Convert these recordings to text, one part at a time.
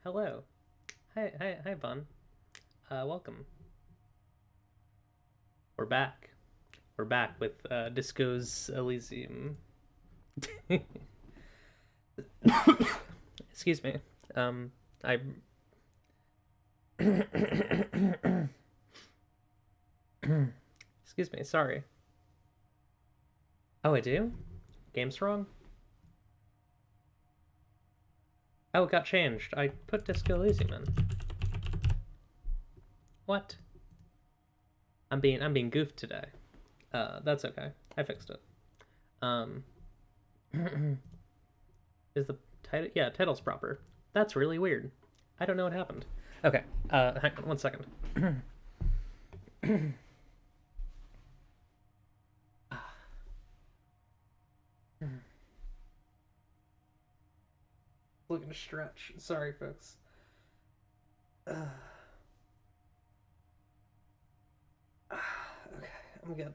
Hello. Hi, Bun. Welcome. We're back. We're back with Disco's Elysium. Excuse me. I. Excuse me. Sorry. Oh, I do. Game's wrong. Oh, it got changed. I put Disco Elysium in. What? I'm being goofed today. That's okay. I fixed it. Um, is the title? Yeah, title's proper. That's really weird. I don't know what happened. Okay. Hang on 1 second. Looking to stretch. Sorry, folks. Okay, I'm good.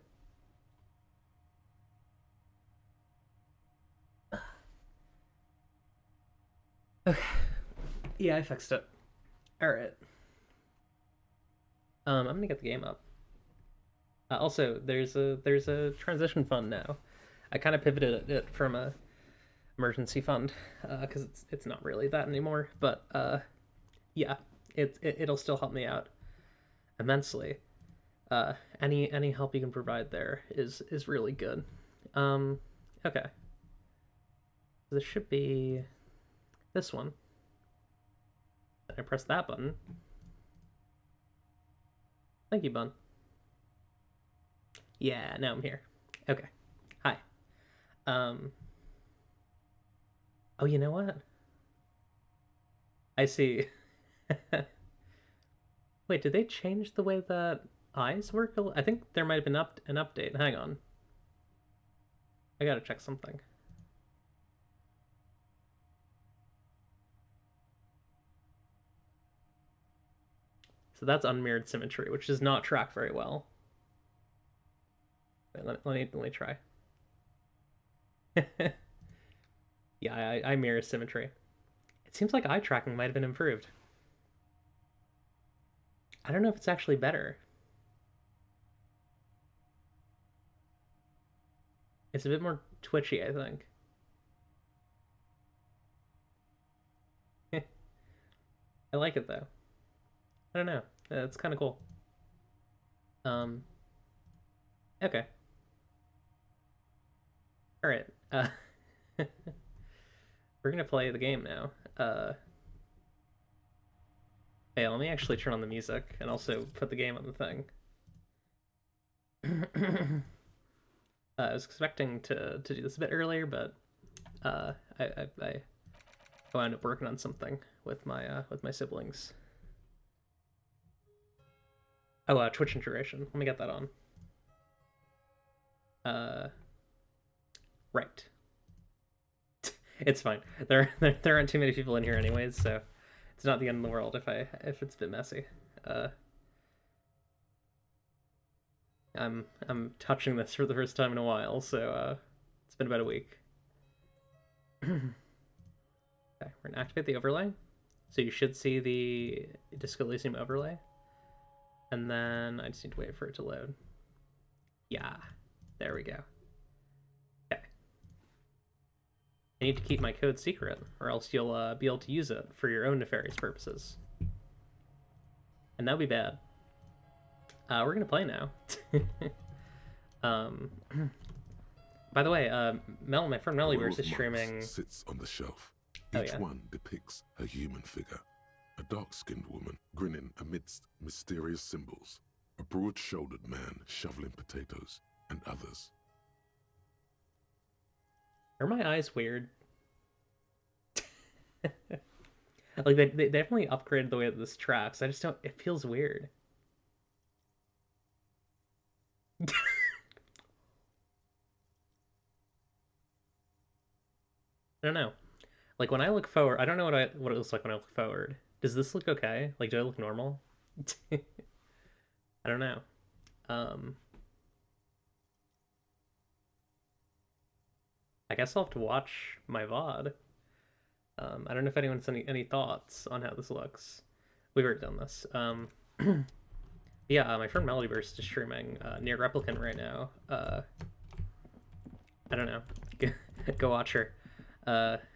Okay. Yeah, I fixed it. All right. I'm gonna get the game up. Also, there's a transition fund now. I kind of pivoted it from a emergency fund because it's not really that anymore. But yeah, it'll still help me out immensely. Any help you can provide there is really good. Um, okay, this should be this one. I press that button. Thank you, Bun. Yeah, now I'm here. Okay. Hi. Um. Oh, you know what? I see. Wait, did they change the way that eyes work? I think there might have been an update. Hang on. I gotta check something. So that's unmirrored symmetry, which does not track very well. Wait, let me try. Yeah, I mirror symmetry. It seems like eye tracking might have been improved. I don't know if it's actually better. It's a bit more twitchy, I think. I like it though. I don't know. It's kind of cool. Um. Okay. All right. We're gonna play the game now. Hey, let me actually turn on the music and also put the game on the thing. I was expecting to do this a bit earlier, but I wound up working on something with my siblings. Oh, Twitch integration. Let me get that on. Uh, right. It's fine. There aren't too many people in here anyways, so it's not the end of the world if it's a bit messy. Uh, I'm touching this for the first time in a while, so it's been about a week. Okay, we're gonna activate the overlay. So you should see the Disco Elysium overlay, and then I just need to wait for it to load. Yeah, there we go. Okay, I need to keep my code secret, or else you'll be able to use it for your own nefarious purposes, and that'll be bad. We're gonna play now. um, by the way, my friend A Mellyverse row is of mugs streaming. sits on the shelf. Oh Each yeah, one depicts a human figure. A dark-skinned woman grinning amidst mysterious symbols. A broad-shouldered man shoveling potatoes, and others. are my eyes weird? Like they definitely upgraded the way that this tracks. I just don't. It feels weird. I don't know. Like when I look forward, I don't know what it looks like when I look forward. Does this look okay? Like, do I look normal? I don't know. Um, I guess I'll have to watch my VOD. I don't know if anyone has any thoughts on how this looks. We've already done this. Yeah, my friend Melodyburst is streaming Near Replicant right now. I don't know. Go watch her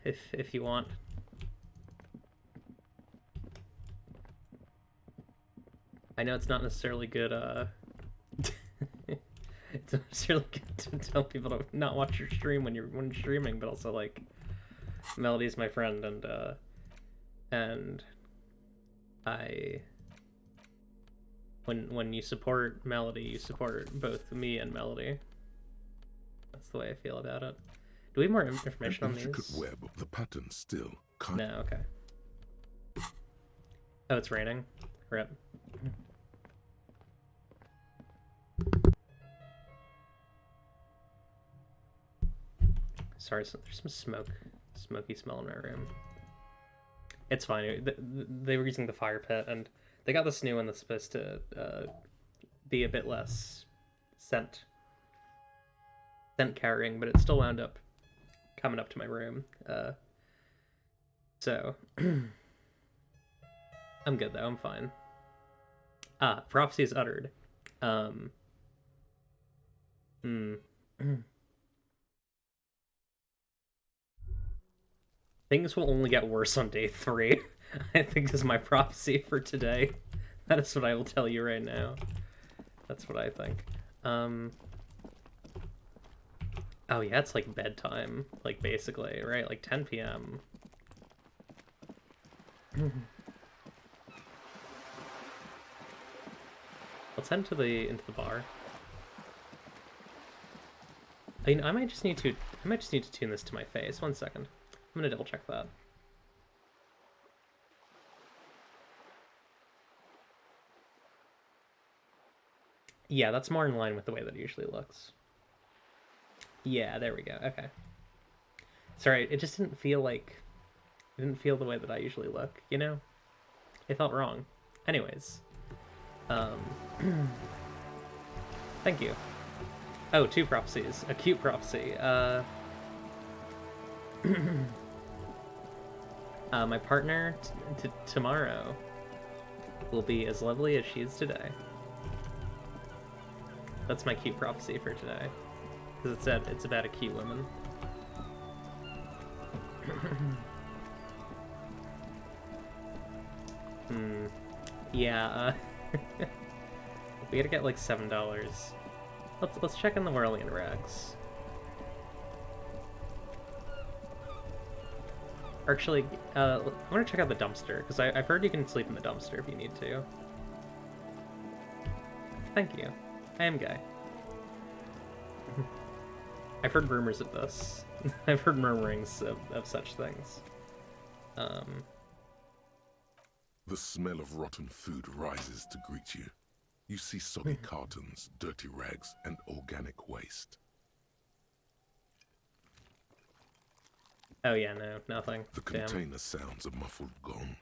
if you want. I know it's not necessarily good. It's not necessarily good to tell people to not watch your stream when you're streaming, but also like Melody's my friend, and I when you support Melody, you support both me and Melody. That's the way I feel about it. Do we have more information An on intricate these? web of the pattern still can't. No, okay. Oh, it's raining. Rip. Sorry, so there's some smoky smell in my room. It's fine. They were using the fire pit, and they got this new one that's supposed to be a bit less scent carrying, but it still wound up coming up to my room. So I'm good though. I'm fine. Prophecy is uttered. Things will only get worse on day 3. I think is my prophecy for today. That is what I will tell you right now. That's what I think. Oh yeah, it's like bedtime, like basically, right? Like 10 p.m. Let's head into the bar. I might just need to tune this to my face. 1 second. I'm gonna double check that. Yeah, that's more in line with the way that it usually looks. Yeah, there we go. Okay. Sorry, it just didn't feel like... It didn't feel the way that I usually look, you know? It felt wrong. Anyways. Thank you. Oh, 2 prophecies. A cute prophecy. My partner tomorrow will be as lovely as she is today. That's my cute prophecy for today. Because it's about a cute woman. Yeah, we gotta get like $7. Let's check in the Whirlian Rex. Or actually, I want to check out the dumpster, because I've heard you can sleep in the dumpster if you need to. Thank you. I am gay. I've heard rumors of this. I've heard murmurings of such things. The smell of rotten food rises to greet you. You see soggy cartons, dirty rags, and organic waste. Oh yeah, no, nothing. The Damn. container sounds a muffled gong.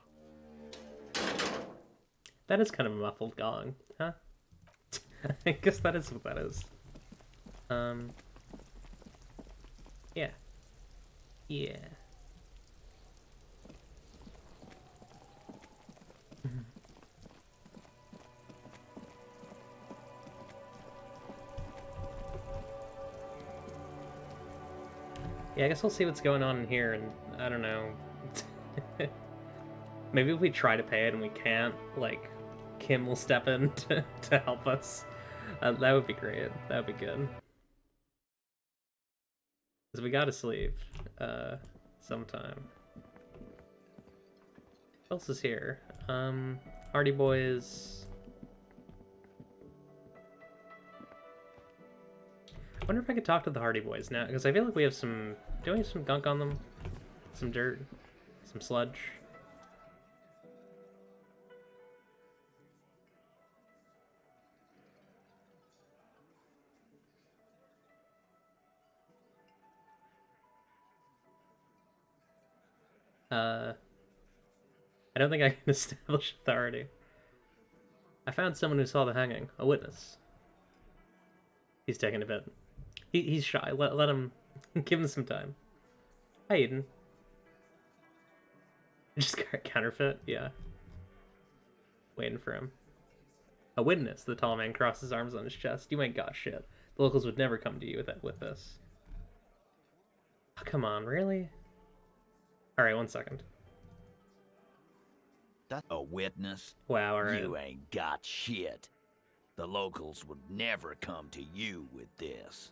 That is kind of a muffled gong, huh? I guess that is what that is. Yeah. Yeah. Yeah, I guess we'll see what's going on in here, and I don't know. Maybe if we try to pay it and we can't, like, Kim will step in to help us. That would be great. That would be good. Because we gotta sleep sometime. What else is here? Hardy Boys. I wonder if I could talk to the Hardy Boys now, because I feel like we have some... Do we have some gunk on them? Some dirt? Some sludge? I don't think I can establish authority. I found someone who saw the hanging. A witness. He's taking a bit. He's shy. Let him... Give him some time. Hi, Eden. Just counterfeit, yeah. Waiting for him. A witness, the tall man crossed his arms on his chest. You ain't got shit. The locals would never come to you with this. Oh, come on, really? Alright, 1 second. That's a witness? Wow, alright. You ain't got shit. The locals would never come to you with this.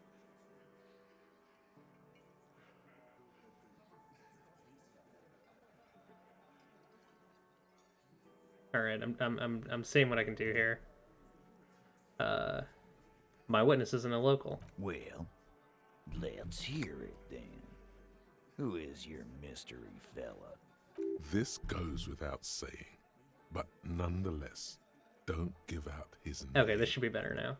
Alright, I'm seeing what I can do here. My witness isn't a local. Well, let's hear it then. Who is your mystery fella? This goes without saying, but nonetheless, don't give out his name. Okay, this should be better now.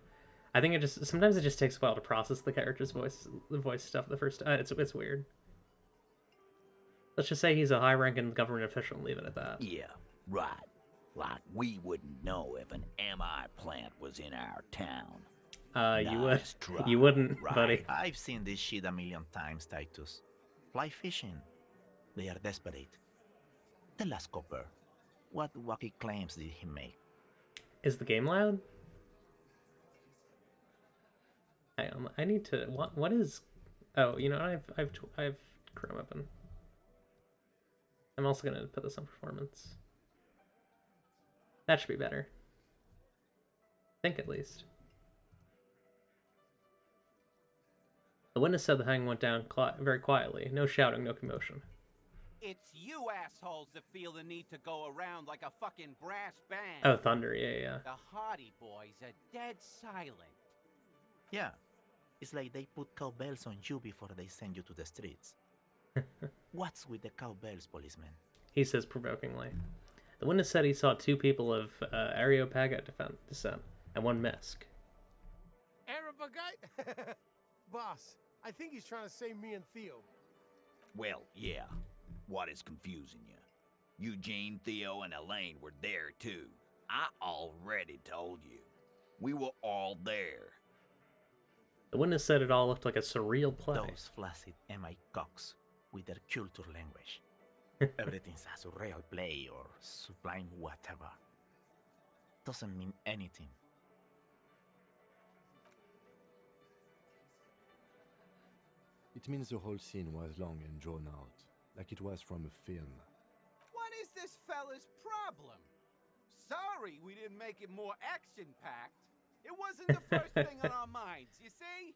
I think sometimes it just takes a while to process the character's voice stuff the first time. It's weird. Let's just say he's a high-ranking government official and leave it at that. Yeah, right. Like we wouldn't know if an MI plant was in our town. Nice try, you wouldn't, right? buddy. I've seen this shit a million times, Titus. Fly fishing. They are desperate. Tell us, Copper, what wacky claims did he make? Is the game loud? I need to. What is? Oh, you know, I've Chrome open. I'm also gonna put this on performance. That should be better. I think at least. The witness said the hanging went down very quietly. No shouting, no commotion. It's you assholes that feel the need to go around like a fucking brass band. Oh, Thunder, yeah. The Hardy Boys are dead silent. Yeah, it's like they put cowbells on you before they send you to the streets. What's with the cowbells, policeman? He says provokingly. The witness said he saw 2 people of Areopaga descent and 1 Misk. Areopagite? Boss, I think he's trying to say me and Theo. Well, yeah. What is confusing you? Eugene, Theo, and Elaine were there too. I already told you. We were all there. The witness said it all looked like a surreal play. Those flaccid MI cocks with their culture language. Everything's a surreal play or sublime whatever. Doesn't mean anything. It means the whole scene was long and drawn out, like it was from a film. What is this fella's problem? Sorry we didn't make it more action-packed. It wasn't the first thing on our minds, you see?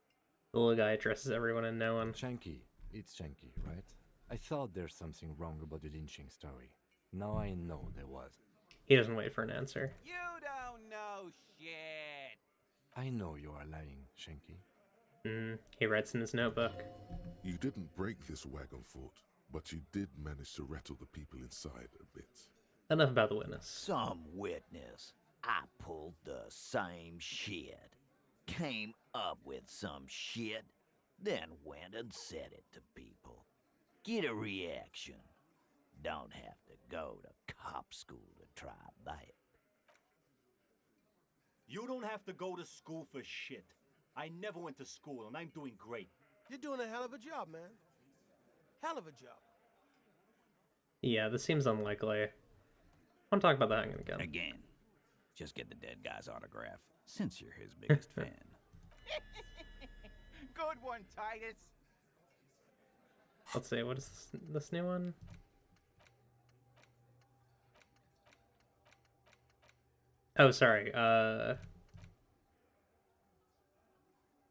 The little guy addresses everyone and no one. Shanky. It's Shanky, right? I thought there's something wrong about the lynching story. Now I know there was. He doesn't wait for an answer. You don't know shit. I know you are lying, Shanky. He writes in his notebook. You didn't break this wagon fort, but you did manage to rattle the people inside a bit. Enough about the witness. Some witness. I pulled the same shit. Came up with some shit, then went and said it to people. Get a reaction. Don't have to go to cop school to try that. You don't have to go to school for shit. I never went to school, and I'm doing great. You're doing a hell of a job, man. Hell of a job. Yeah, this seems unlikely. I want to talk about the hanging again. Again, just get the dead guy's autograph, since you're his biggest fan. Good one, Titus. Let's see, what is this new one? Oh, sorry.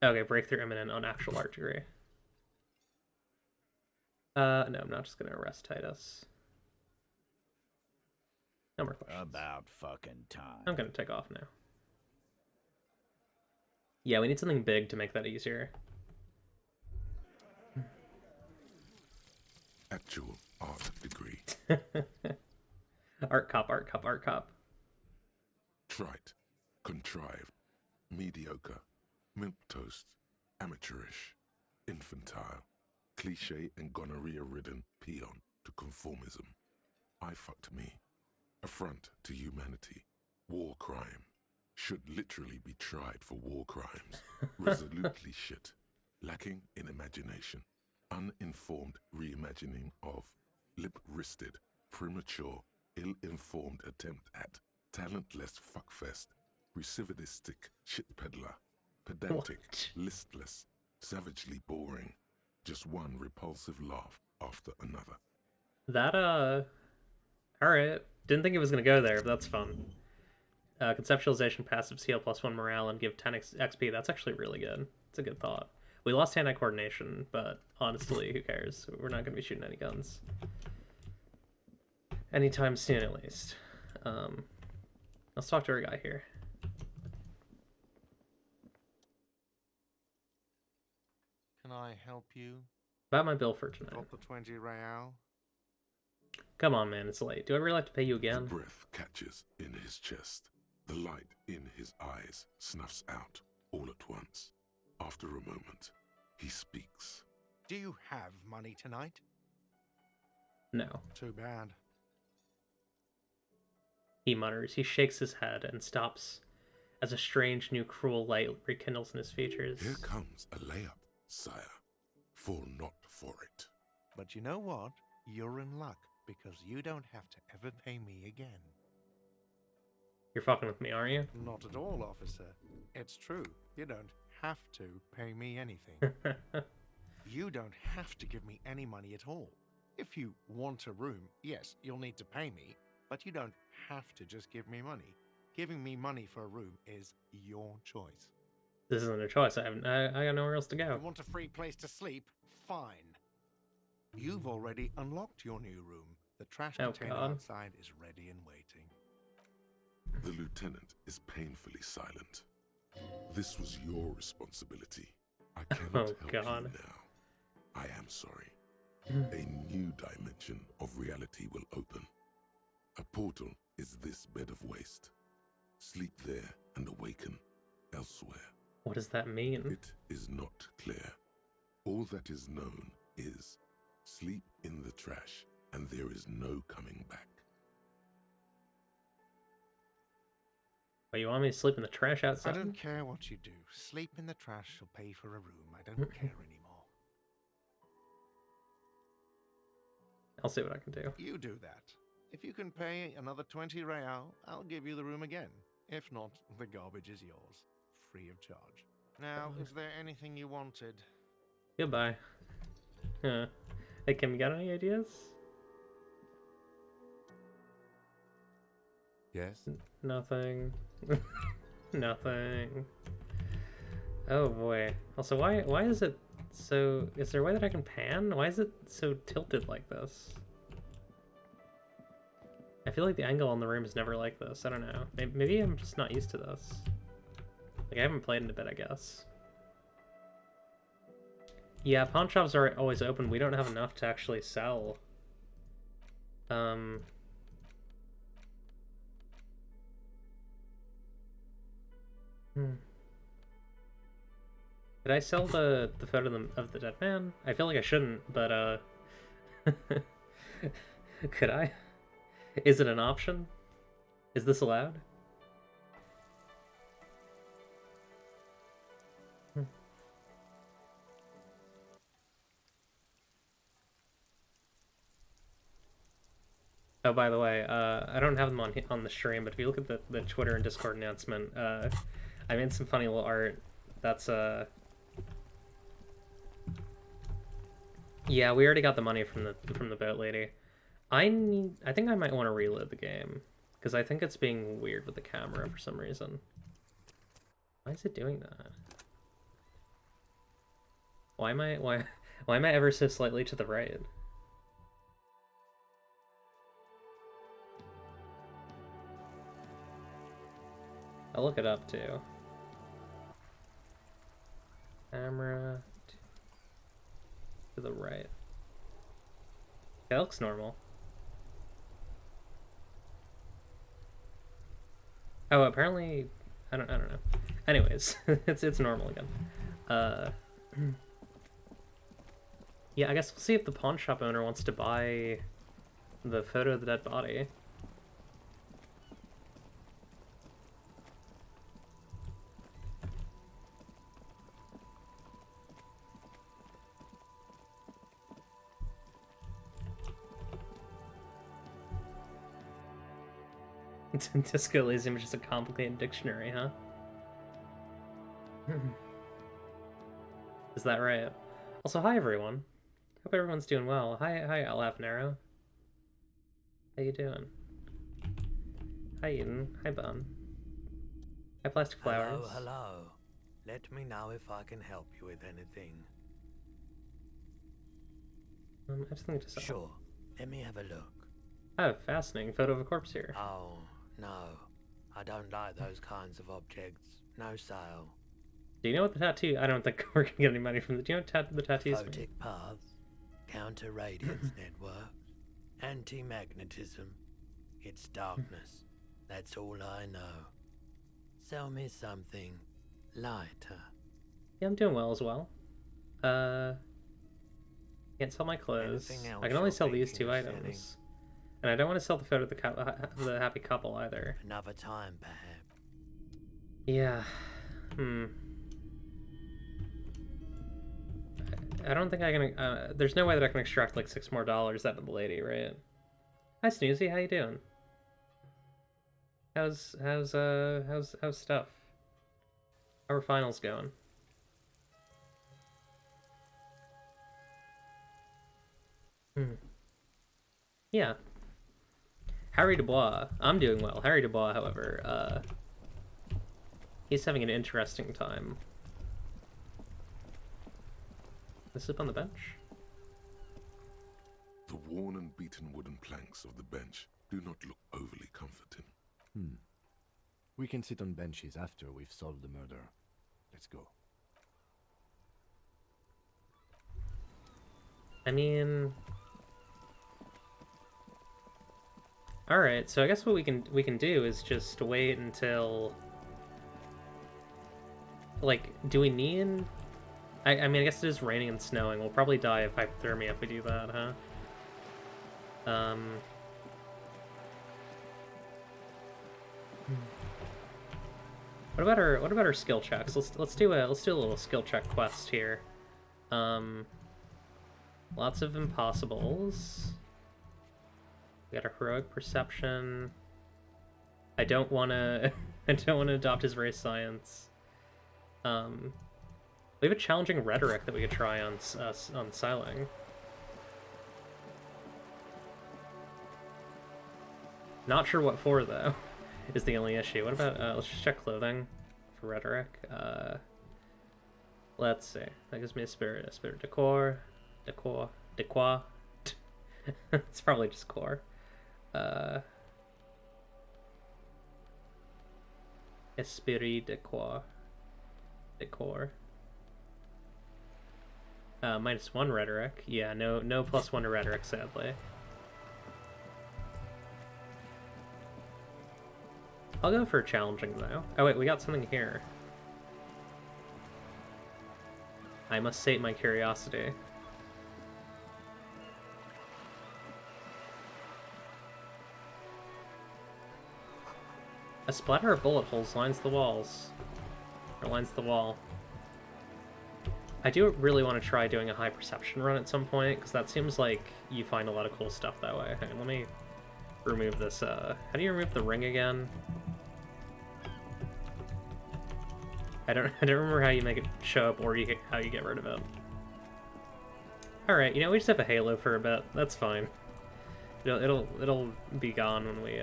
Okay, breakthrough imminent on actual art degree. No, I'm not just gonna arrest Titus. No more questions. About fucking time. I'm gonna take off now. Yeah, we need something big to make that easier. Actual art degree. Art cop, art cop, art cop. Trite, contrived, mediocre, milquetoast, amateurish, infantile, cliche and gonorrhea-ridden peon to conformism. I fucked me. Affront to humanity. War crime. Should literally be tried for war crimes. Resolutely shit. Lacking in imagination. Uninformed reimagining of lip-wristed premature, ill-informed attempt at talentless fuckfest, recidivistic shit peddler, pedantic, What? listless, savagely boring. Just one repulsive laugh after another. That, alright. Didn't think it was gonna go there, but that's fun. Conceptualization, passives, heal +1 morale, and give 10 XP. That's actually really good. It's a good thought. We lost hand-eye coordination, but honestly, who cares? We're not gonna be shooting any guns. Anytime soon, at least. Let's talk to our guy here. Can I help you? About my bill for tonight. Drop the 20 real. Come on, man, it's late. Do I really have to pay you The again? breath catches in his chest. The light in his eyes snuffs out all at once. After a moment, he speaks. Do you have money tonight? No. Too bad. He mutters. He shakes his head and stops as a strange new cruel light rekindles in his features. Here comes a layup, sire. Fall not for it. But you know what? You're in luck, because you don't have to ever pay me again. You're fucking with me, aren't you? Not at all, officer. It's true. You don't have to pay me anything. You don't have to give me any money at all. If you want a room, yes, you'll need to pay me, but you don't have to just give me money. Giving me money for a room is your choice. This isn't a choice. I got nowhere else to go. You want a free place to sleep? Fine. You've already unlocked your new room. The trash Oh, container God. outside is ready and waiting. The lieutenant is painfully silent. This was your responsibility. I cannot help God. you now. I am sorry. A new dimension of reality will open. A portal is this bed of waste. Sleep there and awaken elsewhere. What does that mean? It is not clear. All that is known is sleep in the trash and there is no coming back. But you want me to sleep in the trash I outside? don't care what you do. Sleep in the trash or pay for a room. I don't care anymore. I'll see what I can do. You do that. If you can pay another 20 real, I'll give you the room again. If not, the garbage is yours. Free of charge. Now, is there anything you wanted? Goodbye. Huh. Hey, Kim, you got any ideas? Yes? Nothing. Nothing. Oh boy. Also, why is it so... Is there a way that I can pan? Why is it so tilted like this? I feel like the angle on the room is never like this. I don't know. Maybe I'm just not used to this. Like, I haven't played in a bit, I guess. Yeah, pawn shops are always open. We don't have enough to actually sell. Did I sell the photo of the dead man? I feel like I shouldn't, but could I? Is it an option? Is this allowed? Oh, by the way, I don't have them on the stream, but if you look at the Twitter and Discord announcement, I made some funny little art. That's yeah, we already got the money from the boat lady. I think I might want to reload the game because I think it's being weird with the camera for some reason. Why is it doing that? Why am I ever so slightly to the right? I'll look it up too. Camera to the right. That looks normal. Oh, apparently, I don't know. Anyways, it's normal again. Yeah, I guess we'll see if the pawn shop owner wants to buy the photo of the dead body. Disco Elysium is just a complicated dictionary, huh? Is that right? Also, hi everyone. Hope everyone's doing well. Hi, Alafnero. How you doing? Hi, Eden. Hi, Bun. Hi, Plastic Flowers. Hello. Let me know if I can help you with anything. I have something to say. Sure. Let me have a look. Oh, fascinating photo of a corpse here. Oh, no. I don't like those kinds of objects. No sale. Do you know what the tattoo? I don't think we're gonna get any money from the. Do you know what the tattoos mean? Photic paths, counter radiance networks, anti-magnetism. It's darkness. That's all I know. Sell me something lighter. Yeah, I'm doing well as well. Can't sell my clothes. Anything else I can only you're sell these thinking two of items. selling? And I don't want to sell the photo of the happy couple either. Another time, perhaps. Yeah. I don't think I can. There's no way that I can extract like $6 more out of the lady, right? Hi, Snoozy. How you doing? How's stuff? How are finals going? Yeah. Harry Dubois. I'm doing well. Harry Dubois, however, he's having an interesting time. Let's sit on the bench. The worn and beaten wooden planks of the bench do not look overly comforting. We can sit on benches after we've solved the murder. Let's go. I mean, all right. So I guess what we can do is just wait until, like, do we need? I mean, I guess it is raining and snowing. We'll probably die of hypothermia if we do that, huh? What about our skill checks? Let's do a little skill check quest here. Lots of impossibles. We got a heroic perception. I don't wanna adopt his race science. We have a challenging rhetoric that we could try on Siling. Not sure what for though, is the only issue. What about let's just check clothing for rhetoric. Let's see. That gives me a spirit decor. It's probably just core. Esprit decor. -1 rhetoric. Yeah, no +1 to rhetoric, sadly. I'll go for challenging though. Oh wait, we got something here. I must sate my curiosity. A splatter of bullet holes lines the walls. Or lines the wall. I do really want to try doing a high perception run at some point, because that seems like you find a lot of cool stuff that way. Hang on, let me remove this, how do you remove the ring again? I don't remember how you make it show up or how you get rid of it. Alright, we just have a halo for a bit. That's fine. It'll be gone when we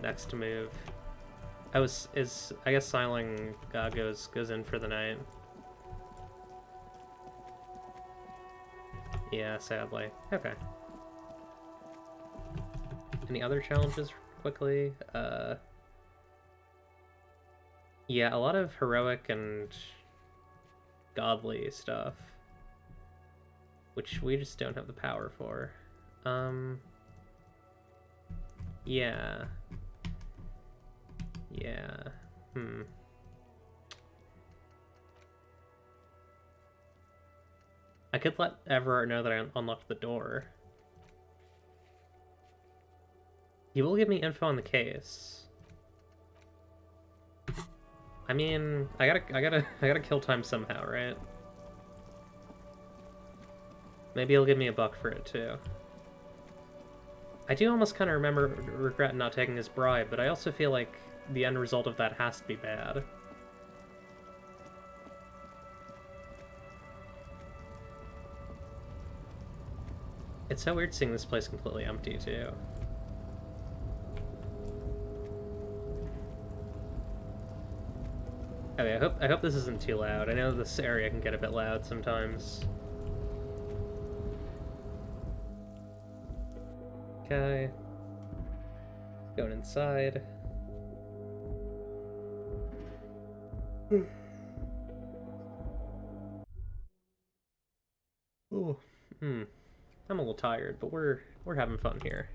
next move. I guess Siling goes in for the night. Yeah, sadly. Okay. Any other challenges quickly? Yeah, a lot of heroic and godly stuff, which we just don't have the power for. Yeah. I could let Everard know that I unlocked the door. He will give me info on the case. I mean, I gotta kill time somehow, right? Maybe he'll give me $1 for it too. I do almost kind of regret not taking his bribe, but I also feel like the end result of that has to be bad. It's so weird seeing this place completely empty, too. Okay, I hope this isn't too loud. I know this area can get a bit loud sometimes. Okay. Going inside. Ooh. Hmm. I'm a little tired, but we're having fun here.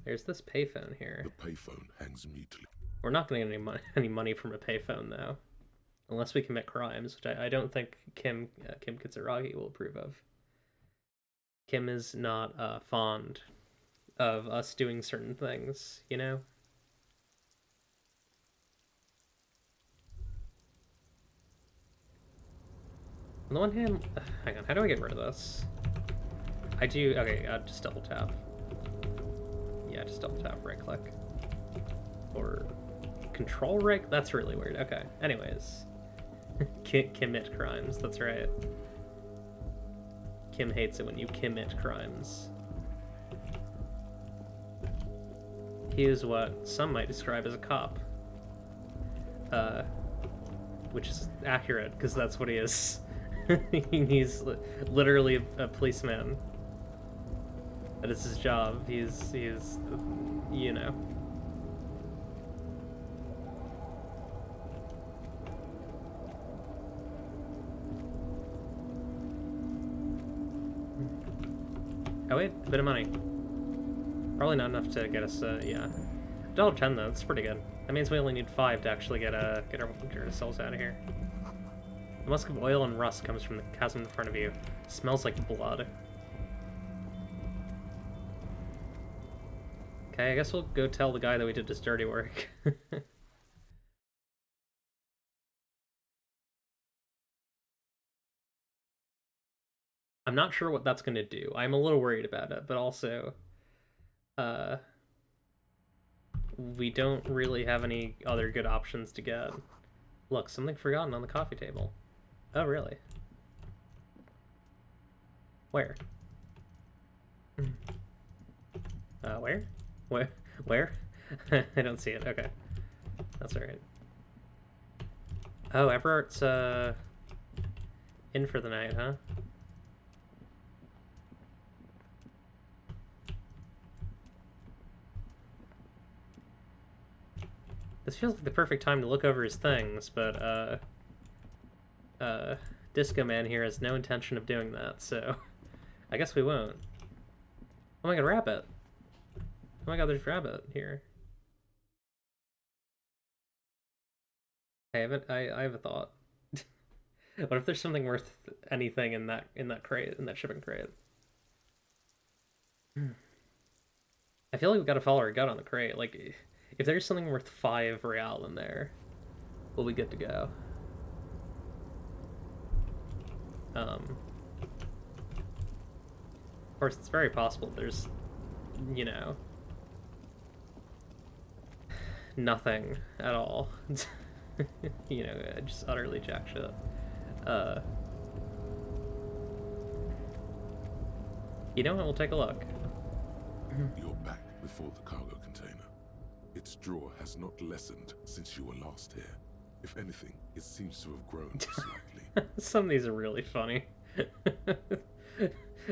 There's this payphone here. The payphone hangs mutely. We're not going to get any money from a payphone, though. Unless we commit crimes, which I don't think Kim Kitsuragi will approve of. Kim is not fond of us doing certain things, you know? On the one hand, hang on, how do I get rid of this? I do, okay, just double tap. Yeah, just double tap, right click. Or control right? That's really weird. Okay, anyways. Commit crimes, that's right. Kim hates it when you commit crimes. He is what some might describe as a cop. Which is accurate, because that's what he is. He's literally a policeman. That is his job. He's you know. Oh wait, a bit of money. Probably not enough to get us, yeah. $1.10 though, that's pretty good. That means we only need 5 to actually get our ourselves out of here. The musk of oil and rust comes from the chasm in front of you. It smells like blood. Okay, I guess we'll go tell the guy that we did his dirty work. I'm not sure what that's going to do. I'm a little worried about it, but also, we don't really have any other good options to get. Look, something forgotten on the coffee table. Oh, really? Where? Where? Where? I don't see it. Okay. That's alright. Oh, Everart's, in for the night, huh? This feels like the perfect time to look over his things, but, Disco Man here has no intention of doing that, so I guess we won't. Oh my god, rabbit! Oh my god, there's rabbit here. I have a thought. What if there's something worth anything in that crate, in that shipping crate? I feel like we've got to follow our gut on the crate. Like, if there's something worth 5 real in there, we'll be good to go. Of course, it's very possible there's, you know, nothing at all. You know, just utterly jack shit. You know what? We'll take a look. You're back before the cargo container. Its draw has not lessened since you were last here. If anything, it seems to have grown slightly. Some of these are really funny.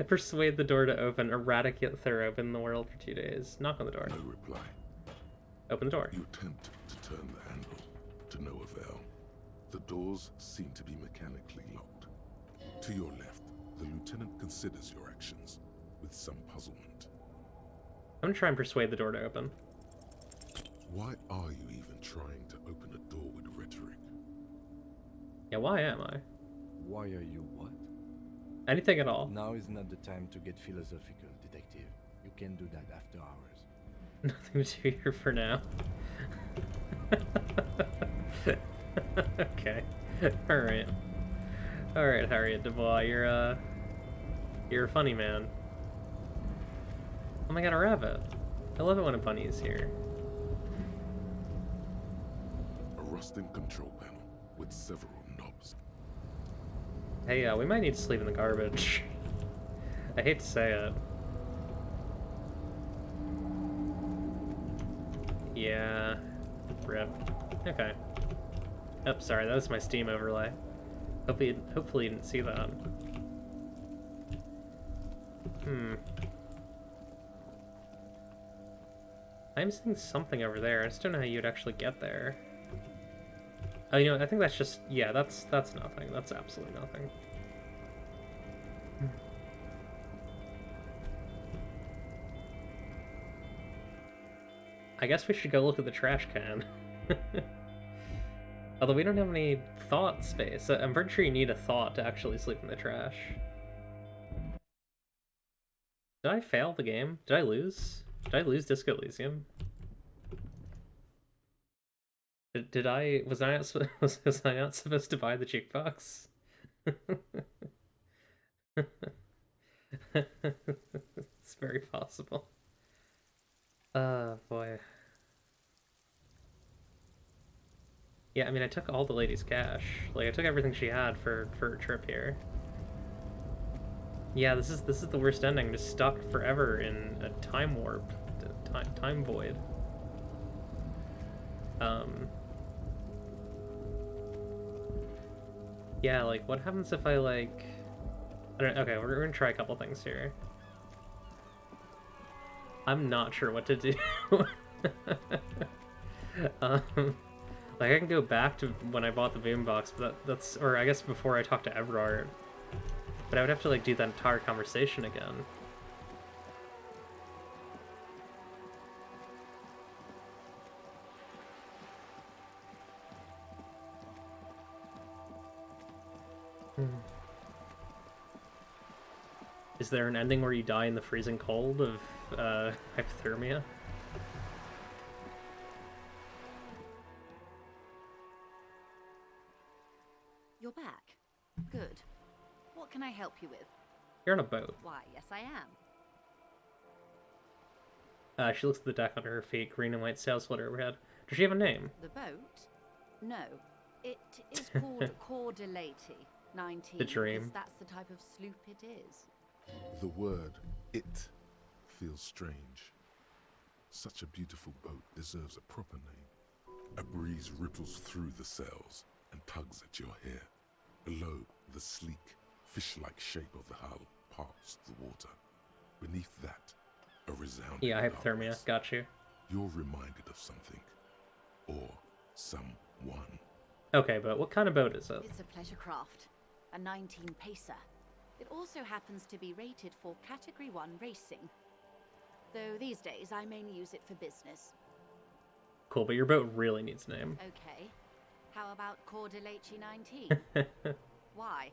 Persuade the door to open. Erratic yet thorough. Been in the world for 2 days. Knock on the door. No reply. Open the door. You attempt to turn the handle, to no avail. The doors seem to be mechanically locked. To your left, the lieutenant considers your actions with some puzzlement. I'm gonna try and persuade the door to open. Why are you even trying to open a door with rhetoric? Yeah, why am I? Why are you what? Anything at all. Now is not the time to get philosophical, detective. You can do that after hours. Nothing to do here for now. Okay. Alright. Alright, Harriet Dubois, You're a funny man. Oh my god, a rabbit. I love it when a bunny is here. A rusting control panel with several knobs. Hey, we might need to sleep in the garbage. I hate to say it. Yeah. Rip. Okay. Oh, sorry, that was my Steam overlay. Hopefully you didn't see that. I'm seeing something over there. I just don't know how you'd actually get there. Oh, you know what? I think that's just... Yeah, that's nothing. That's absolutely nothing. I guess we should go look at the trash can. Although we don't have any thought space. I'm pretty sure you need a thought to actually sleep in the trash. Did I fail the game? Did I lose? Did I lose Disco Elysium? Did I... Was I not, was I not supposed to buy the jukebox? It's very possible. Boy. Yeah, I mean, I took all the lady's cash. Like, I took everything she had for her trip here. Yeah, this is the worst ending. Just stuck forever in a time warp, time void. Yeah, like, what happens if I, like... I don't... Okay, we're gonna try a couple things here. I'm not sure what to do. Like, I can go back to when I bought the boombox, but that's... Or I guess before I talked to Everard. But I would have to, like, do that entire conversation again. Is there an ending where you die in the freezing cold of hypothermia? You're back. Good. What can I help you with? You're on a boat. Why, yes I am. She looks at the deck under her feet, green and white sails flutter overhead. Does she have a name? The boat? No. It is called Cordelati 19. The Dream. Because that's the type of sloop it is. The word "it" feels strange. Such a beautiful boat deserves a proper name. A breeze ripples through the sails and tugs at your hair. Below, the sleek, fish-like shape of the hull parts the water. Beneath that, a resounding Yeah, hypothermia. darkness. Got you. You're reminded of something. Or someone. Okay, but what kind of boat is it? It's a pleasure craft. A 19 pacer. It also happens to be rated for Category 1 racing. Though these days I mainly use it for business. Cool, but your boat really needs a name. Okay. How about Cordelati 19? Why?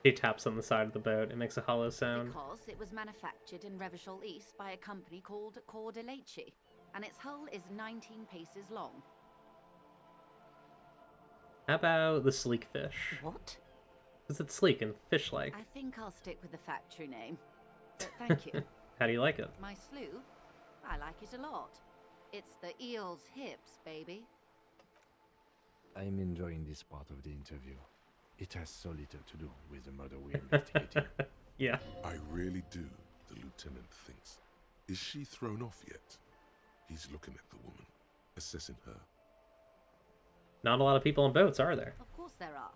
He taps on the side of the boat. It makes a hollow sound. Because it was manufactured in Revachol East by a company called Cordelati, and its hull is 19 paces long. How about the sleek fish? What? Is it sleek and fish-like? I think I'll stick with the factory name. But thank you. How do you like it? My sloop? I like it a lot. It's the eel's hips, baby. I'm enjoying this part of the interview. It has so little to do with the murder we're investigating. Yeah. I really do, the lieutenant thinks. Is she thrown off yet? He's looking at the woman, assessing her. Not a lot of people on boats, are there? Of course there are.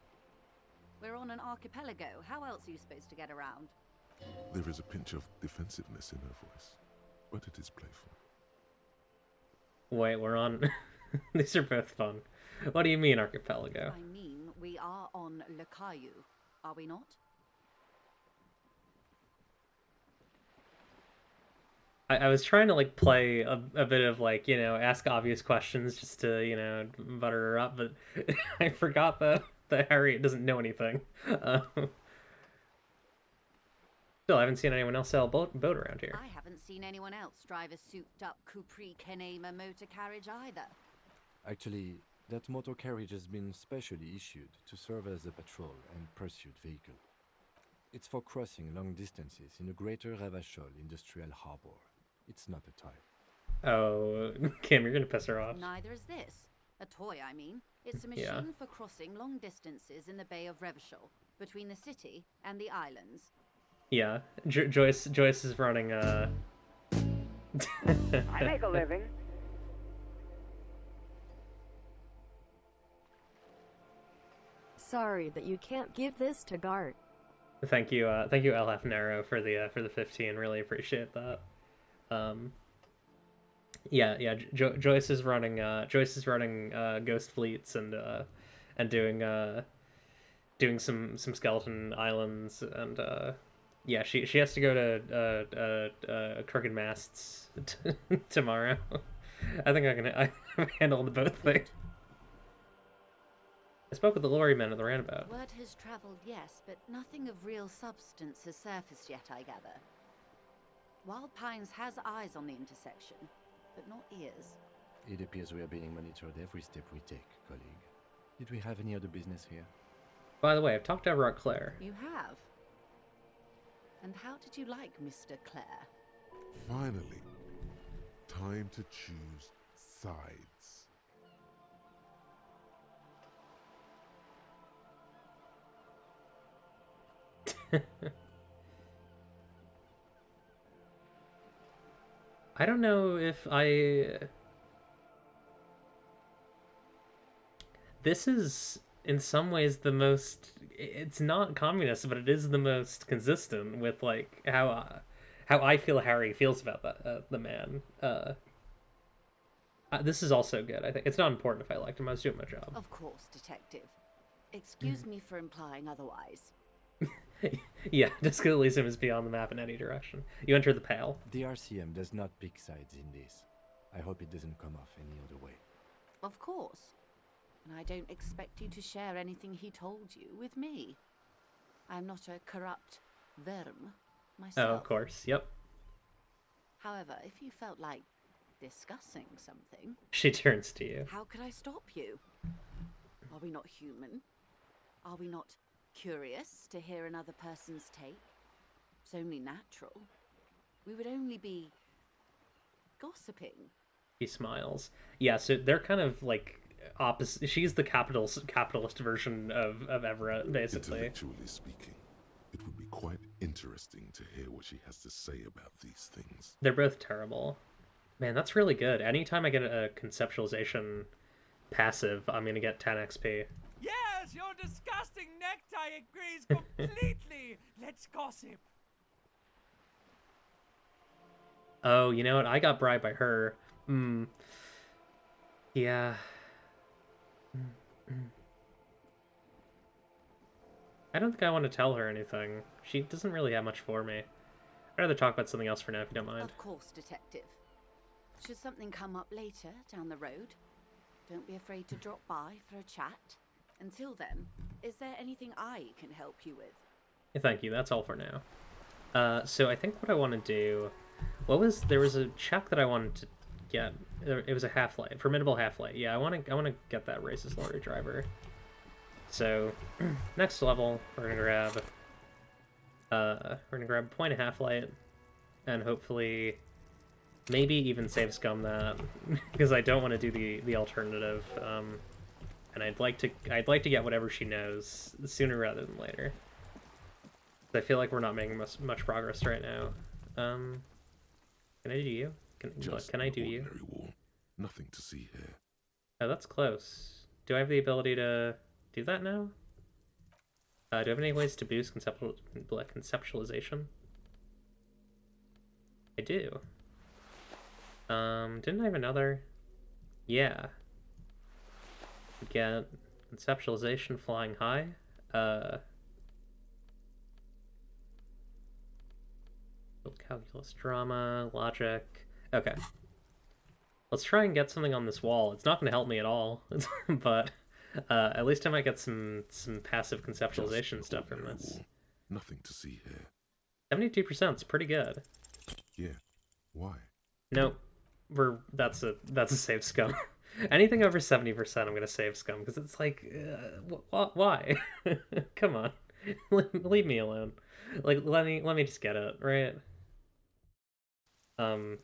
We're on an archipelago. How else are you supposed to get around? There is a pinch of defensiveness in her voice, but it is playful. Wait, we're on... These are both fun. What do you mean, archipelago? I mean, we are on Le Caillou, are we not? I was trying to, like, play a bit of, like, you know, ask obvious questions just to, you know, butter her up, but I forgot that Harriet doesn't know anything. Still, I haven't seen anyone else sell a boat around here. I haven't seen anyone else drive a souped-up Capri Kenema motor carriage either. Actually, that motor carriage has been specially issued to serve as a patrol and pursuit vehicle. It's for crossing long distances in the greater Revachol industrial harbor. It's not a toy. Oh, Kim, you're gonna piss her off. Neither is this. A toy, I mean. It's a machine Yeah. for crossing long distances in the Bay of Revachol, between the city and the islands. Yeah, Joyce is running. I make a living. Sorry that you can't give this to Gart. Thank you, El Hafnero for the 15. Really appreciate that. Yeah. Joyce is running ghost fleets and doing some skeleton islands, and yeah, she has to go to Crooked Masts tomorrow. I think I can handle the both things. I spoke with the lorry men at the roundabout. Word has travelled, yes, but nothing of real substance has surfaced yet, I gather. Wild Pines has eyes on the intersection, but not ears. It appears we are being monitored every step we take, colleague. Did we have any other business here? By the way, I've talked to Everett Claire. You have? And how did you like Mr. Clare? Finally, time to choose sides. I don't know if this is in some ways the most, it's not communist, but it is the most consistent with like how I feel Harry feels about the man. This is also good. I think it's not important if I liked him. I was doing my job. Of course, Detective. Excuse me for implying otherwise. Yeah, Disco Elysium is beyond the map in any direction. You enter the Pale. The RCM does not pick sides in this. I hope it doesn't come off any other way. Of course. And I don't expect you to share anything he told you with me. I'm not a corrupt verm myself. Oh, of course. Yep. However, if you felt like discussing something... She turns to you. How could I stop you? Are we not human? Are we not curious to hear another person's take? It's only natural. We would only be gossiping. He smiles. Yeah, so they're kind of like opposite. She's the capitalist version of Everett, basically. Intellectually speaking, it would be quite interesting to hear what she has to say about these things. They're both terrible. Man, that's really good. Anytime I get a conceptualization passive, I'm gonna get 10 XP. Yes, your disgusting necktie agrees completely. Let's gossip. Oh, you know what? I got bribed by her. Yeah. I don't think I want to tell her anything. She doesn't really have much for me. I'd rather talk about something else for now, if you don't mind. Of course, Detective. Should something come up later down the road, don't be afraid to drop by for a chat. Until then, is there anything I can help you with? Yeah, thank you. That's all for now. So I think what I want to do... There was a check that I wanted to get. It was a half-light. Formidable half-light. Yeah, I want to get that racist lorry driver. So, next level, we're going to grab a point of half-light, and hopefully maybe even save scum that, because I don't want to do the alternative. And I'd like to get whatever she knows sooner rather than later. I feel like we're not making much progress right now. Can I do you? Can I do you? War. Nothing to see here. Oh, that's close. Do I have the ability to do that now? Do I have any ways to boost conceptualization? I do. Didn't I have another? Yeah. Get conceptualization flying high. Calculus, drama, logic. Okay. Let's try and get something on this wall. It's not going to help me at all, but at least I might get some passive conceptualization stuff from this. War. Nothing to see here. 72% is pretty good. Yeah. Why? Nope. That's a save scum. Anything over 70%, I'm gonna save scum because it's like, why? Come on, leave me alone. Like, let me just get it, right? Um,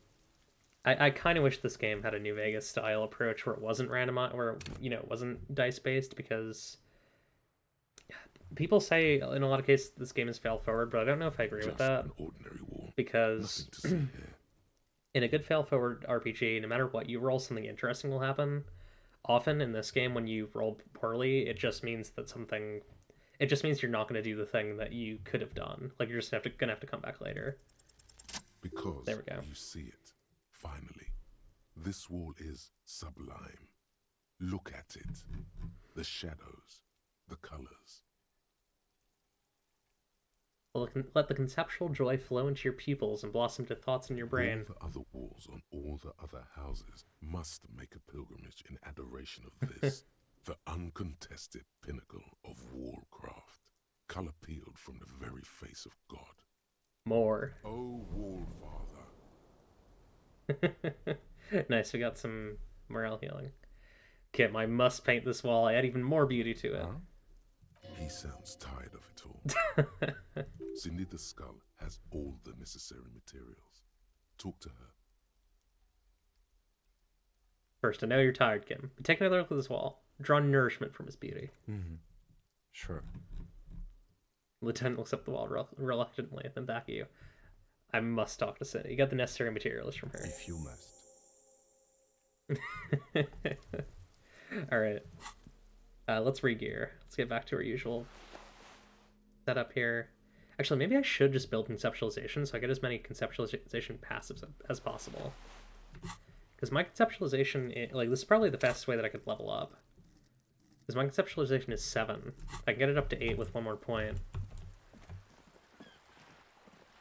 I kind of wish this game had a New Vegas style approach where it wasn't randomized, where it wasn't dice based, because people say in a lot of cases this game is fail forward, but I don't know if I agree with Just that an ordinary wall. because Nothing to see here. in a good fail forward RPG, no matter what you roll, something interesting will happen. Often in this game, when you roll poorly, it just means that something. It just means you're not going to do the thing that you could have done. Like you're just gonna have to come back later. Because There we go. you see it. Finally. This wall is sublime. Look at it. The shadows. The colors. Let the conceptual joy flow into your pupils and blossom to thoughts in your brain. All the other walls on all the other houses must make a pilgrimage in adoration of this, the uncontested pinnacle of wallcraft, color peeled from the very face of God. More. Oh, wall father. Nice, we got some morale healing. Kim, I must paint this wall. I add even more beauty to it. Huh? He sounds tired of it all. Cindy the Skull has all the necessary materials. Talk to her. First, I know you're tired, Kim. But take another look at this wall. Draw nourishment from his beauty. Mm-hmm. Sure. Lieutenant looks up the wall reluctantly, then back at you. I must talk to Cindy. You got the necessary materials from her. If you must. Alright. Let's re-gear. Let's get back to our usual setup here. Actually, maybe I should just build conceptualization so I get as many conceptualization passives as possible. Because my conceptualization, this is probably the fastest way that I could level up. Because my conceptualization is 7. I can get it up to 8 with one more point.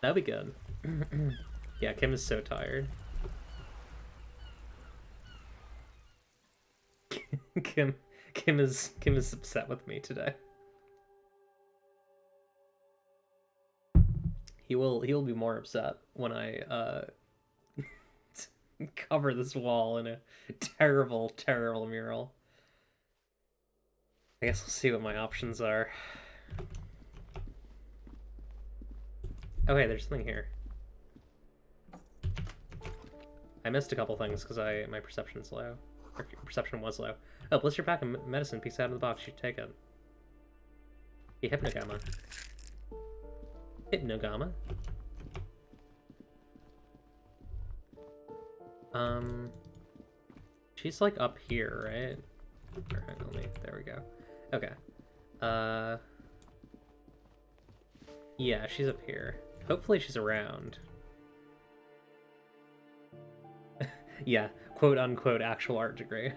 That'd be good. Yeah, Kim is so tired. Kim is upset with me today. He will be more upset when I cover this wall in a terrible, terrible mural. I guess we'll see what my options are. Okay, there's something here. I missed a couple things because my perception's low. Or perception was low. Oh, blister pack of medicine piece out of the box. You take it. Hey, Hypnogama. Hypnogama. She's like up here, right? Or, hang on, there we go. Okay. Yeah, she's up here. Hopefully she's around. Yeah, quote unquote actual art degree.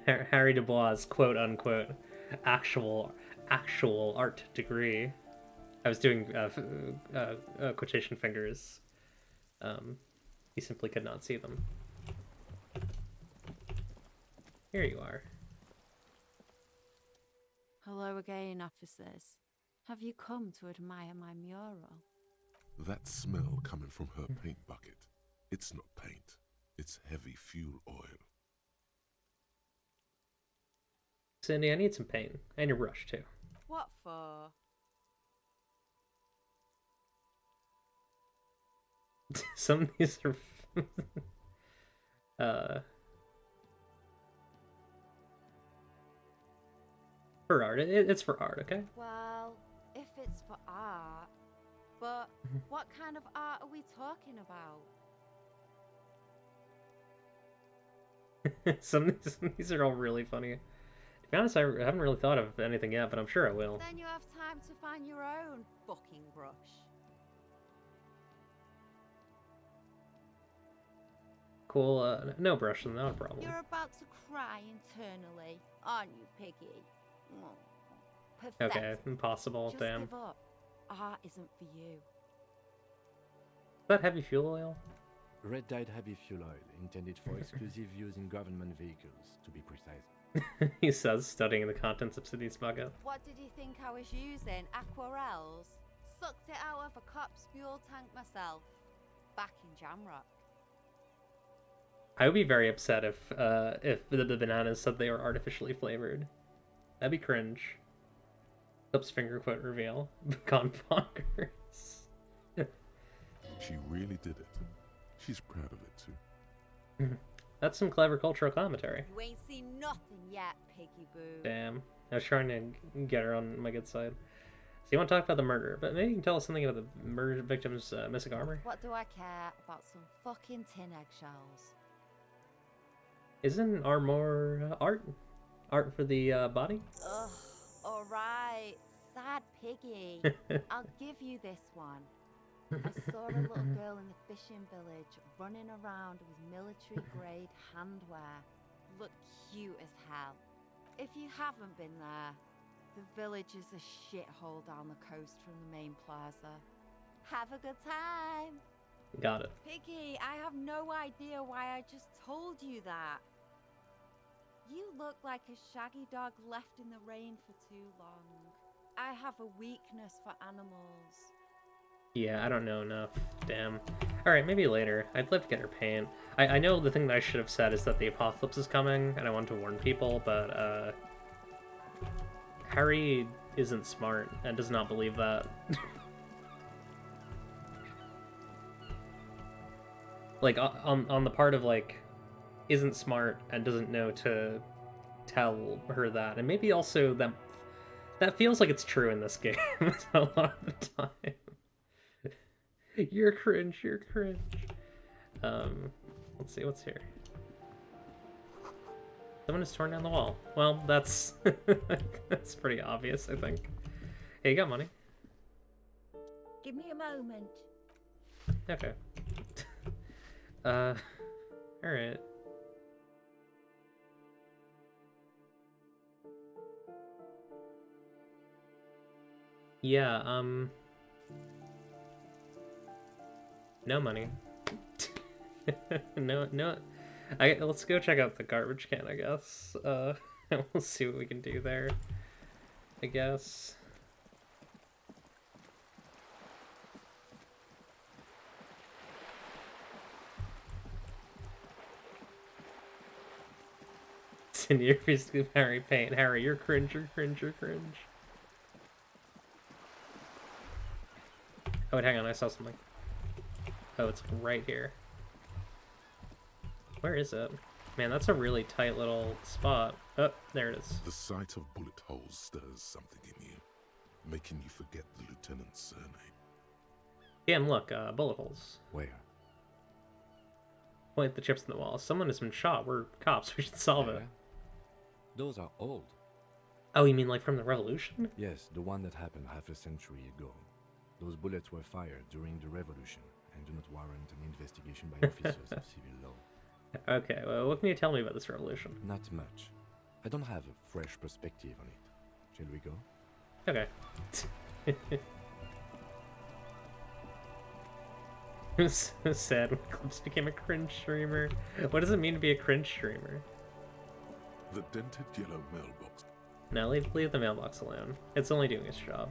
Harry Dubois, quote unquote actual art degree. I was doing quotation fingers. You simply could not see them. Here you are. Hello again, officers. Have you come to admire my mural? That smell coming from her paint bucket. It's not paint. It's heavy fuel oil. Cindy, I need some paint. And your brush, too. What for? Some of these are... For art. It's for art, okay? Well, if it's for art... But what kind of art are we talking about? Some of these are all really funny. To be honest, I haven't really thought of anything yet, but I'm sure I will. Then you have time to find your own fucking brush. Cool, no brush, not a problem. You're about to cry internally, aren't you, Piggy? Oh, pathetic. Okay, impossible, Just damn. give up. Art isn't for you. Is that heavy fuel oil? Red dyed heavy fuel oil, intended for exclusive use in government vehicles, to be precise. He says, studying the contents of Cindy's bucket. What did you think I was using? Aquarels? Sucked it out of a cop's fuel tank myself. Back in Jamrock. I would be very upset if the bananas said they were artificially flavored. That'd be cringe. Clip's finger quote reveal. Gone bonkers. She really did it. She's proud of it too. That's some clever cultural commentary. You ain't seen nothing yet, Piggy Boo. Damn. I was trying to get her on my good side. So you want to talk about the murder, but maybe you can tell us something about the murder victim's missing armor? What do I care about some fucking tin eggshells? Isn't armor art? Art for the body? Ugh, alright. Sad Piggy. I'll give you this one. I saw a little girl in the fishing village running around with military-grade handwear. Looked cute as hell. If you haven't been there, the village is a shithole down the coast from the main plaza. Have a good time. Got it. Piggy, I have no idea why I just told you that. You look like a shaggy dog left in the rain for too long. I have a weakness for animals. Yeah, I don't know enough. Damn. Alright, maybe later. I'd love to get her paint. I know the thing that I should have said is that the apocalypse is coming, and I want to warn people, but, Harry isn't smart, and does not believe that. Like, on the part of, like, isn't smart and doesn't know to tell her that. And maybe also that feels like it's true in this game a lot of the time. You're cringe, you're cringe. Let's see, what's here? Someone has torn down the wall. Well, that's that's pretty obvious, I think. Hey, you got money? Give me a moment. Okay. Alright. Yeah, no money. No. Let's go check out the garbage can, I guess. We'll see what we can do there, I guess. Senior basically Harry paint. Harry, you're cringe, you're cringe, you're cringe. Oh, wait, hang on, I saw something. Oh, it's right here. Where is it? Man, that's a really tight little spot. Oh, there it is. The sight of bullet holes stirs something in you, making you forget the lieutenant's surname. Damn, look, bullet holes. Where? Point the chips in the wall. Someone has been shot. We're cops. We should solve it. Those are old. Oh, you mean like from the Revolution? Yes, the one that happened half a century ago. Those bullets were fired during the Revolution and do not warrant an investigation by officers of civil law. Okay, well, what can you tell me about this revolution? Not much. I don't have a fresh perspective on it. Shall we go? Okay. So sad when Clips became a cringe streamer. What does it mean to be a cringe streamer? The dented yellow mailbox. No, leave the mailbox alone. It's only doing its job.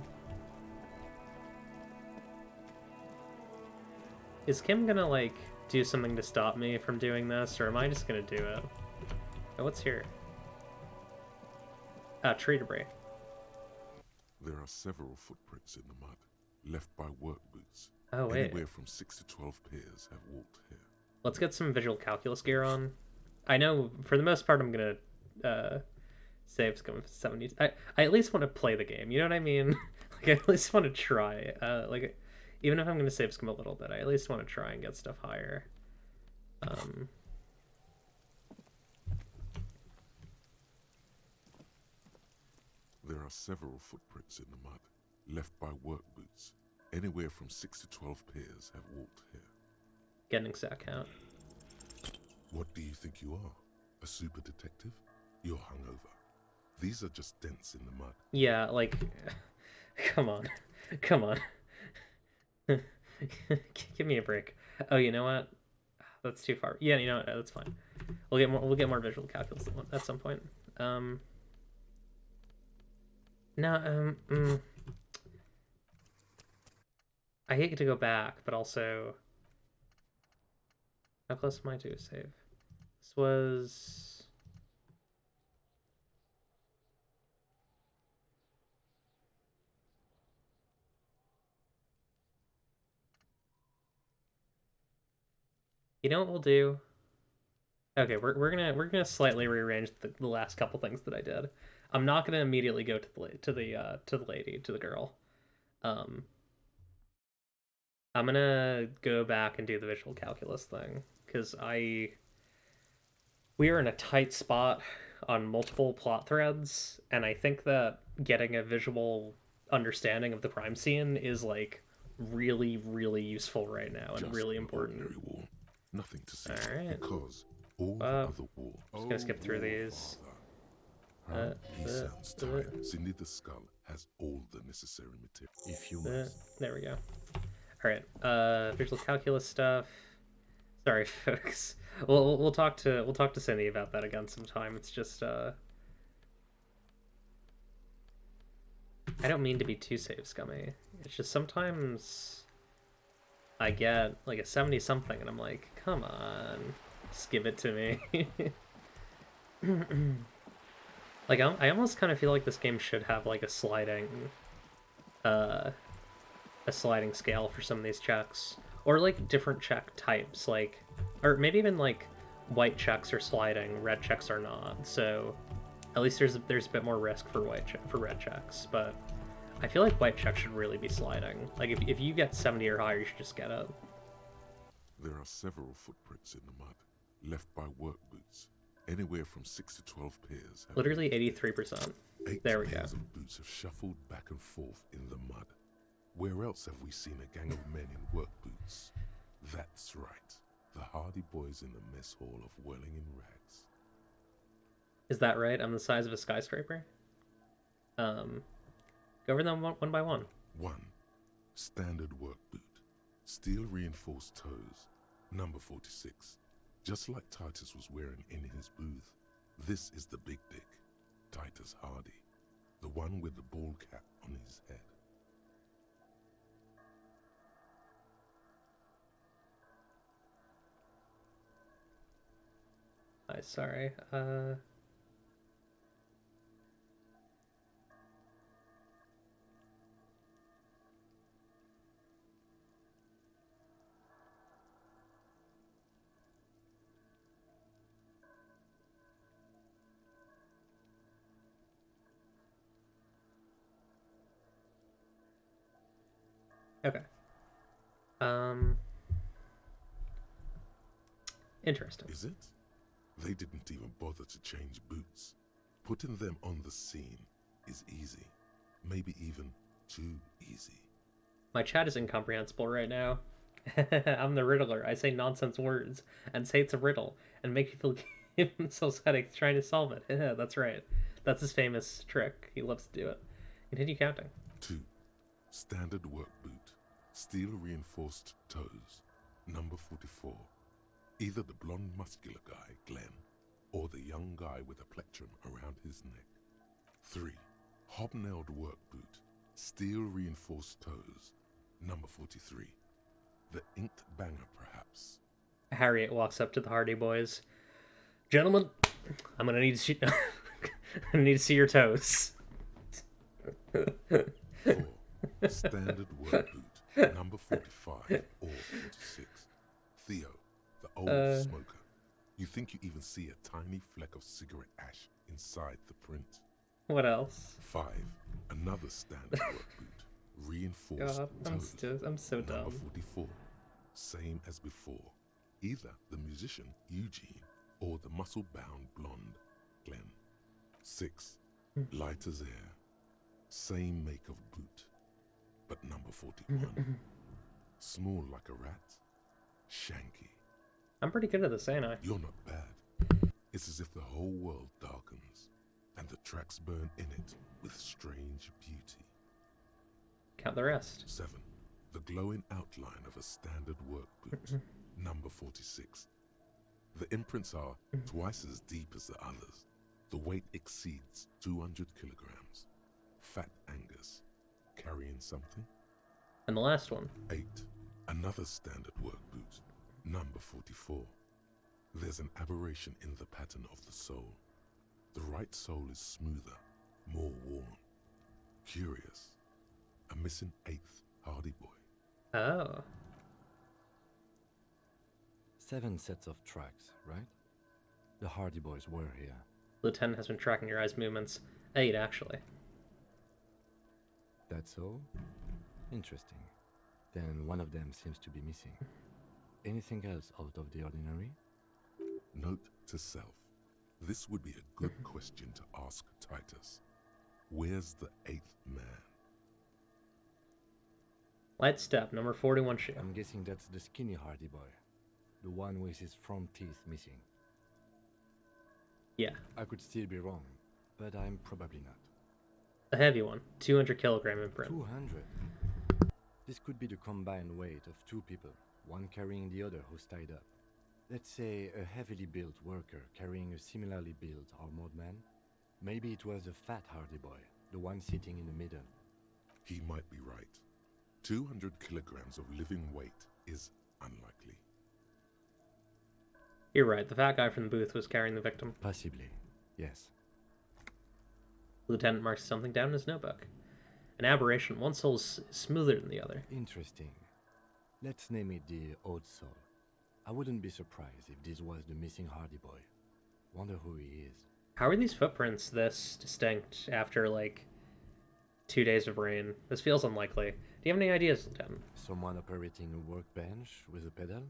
Is Kim gonna, like, do something to stop me from doing this, or am I just gonna do it? Oh, what's here? Ah, tree debris. There are several footprints in the mud, left by work boots. Oh, wait. Anywhere from 6 to 12 pairs have walked here. Let's get some visual calculus gear on. I know, for the most part, I'm gonna, save scum for 70s. I at least want to play the game, you know what I mean? Like, I at least want to try. Like, even if I'm gonna save scum a little bit, I at least want to try and get stuff higher. There are several footprints in the mud, left by work boots. Anywhere from 6 to 12 pairs have walked here. Getting sack count. What do you think you are? A super detective? You're hungover. These are just dents in the mud. Yeah, like, come on, come on. Give me a break. Oh, you know what? That's too far. Yeah, you know what? That's fine. We'll get more visual calculus at some point. I hate to go back, but also, how close am I to a save? This was... You know what we'll do? Okay, we're gonna slightly rearrange the last couple things that I did. I'm not gonna immediately go to the lady, to the girl. Um, I'm gonna go back and do the visual calculus thing because we are in a tight spot on multiple plot threads, and I think that getting a visual understanding of the crime scene is like really, really useful right now and Just really an important. ordinary wall. Nothing to see. All right. Because all the other walls. Just gonna skip through these. He sounds tired. Cindy the Skull has all the necessary material. If you must. There we go. All right. Visual calculus stuff. Sorry, folks. We'll talk to Cindy about that again sometime. It's just I don't mean to be too save scummy. It's just sometimes I get like a 70 something and I'm like, come on, just give it to me. Like I almost kind of feel like this game should have like a sliding scale for some of these checks, or like different check types, like, or maybe even like white checks are sliding, red checks are not. So at least there's a bit more risk for red checks, but I feel like white checks should really be sliding. Like if you get 70 or higher, you should just get it. There are several footprints in the mud, left by work boots. Anywhere from 6 to 12 pairs. Literally 83%. There we go. Pairs of boots have shuffled back and forth in the mud. Where else have we seen a gang of men in work boots? That's right. The Hardy Boys in the mess hall of Welling in Rags. Is that right? I'm the size of a skyscraper? Go over them one by one. 1. Standard work boot. Steel reinforced toes. Number 46. Just like Titus was wearing in his booth, this is the big dick, Titus Hardy, the one with the ball cap on his head. Sorry. Okay. Interesting. Is it? They didn't even bother to change boots. Putting them on the scene is easy. Maybe even too easy. My chat is incomprehensible right now. I'm the Riddler. I say nonsense words and say it's a riddle and make people give themselves headaches trying to solve it. Yeah, that's right. That's his famous trick. He loves to do it. Continue counting. 2. Standard work boot. Steel reinforced toes. Number 44. Either the blonde muscular guy, Glenn, or the young guy with a plectrum around his neck. 3. Hobnailed work boot. Steel reinforced toes. Number 43. The inked banger, perhaps. Harriet walks up to the Hardy Boys. Gentlemen, I'm gonna need to see I need to see your toes. 4. Standard work boot. Number 45 or 46. Theo, the old smoker. You think you even see a tiny fleck of cigarette ash inside the print. What else? 5. Another standard work boot. Reinforced toes. I'm so Number dumb. 44. Same as before. Either the musician, Eugene, or the muscle-bound blonde, Glenn. 6. Light as air. Same make of boot. But number 41. Small like a rat. Shanky. I'm pretty good at this, ain't I? You're not bad. It's as if the whole world darkens, and the tracks burn in it with strange beauty. Count the rest. 7. The glowing outline of a standard work boot. Number 46. The imprints are twice as deep as the others. The weight exceeds 200 kilograms. Fat Angus. Carrying something? And the last one. 8. Another standard work boot. Number 44. There's an aberration in the pattern of the sole. The right sole is smoother, more worn. Curious. A missing 8th Hardy Boy. Oh. 7 sets of tracks, right? The Hardy Boys were here. Lieutenant has been tracking your eyes' movements. 8, actually. That's all? Interesting. Then one of them seems to be missing. Anything else out of the ordinary? Note to self. This would be a good question to ask Titus. Where's the 8th man? Light step, number 41 shoe. I'm guessing that's the skinny Hardy Boy. The one with his front teeth missing. Yeah. I could still be wrong, but I'm probably not. The heavy one, 200 kilogram imprint. 200? This could be the combined weight of 2 people, one carrying the other who's tied up. Let's say a heavily built worker carrying a similarly built armored man. Maybe it was a fat Hardy Boy, the one sitting in the middle. He might be right. 200 kilograms of living weight is unlikely. You're right, the fat guy from the booth was carrying the victim. Possibly, yes. Lieutenant marks something down in his notebook. An aberration, one soul's smoother than the other. Interesting. Let's name it the Odd Soul. I wouldn't be surprised if this was the missing Hardy Boy. Wonder who he is. How are these footprints this distinct after, like, 2 days of rain? This feels unlikely. Do you have any ideas, Lieutenant? Someone operating a workbench with a pedal?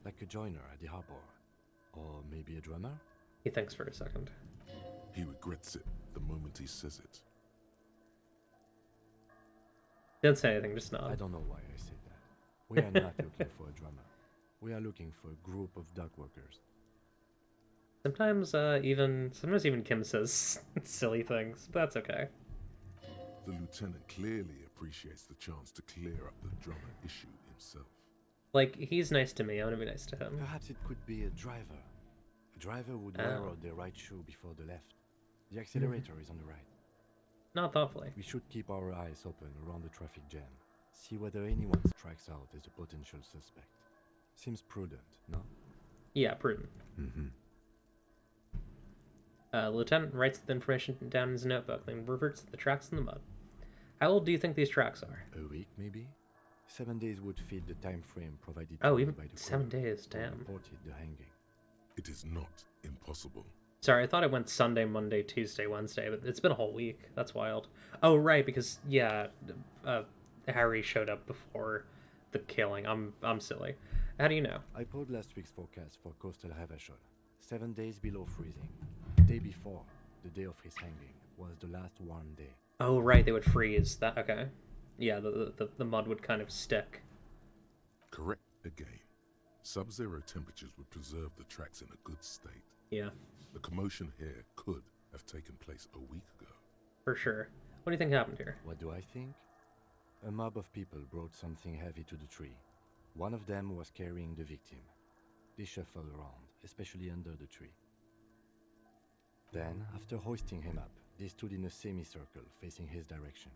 Like a joiner at the harbor? Or maybe a drummer? He thinks for a second. He regrets it the moment he says it. Didn't say anything, just nod. I don't know why I said that. We are not looking for a drummer. We are looking for a group of dock workers. Sometimes even Kim says silly things, but that's okay. The lieutenant clearly appreciates the chance to clear up the drummer issue himself. Like, he's nice to me, I want to be nice to him. Perhaps it could be a driver. A driver would wear out their right shoe before the left. The accelerator is on the right. Not thoughtfully. We should keep our eyes open around the traffic jam. See whether anyone strikes out as a potential suspect. Seems prudent, no? Yeah, prudent. Mm-hmm. Lieutenant writes the information down in his notebook, then reverts to the tracks in the mud. How old do you think these tracks are? A week, maybe? 7 days would fit the time frame provided Oh, to even by the 7 crew days, who damn. reported the hanging. It is not impossible. Sorry, I thought it went Sunday, Monday, Tuesday, Wednesday, but it's been a whole week. That's wild. Oh, right, because, yeah, Harry showed up before the killing. I'm silly. How do you know? I pulled last week's forecast for coastal Havashol. 7 days below freezing. Day before, the day of his hanging, was the last warm day. Oh, right, they would freeze. That okay. Yeah, the mud would kind of stick. Correct again. Sub-zero temperatures would preserve the tracks in a good state. Yeah, The commotion here could have taken place a week ago. for sure. What do you think happened here? What do I think? A mob of people brought something heavy to the tree. One of them was carrying the victim. They shuffled around, especially under the tree. Then, after hoisting him up, they stood in a semicircle facing his direction.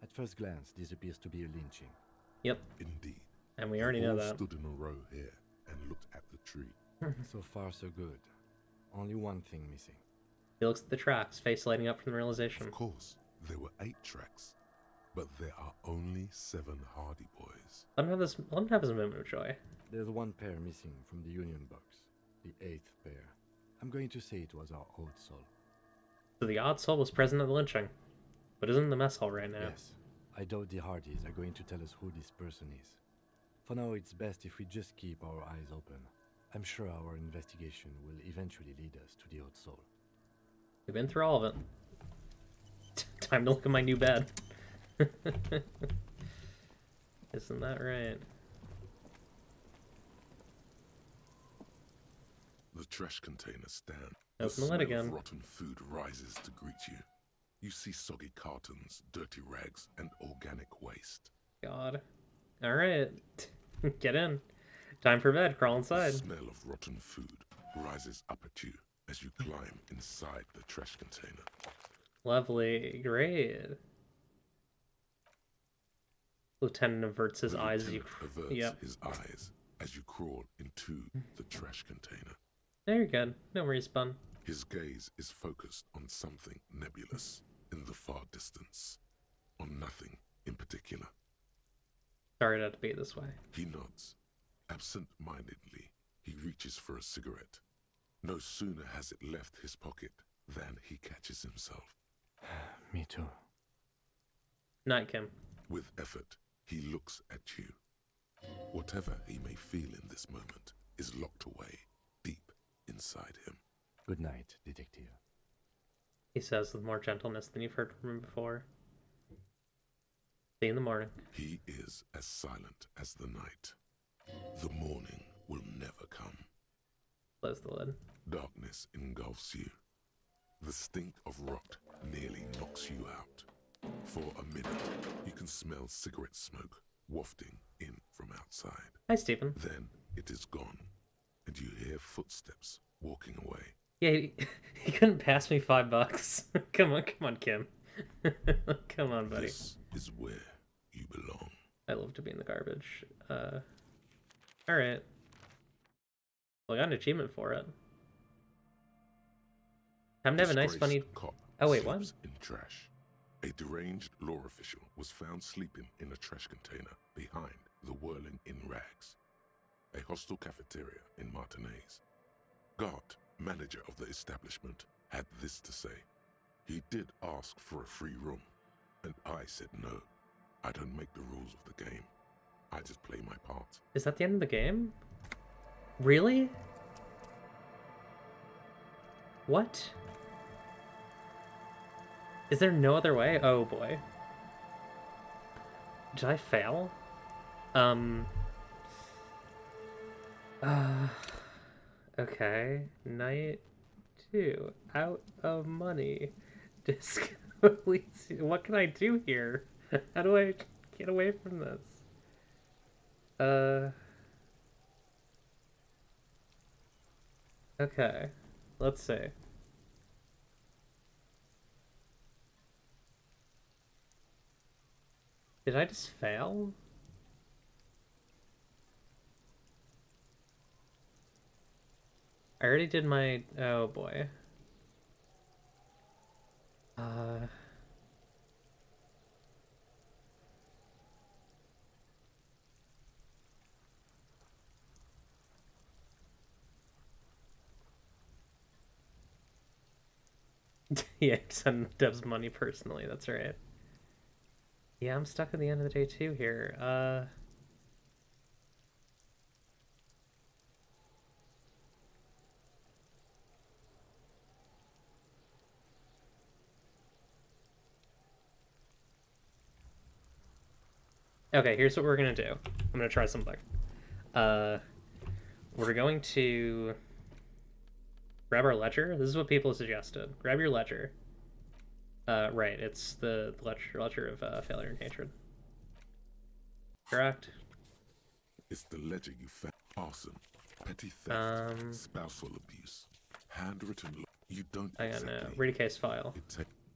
At first glance, this appears to be a lynching. Yep, Indeed. and we already know all that. stood in a row here and looked at the tree. So far, so good. Only one thing missing. He looks at the tracks, face lighting up from the realization. Of course, there were 8 tracks, but there are only 7 Hardy Boys. Let him have his moment of joy. There's one pair missing from the Union box. The 8th pair. I'm going to say it was our Odd Soul. So the odd soul was present at the lynching, but isn't in the mess hall right now. Yes. I doubt the Hardys are going to tell us who this person is. For now, it's best if we just keep our eyes open. I'm sure our investigation will eventually lead us to the Odd Soul. We've been through all of it. Time to look at my new bed. Isn't that right? The trash container stand. Open the smell lid again. of rotten food rises to greet you. You see soggy cartons, dirty rags, and organic waste. God. Alright. Get in. Time for bed. Crawl The inside. smell of rotten food rises up at you as you climb inside the trash container. Lovely. Great. Lieutenant averts his The eyes as you... lieutenant averts Yep. his eyes as you crawl into the trash container. No, you're good. No worries, bun. His gaze is focused on something nebulous in the far distance, on nothing in particular. Sorry it had to be this way. He nods, absent-mindedly, He reaches for a cigarette. No sooner has it left his pocket than he catches himself. Me too. Night, Kim. With effort, he looks at you. Whatever he may feel in this moment is locked away deep inside him. Good night, detective. He says with more gentleness than you've heard from him before. See you in the morning. He is as silent as the night. The morning will never come. Close the lid. Darkness engulfs you. The stink of rot nearly knocks you out. For a minute, you can smell cigarette smoke wafting in from outside. Hi, Stephen. Then it is gone, and you hear footsteps walking away. Yeah, he couldn't pass me $5. Come on, Kim. Come on, buddy. This is where you belong. I love to be in the garbage. Alright. Well, I got an achievement for it. Time to have a nice, funny... Cop Oh, wait, what? sleeps in trash. A deranged law official was found sleeping in a trash container behind the Whirling in Rags, a hostel cafeteria in Martinez. Gart, manager of the establishment, had this to say. He did ask for a free room, and I said no. I don't make the rules of the game. I just play my part. Is that the end of the game? Really? What? Is there no other way? Oh boy. Did I fail? Okay. Night 2. Out of money. Disco Elysium. What can I do here? How do I get away from this? Okay. Let's see. Did I just fail? I already did my... Oh boy. Yeah, send Dev's money personally, that's right. Yeah, I'm stuck at the end of the day too here. Okay, here's what we're gonna do. I'm gonna try something. We're going to grab our ledger. This is what people suggested. Grab your ledger. Right, it's the ledger of failure and hatred. Correct. It's the ledger you found. Arson, petty theft, spousal abuse, handwritten law. You don't I got no. Read a case file.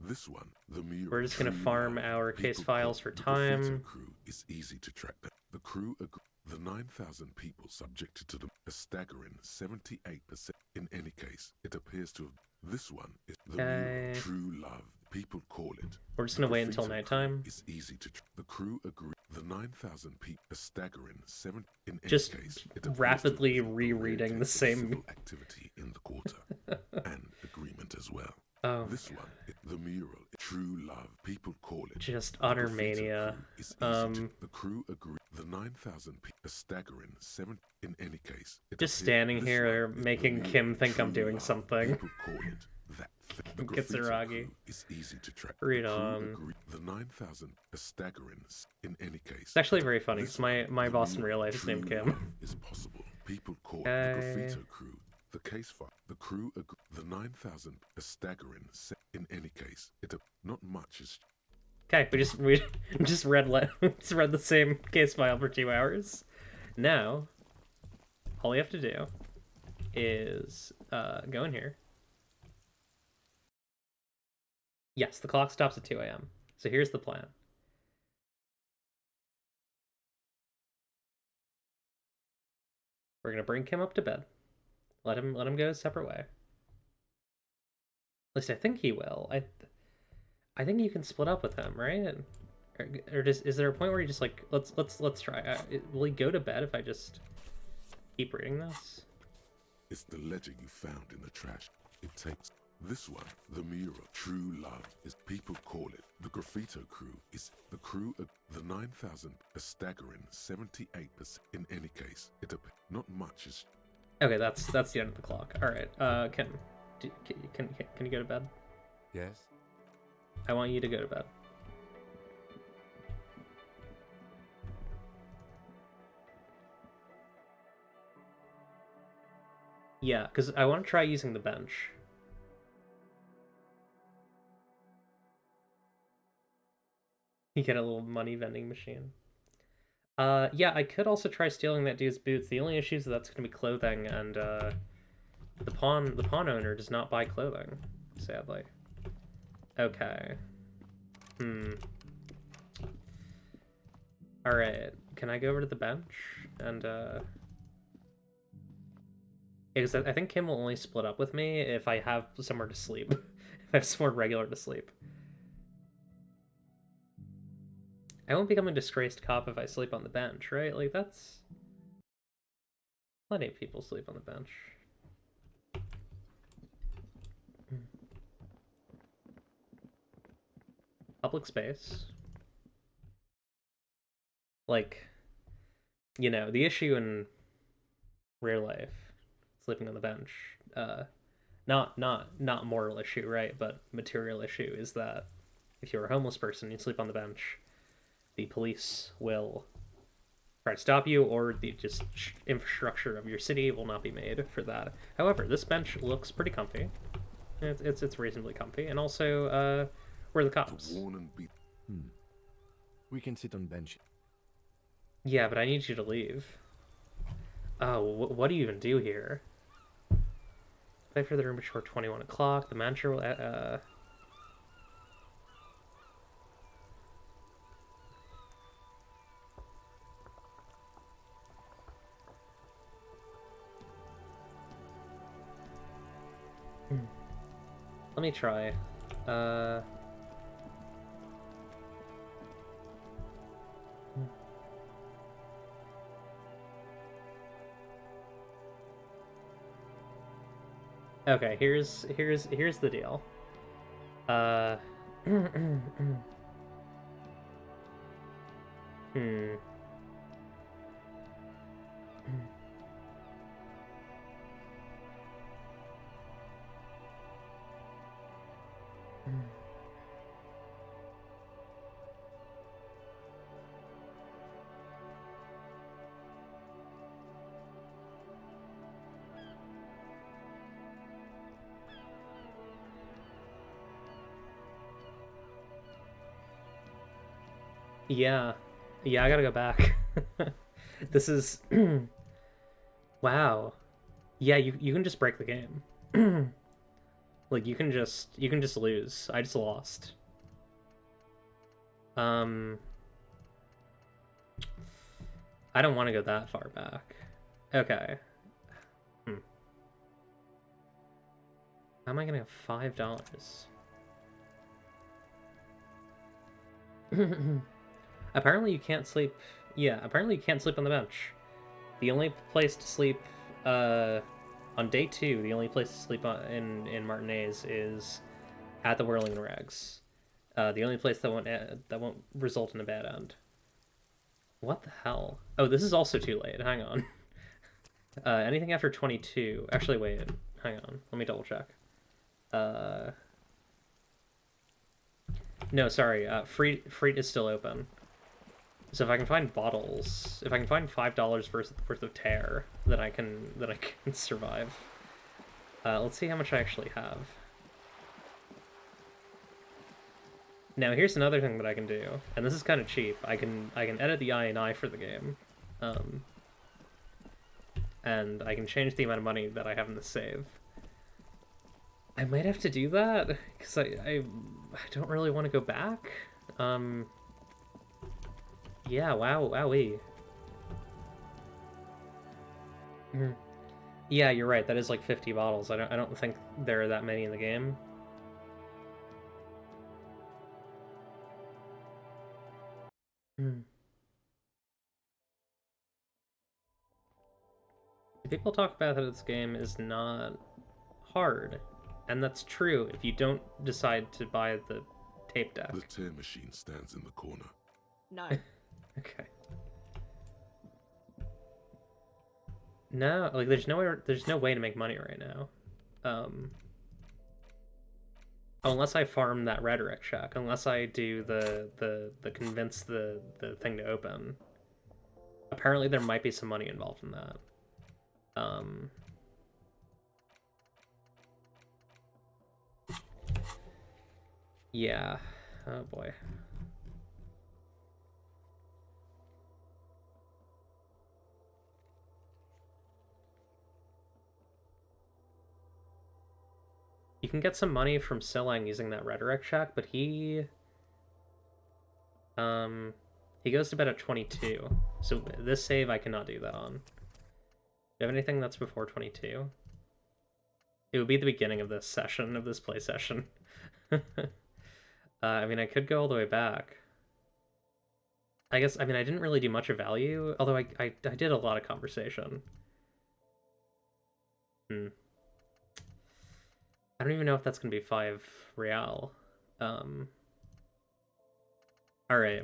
This one, the mural. We're just gonna farm our case files for The time. crew is easy to track down. The crew agree. The 9,000 people subjected to a staggering 78%. In any case, it appears to have. This one is the mural. True love. People call it. We're just gonna wait until nighttime. It's easy to. The crew agree. The 9,000 people. A staggering 7. In any Just case, rapidly rereading the same activity in the quarter and agreement as well. Oh, this one, the mural, true love. People call it. Just utter mania. The crew agree. The 9,000 people. A staggering 7. In any case, just standing here making Kim think I'm doing something. People call it that. The Gitsuragi. Is easy to track. Read on. The 9,000. A staggering. In any case, it's actually very funny because my boss in real life is named Kim. Is possible. People call it the graffito crew. The case file. The crew agree. The 9,000. A staggering. In any case, not much is. Okay, we just read the same case file for 2 hours. Now, all we have to do is go in here. Yes, the clock stops at 2 a.m. So here's the plan. We're gonna bring Kim up to bed. Let him go his separate way. At least I think he will. I think you can split up with him, right? Or is there a point where you just like let's try? Will he go to bed if I just keep reading this? It's the ledger you found in the trash. It takes this one, the mural. True love is people call it. The graffito crew is the crew of the 9,000, a staggering 78%. In any case, not much is. Okay, that's the end of the clock. All right, can you go to bed? Yes? I want you to go to bed. Yeah, because I want to try using the bench. You get a little money vending machine. Yeah, I could also try stealing that dude's boots. The only issue is that's going to be clothing, and the pawn owner does not buy clothing, sadly. Okay. All right. Can I go over to the bench and because I think Kim will only split up with me if I have somewhere to sleep. If I have somewhere regular to sleep. I won't become a disgraced cop if I sleep on the bench, right? Like, that's... Plenty of people sleep on the bench. Public space. Like, you know, the issue in real life, sleeping on the bench, not moral issue, right? But material issue is that if you're a homeless person, you sleep on the bench, the police will try to stop you, or the just infrastructure of your city will not be made for that. However, this bench looks pretty comfy. It's reasonably comfy, and also we're the cops. We can sit on bench. Yeah, but I need you to leave. Oh, what do you even do here? Play for the room before 21 o'clock. The manager will let me try. Okay, here's the deal. Yeah. Yeah, I gotta go back. This is... Wow. Yeah, you can just break the game. Like, you can just lose. I just lost. I don't want to go that far back. Okay. How am I gonna have $5? Apparently you can't sleep... Yeah, apparently you can't sleep on the bench. The only place to sleep, on day 2, the only place to sleep in Martinez is at the Whirling Rags. The only place that won't result in a bad end. What the hell? Oh, this is also too late. Hang on. Anything after 22... Actually, wait. Hang on. Let me double check. No, sorry. Freet is still open. So if I can find bottles, if I can find $5 worth of tear, then I can survive. Let's see how much I actually have. Now here's another thing that I can do, and this is kind of cheap. I can edit the INI for the game, and I can change the amount of money that I have in the save. I might have to do that because I don't really want to go back. Yeah, wowee. Yeah, you're right. That is like 50 bottles. I don't think there are that many in the game. People talk about that this game is not hard, and that's true if you don't decide to buy the tape deck. The tear machine stands in the corner. No. Okay. No, like there's no way to make money right now. Unless I farm that rhetoric check, unless I do the convince the thing to open. Apparently there might be some money involved in that. Yeah. Oh boy. You can get some money from Silang using that rhetoric check, but he goes to bed at 22. So this save I cannot do that on. Do you have anything that's before 22? It would be the beginning of this session, of this play session. I mean, I could go all the way back. I guess, I mean, I didn't really do much of value, although I did a lot of conversation. I don't even know if that's going to be 5 real. Alright,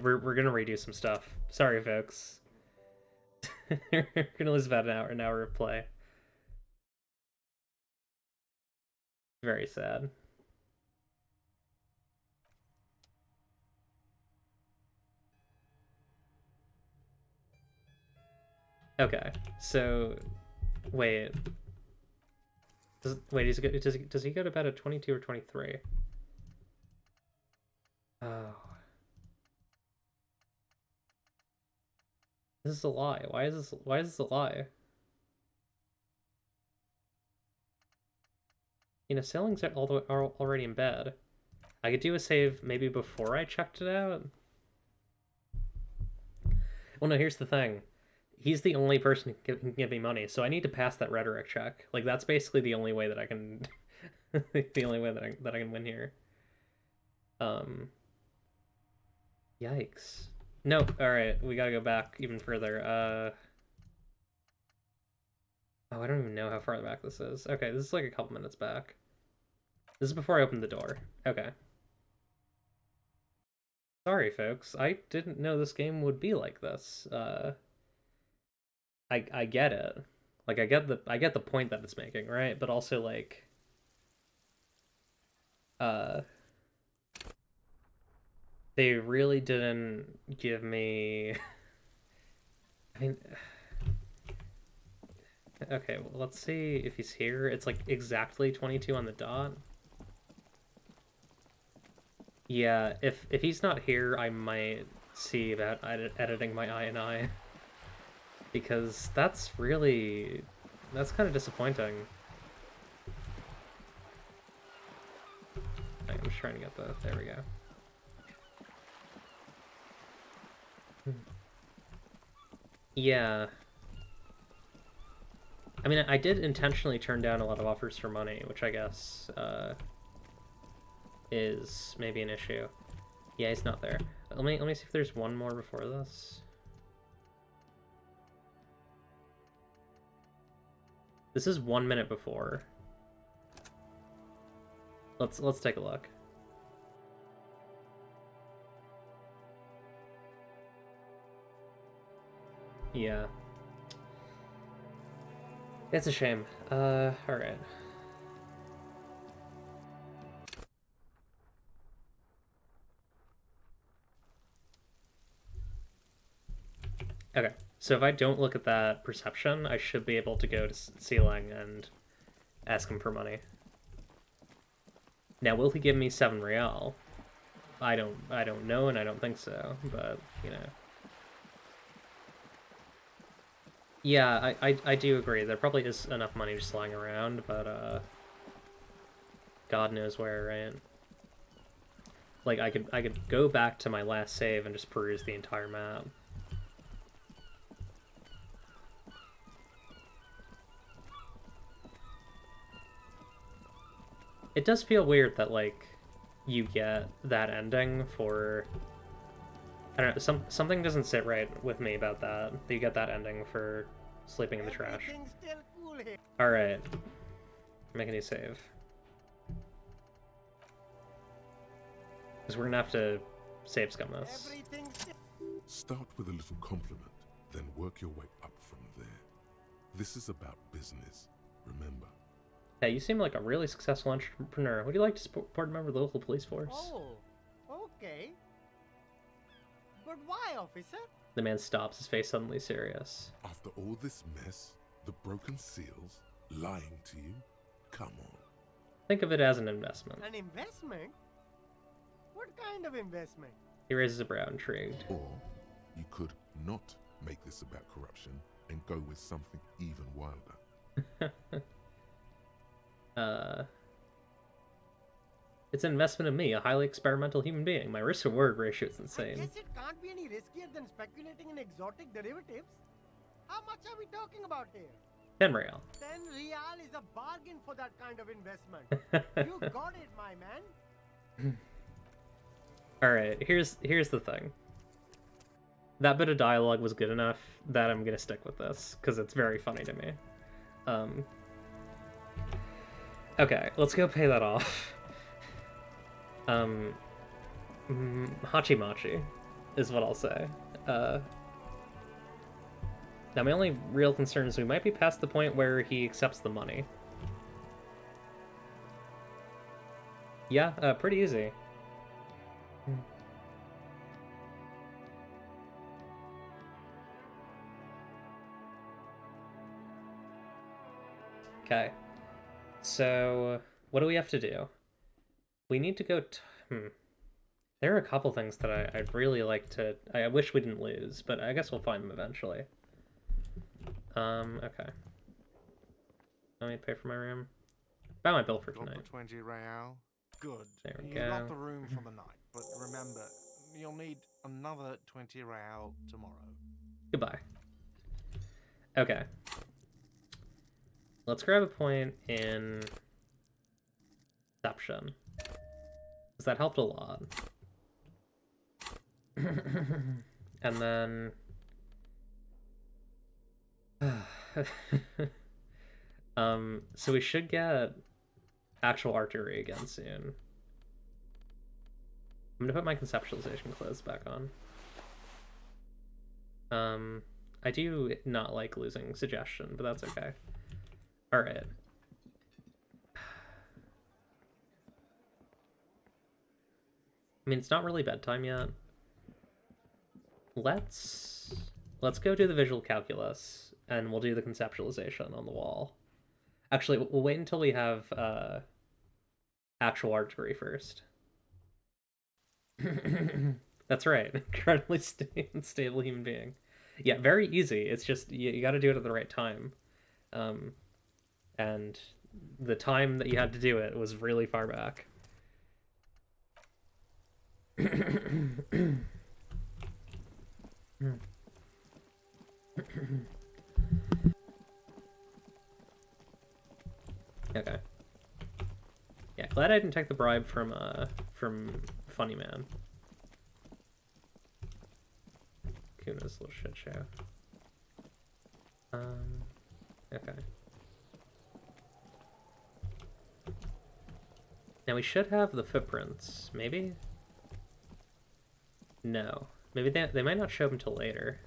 we're going to redo some stuff. Sorry, folks. We're going to lose about an hour of play. Very sad. Okay, so wait. Does he go to bed at 22 or 23? Oh. This is a lie. Why is this a lie? You know, sailings are already in bed. I could do a save maybe before I checked it out. Well, no, here's the thing. He's the only person who can give me money, so I need to pass that rhetoric check. Like, that's basically the only way that I can... the only way that I can win here. Yikes. Nope, alright, we gotta go back even further. Oh, I don't even know how far back this is. Okay, this is like a couple minutes back. This is before I opened the door. Okay. Sorry, folks. I didn't know this game would be like this. I get it. Like, I get the point that it's making, right? But also, like... They really didn't give me... I mean... Okay, well, let's see if he's here. It's like exactly 22 on the dot. Yeah, if he's not here, I might see about editing my INI. Because that's kind of disappointing. I'm just trying to get there we go. Yeah. I mean, I did intentionally turn down a lot of offers for money, which I guess is maybe an issue. Yeah, he's not there. Let me see if there's one more before this. This is 1 minute before. Let's take a look. Yeah. It's a shame. Alright. Okay, so if I don't look at that perception, I should be able to go to Sealang and ask him for money. Now, will he give me 7 real? I don't know, and I don't think so, but, you know. Yeah, I do agree. There probably is enough money just lying around, but, God knows where, right? Like, I could go back to my last save and just peruse the entire map. It does feel weird that, like, you get that ending for... I don't know, something doesn't sit right with me about that. You get that ending for sleeping in the trash. Everything's still cool here. Alright. Make a new save. Because we're gonna have to save scum this. Start with a little compliment, then work your way up from there. This is about business, remember. Hey, you seem like a really successful entrepreneur. Would you like to support a member of the local police force? Oh, okay. But why, officer? The man stops, his face suddenly serious. After all this mess, the broken seals, lying to you, come on. Think of it as an investment. An investment? What kind of investment? He raises a brow, intrigued. Or you could not make this about corruption and go with something even wilder. It's an investment in me, a highly experimental human being. My risk-reward ratio is insane. I guess it can't be any riskier than speculating in exotic derivatives. How much are we talking about here? 10 real. 10 real is a bargain for that kind of investment. You got it, my man. Alright, here's the thing. That bit of dialogue was good enough that I'm gonna stick with this, because it's very funny to me. Okay, let's go pay that off. Hachi-machi is what I'll say. Now my only real concern is we might be past the point where he accepts the money. Yeah, pretty easy. Okay. So, what do we have to do? We need to go There are a couple things that I'd really like to... I wish we didn't lose, but I guess we'll find them eventually. Okay. Let me pay for my room. Buy my bill for tonight. 20 real. Good. There we You go. got the room for the night, but remember, you'll need another 20 real tomorrow. Goodbye. Okay. Let's grab a point in Deception. Because that helped a lot. And then... so we should get actual archery again soon. I'm gonna put my conceptualization clothes back on. I do not like losing suggestion, but that's okay. Alright. I mean, it's not really bedtime yet. Let's go do the visual calculus, and we'll do the conceptualization on the wall. Actually, we'll wait until we have actual art degree first. That's right. Incredibly stable human being. Yeah, very easy. It's just, you gotta do it at the right time. And the time that you had to do it was really far back. Okay. Yeah, glad I didn't take the bribe from Funny Man. Kuna's little shit show. Okay. Now we should have the footprints, maybe? No. Maybe they might not show up until later.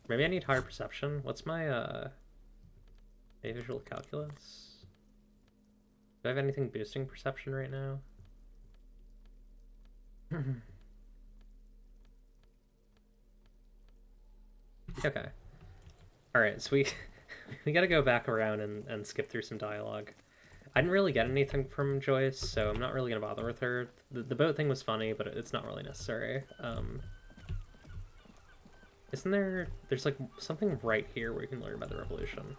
Maybe I need higher perception. What's my, visual calculus? Do I have anything boosting perception right now? Okay. Alright, so we gotta go back around and skip through some dialogue. I didn't really get anything from Joyce, so I'm not really gonna bother with her. The boat thing was funny, but it's not really necessary. Isn't there's like something right here where you can learn about the revolution.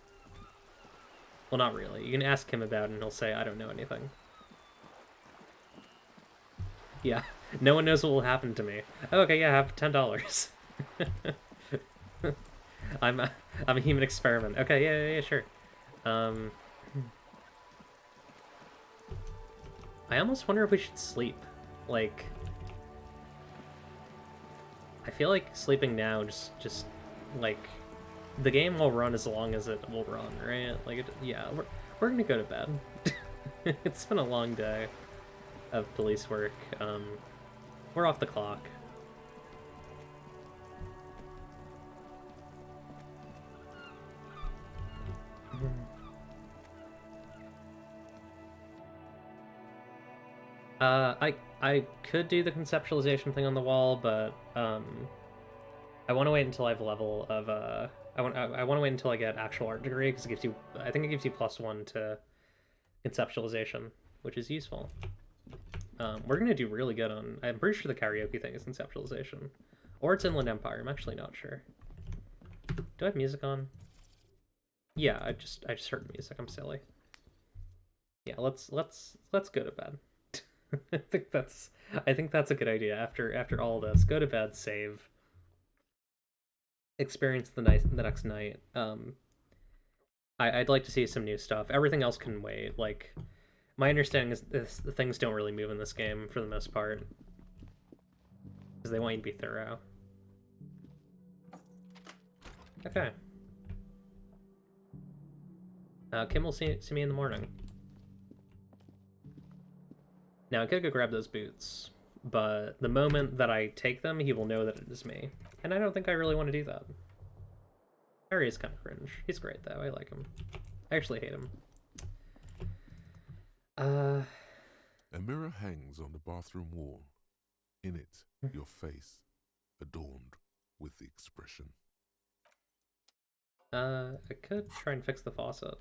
Well, not really. You can ask him about it and he'll say, I don't know anything. Yeah, no one knows what will happen to me. Oh, okay, yeah, I have $10. I'm a human experiment. Okay, yeah, sure. I almost wonder if we should sleep. Like, I feel like sleeping now just like the game will run as long as it will run, right? Like, yeah, we're gonna go to bed. It's been a long day of police work. We're off the clock. I could do the conceptualization thing on the wall, but I want to wait until I have a level of I want to wait until I get actual art degree, because it gives you, I think it gives you +1 to conceptualization, which is useful. We're gonna do really good on, I'm pretty sure the karaoke thing is conceptualization, or it's Inland Empire. I'm actually not sure. Do I have music on? Yeah, I just heard music. I'm silly. Yeah, let's go to bed. I think that's a good idea. After all this, go to bed, save, experience the next night. I'd like to see some new stuff. Everything else can wait. Like, my understanding is the things don't really move in this game for the most part, because they want you to be thorough. Okay. Kim will see me in the morning. Now, I could go grab those boots, but the moment that I take them, he will know that it is me. And I don't think I really want to do that. Harry is kind of cringe. He's great, though. I like him. I actually hate him. A mirror hangs on the bathroom wall. In it, your face, adorned with the expression. I could try and fix the faucet.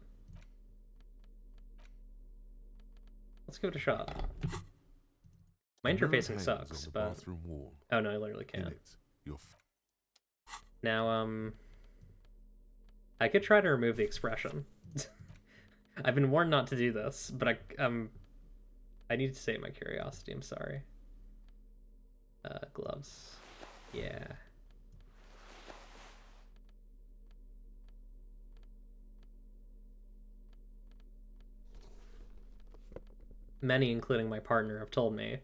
Let's give it a shot. My interfacing sucks, but... Oh no, I literally can't. Now, I could try to remove the expression. I've been warned not to do this, but I need to save my curiosity, I'm sorry. Gloves. Yeah. Many, including my partner, have told me,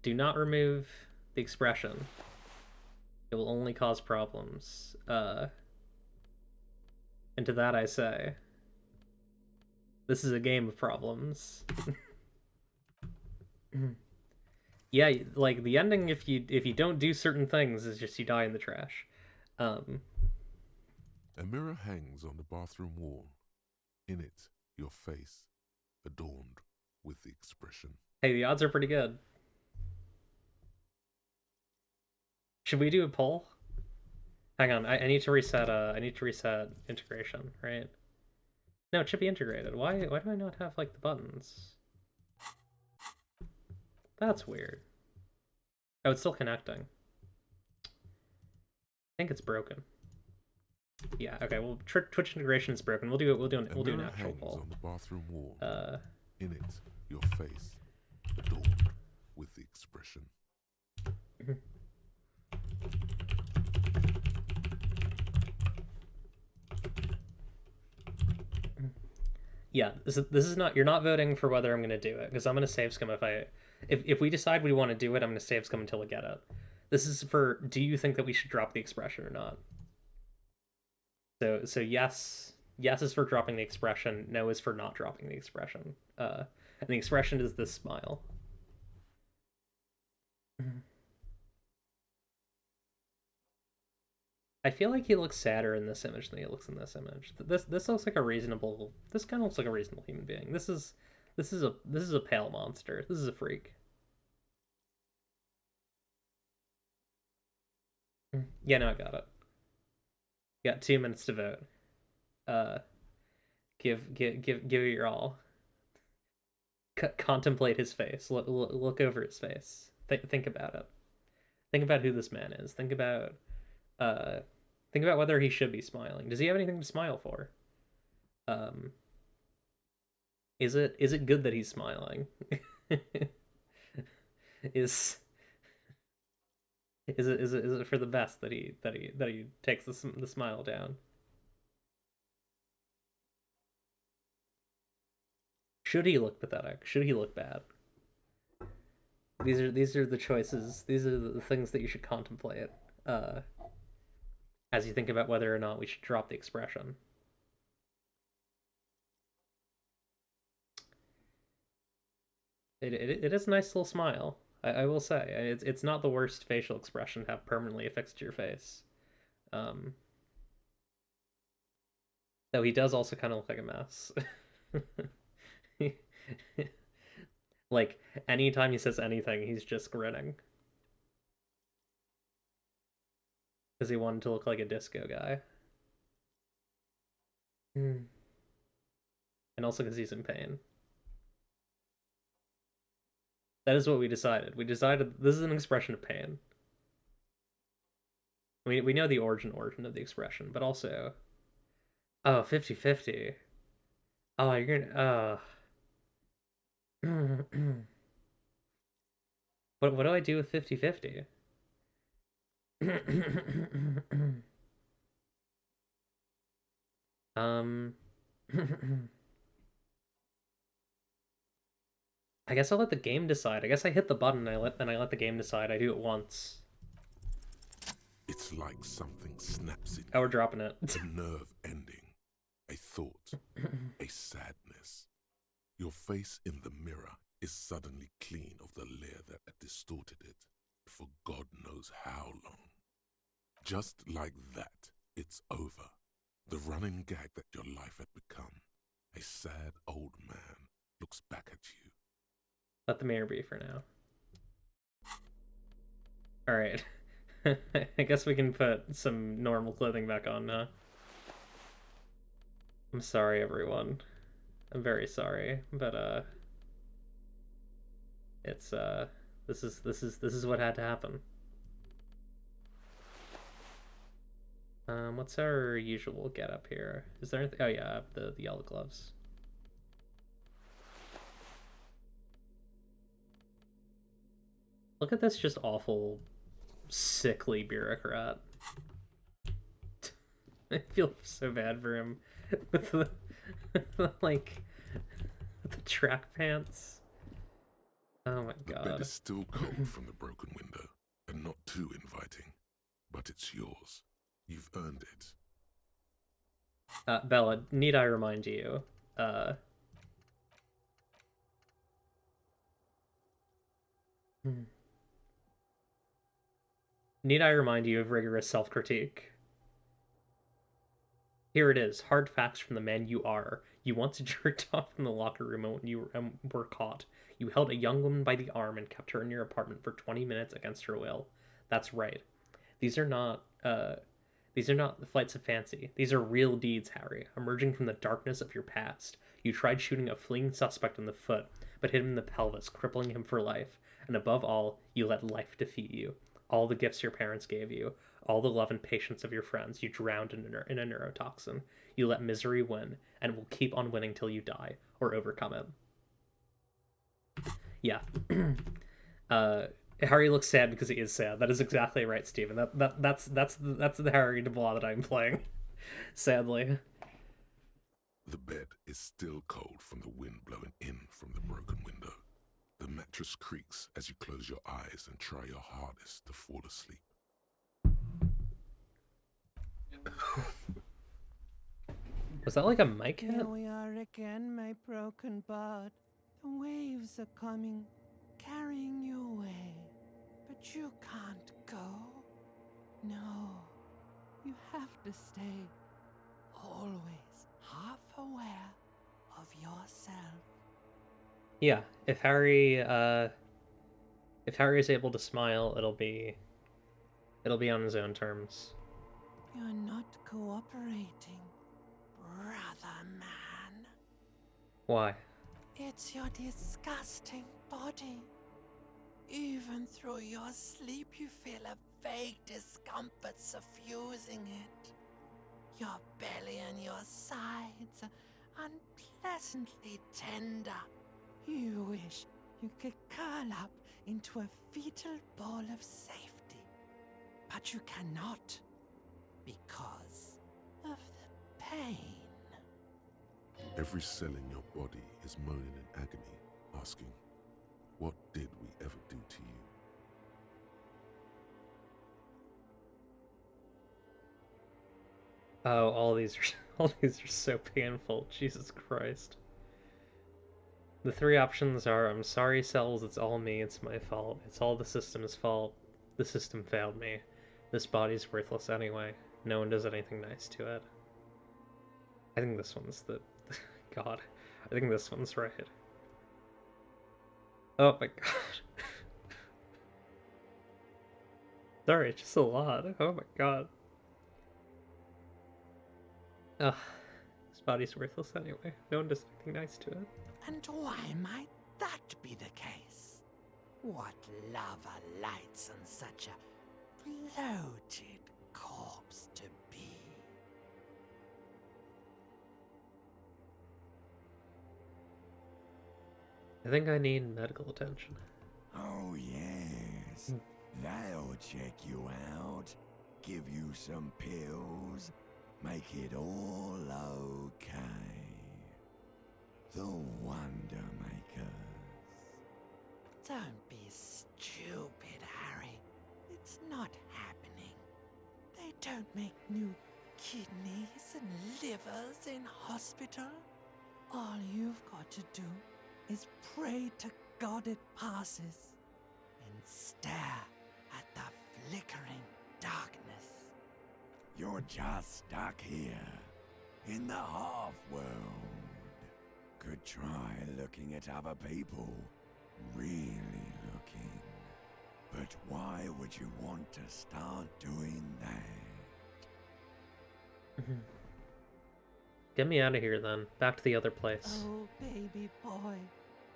do not remove the expression. It will only cause problems. And to that I say, this is a game of problems. Yeah, like, the ending, if you don't do certain things, is just you die in the trash. A mirror hangs on the bathroom wall. In it, your face, adorned with the expression. Hey, the odds are pretty good. Should we do a poll? Hang on, I need to reset integration, right? No, it should be integrated. Why do I not have, like, the buttons? That's weird. Oh, it's still connecting. I think it's broken. Yeah, okay, well, Twitch integration is broken. We'll do an actual poll. On the bathroom wall. In it, your face, adorned with the expression. Yeah, this is not, you're not voting for whether I'm gonna do it, because I'm gonna save scum if we decide we want to do it, I'm gonna save scum until we get it. This is for, do you think that we should drop the expression or not? So yes is for dropping the expression, no is for not dropping the expression. And the expression is this smile. I feel like he looks sadder in this image than he looks in this image. This looks like a reasonable. This kind of looks like a reasonable human being. This is a pale monster. This is a freak. Yeah, no, I got it. You got 2 minutes to vote. Give it your all. Contemplate his face. Look over his face. Think about it. Think about who this man is. Think about whether he should be smiling. Does he have anything to smile for? Is it good that he's smiling? Is it for the best that he takes the smile down? Should he look pathetic? Should he look bad? These are the choices. These are the things that you should contemplate as you think about whether or not we should drop the expression. It is a nice little smile. I will say it's not the worst facial expression to have permanently affixed to your face. Though he does also kind of look like a mess. Like, anytime he says anything, he's just grinning. Because he wanted to look like a disco guy. And also because he's in pain. That is what we decided. We decided this is an expression of pain. We know the origin of the expression, but also... Oh, 50-50. Oh, you're gonna... What do I do with 50-50? I guess I'll let the game decide. I guess I hit the button and I let the game decide. I do it once. It's like something snaps in Oh, we're dropping it. a nerve ending, a thought, a sadness. Your face in the mirror is suddenly clean of the layer that had distorted it for God knows how long. Just like that, it's over. The running gag that your life had become. A sad old man looks back at you. Let the mirror be for now. Alright. I guess we can put some normal clothing back on now. I'm sorry, everyone. I'm very sorry, but it's this is what had to happen. What's our usual getup here? Is there anything? Oh yeah, the yellow gloves. Look at this just awful, sickly bureaucrat. I feel so bad for him with like the track pants. Oh my god. The bed is still cold from the broken window, and not too inviting, but it's yours. You've earned it. Bella, need I remind you? Need I remind you of rigorous self-critique? Here it is, hard facts from the man you are. You once jerked off in the locker room when you were caught. You held a young woman by the arm and kept her in your apartment for 20 minutes against her will. That's right. These are not flights of fancy. These are real deeds, Harry, emerging from the darkness of your past. You tried shooting a fleeing suspect in the foot, but hit him in the pelvis, crippling him for life. And above all, you let life defeat you. All the gifts your parents gave you, all the love and patience of your friends, you drowned in a neurotoxin. You let misery win, and will keep on winning till you die, or overcome it. Yeah. Harry looks sad because he is sad. That is exactly right, Steven. That's the Harry Dubois that I'm playing. Sadly. The bed is still cold from the wind blowing in from the broken window. The mattress creaks as you close your eyes and try your hardest to fall asleep. Was that like a mic hit? Here we are again, my broken bud. The waves are coming, carrying you away. But you can't go. No, you have to stay. Always half aware of yourself. Yeah, if Harry is able to smile, it'll be on his own terms. You're not cooperating, brother man. Why? It's your disgusting body. Even through your sleep, you feel a vague discomfort suffusing it. Your belly and your sides are unpleasantly tender. You wish you could curl up into a fetal ball of safety. But you cannot, because of the pain. Every cell in your body is moaning in agony, asking, what did we ever do to you? Oh, all these are so painful. Jesus Christ. The three options are: I'm sorry, cells, it's all me, it's my fault, it's all the system's fault, the system failed me, this body's worthless anyway, no one does anything nice to it. I think this one's the... God. I think this one's right. Oh my god. Sorry, it's just a lot. Oh my god. Ugh. This body's worthless anyway. No one does anything nice to it. And why might that be the case? What lava lights on such a bloated corpse to be? I think I need medical attention. Oh, yes. They'll check you out, give you some pills, make it all okay. The Wonder Makers. Don't be stupid, Harry. It's not happening. They don't make new kidneys and livers in hospital. All you've got to do is pray to God it passes and stare at the flickering darkness. You're just stuck here, in the half-world. Could try looking at other people, really looking. But why would you want to start doing that? Get me out of here then. Back to the other place. Oh, baby boy,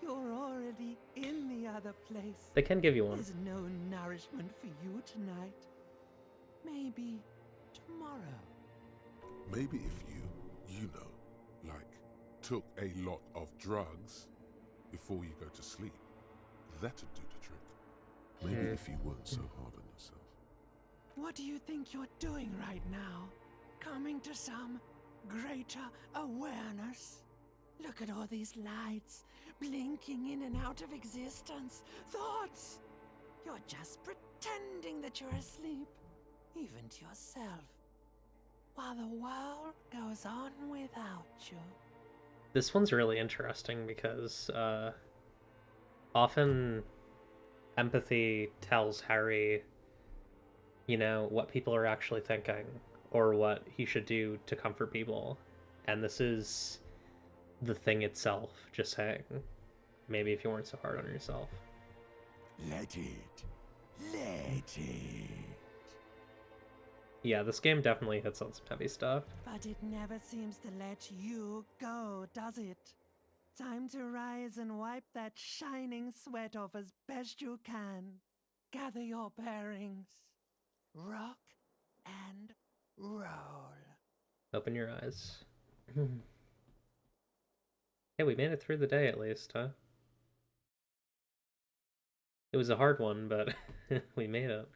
you're already in the other place. They can give you one. There's no nourishment for you tonight. Maybe tomorrow. Maybe if you know, like, took a lot of drugs before you go to sleep, that'd do the trick. Maybe if you weren't so hard on yourself. What do you think you're doing right now? Coming to some greater awareness? Look at all these lights, blinking in and out of existence. Thoughts! You're just pretending that you're asleep, even to yourself, while the world goes on without you. This one's really interesting because often empathy tells Harry, you know, what people are actually thinking or what he should do to comfort people. And this is the thing itself, just saying, maybe if you weren't so hard on yourself. Let it. Let it. Yeah, this game definitely hits on some heavy stuff. But it never seems to let you go, does it? Time to rise and wipe that shining sweat off as best you can. Gather your bearings. Rock and roll. Open your eyes. Hey, we made it through the day at least, huh? It was a hard one, but we made it.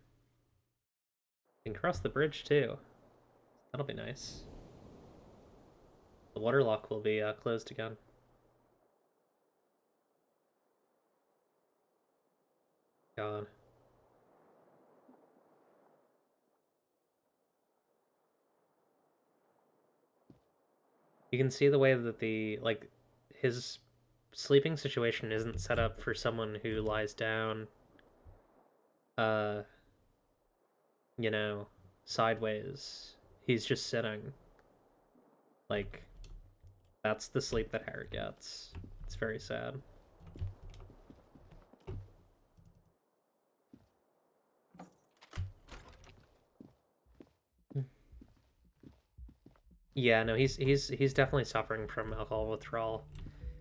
We can cross the bridge too. That'll be nice. The water lock will be closed again. God. You can see the way that his sleeping situation isn't set up for someone who lies down, you know, sideways. He's just sitting. Like, that's the sleep that Harry gets. It's very sad. Yeah, no, he's definitely suffering from alcohol withdrawal,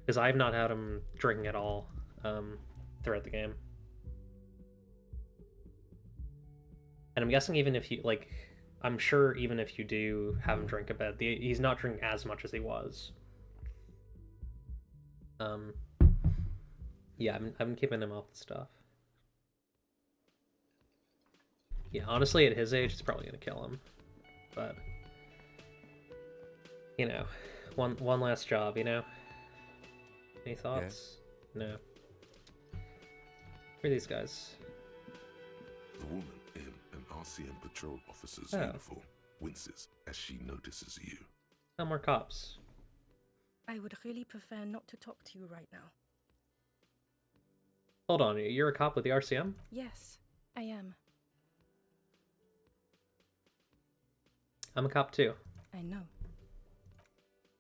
because I've not had him drinking at all throughout the game. And I'm guessing even if you, like, I'm sure even if you do have him drink a bit, he's not drinking as much as he was. Yeah, I've been keeping him off the stuff. Yeah, honestly, at his age, it's probably gonna kill him. But, you know, one last job, you know? Any thoughts? Yeah. No. Who are these guys? The woman in an RCM patrol officer's uniform. winces as she notices you. No more cops. I would really prefer not to talk to you right now. Hold on, you're a cop with the RCM? Yes, I am. I'm a cop too. I know.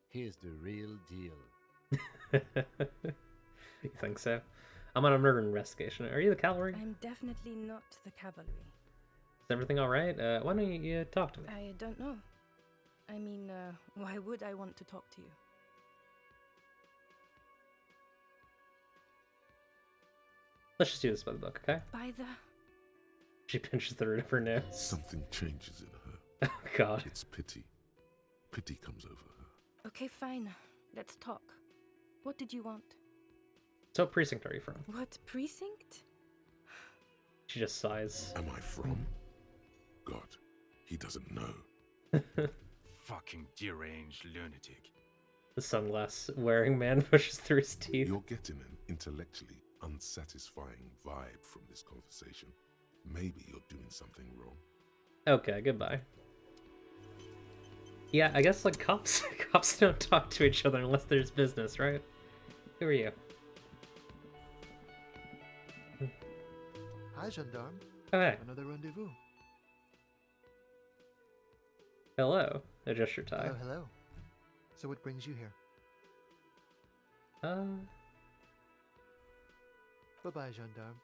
Here's the real deal. You think so? I'm on a murder investigation. Are you the cavalry? I'm definitely not the cavalry. Is everything alright? Why don't you talk to me? I don't know. I mean, why would I want to talk to you? Let's just do this by the book, okay? By the... She pinches the root of her nose. Something changes in her. Oh god. It's pity. Pity comes over her. Okay, fine. Let's talk. What did you want? So what precinct are you from? What precinct? She just sighs. Am I from? God, he doesn't know. Fucking deranged lunatic. The sunglass-wearing man pushes through his teeth. You're getting an intellectually unsatisfying vibe from this conversation. Maybe you're doing something wrong. Okay, goodbye. Yeah, I guess, like, cops don't talk to each other unless there's business, right? Who are you? Hi, gendarme. Oh, hey. Another rendezvous. Hello. Adjust your tie. Hello, hello. So what brings you here? Bye-bye, gendarme.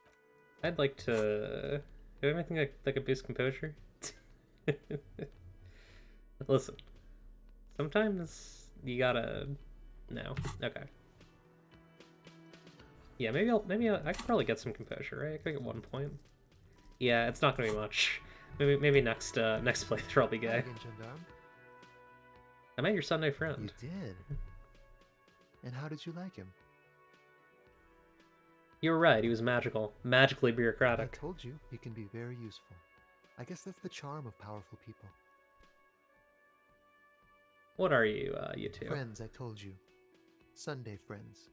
I'd like to... Do you have anything that could boost composure? Listen. Sometimes you gotta... No. Okay. Yeah, I could probably get some composure, right? I could get 1 point. Yeah, it's not gonna be much. Maybe next playthrough I'll be gay. Again, gendarme. I met your Sunday friend. You did. And how did you like him? You were right, he was magical. Magically I bureaucratic. told you, he can be very useful. I guess that's the charm of powerful people. What are you, you two? Friends, I told you. Sunday friends.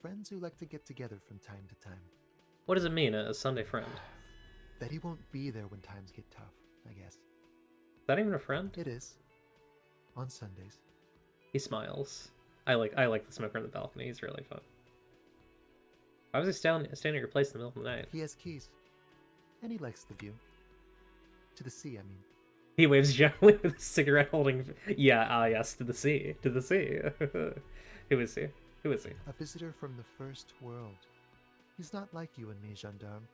Friends who like to get together from time to time. What does it mean, a Sunday friend? That he won't be there when times get tough, I guess. Is that even a friend? It is. On Sundays. He smiles. I like the smoker on the balcony, he's really fun. Why was he standing at your place in the middle of the night? He has keys. And he likes the view. To the sea, I mean. He waves gently with a cigarette holding... Yeah, yes, to the sea. To the sea. Who is he? Who is he? A visitor from the first world. He's not like you and me, gendarme.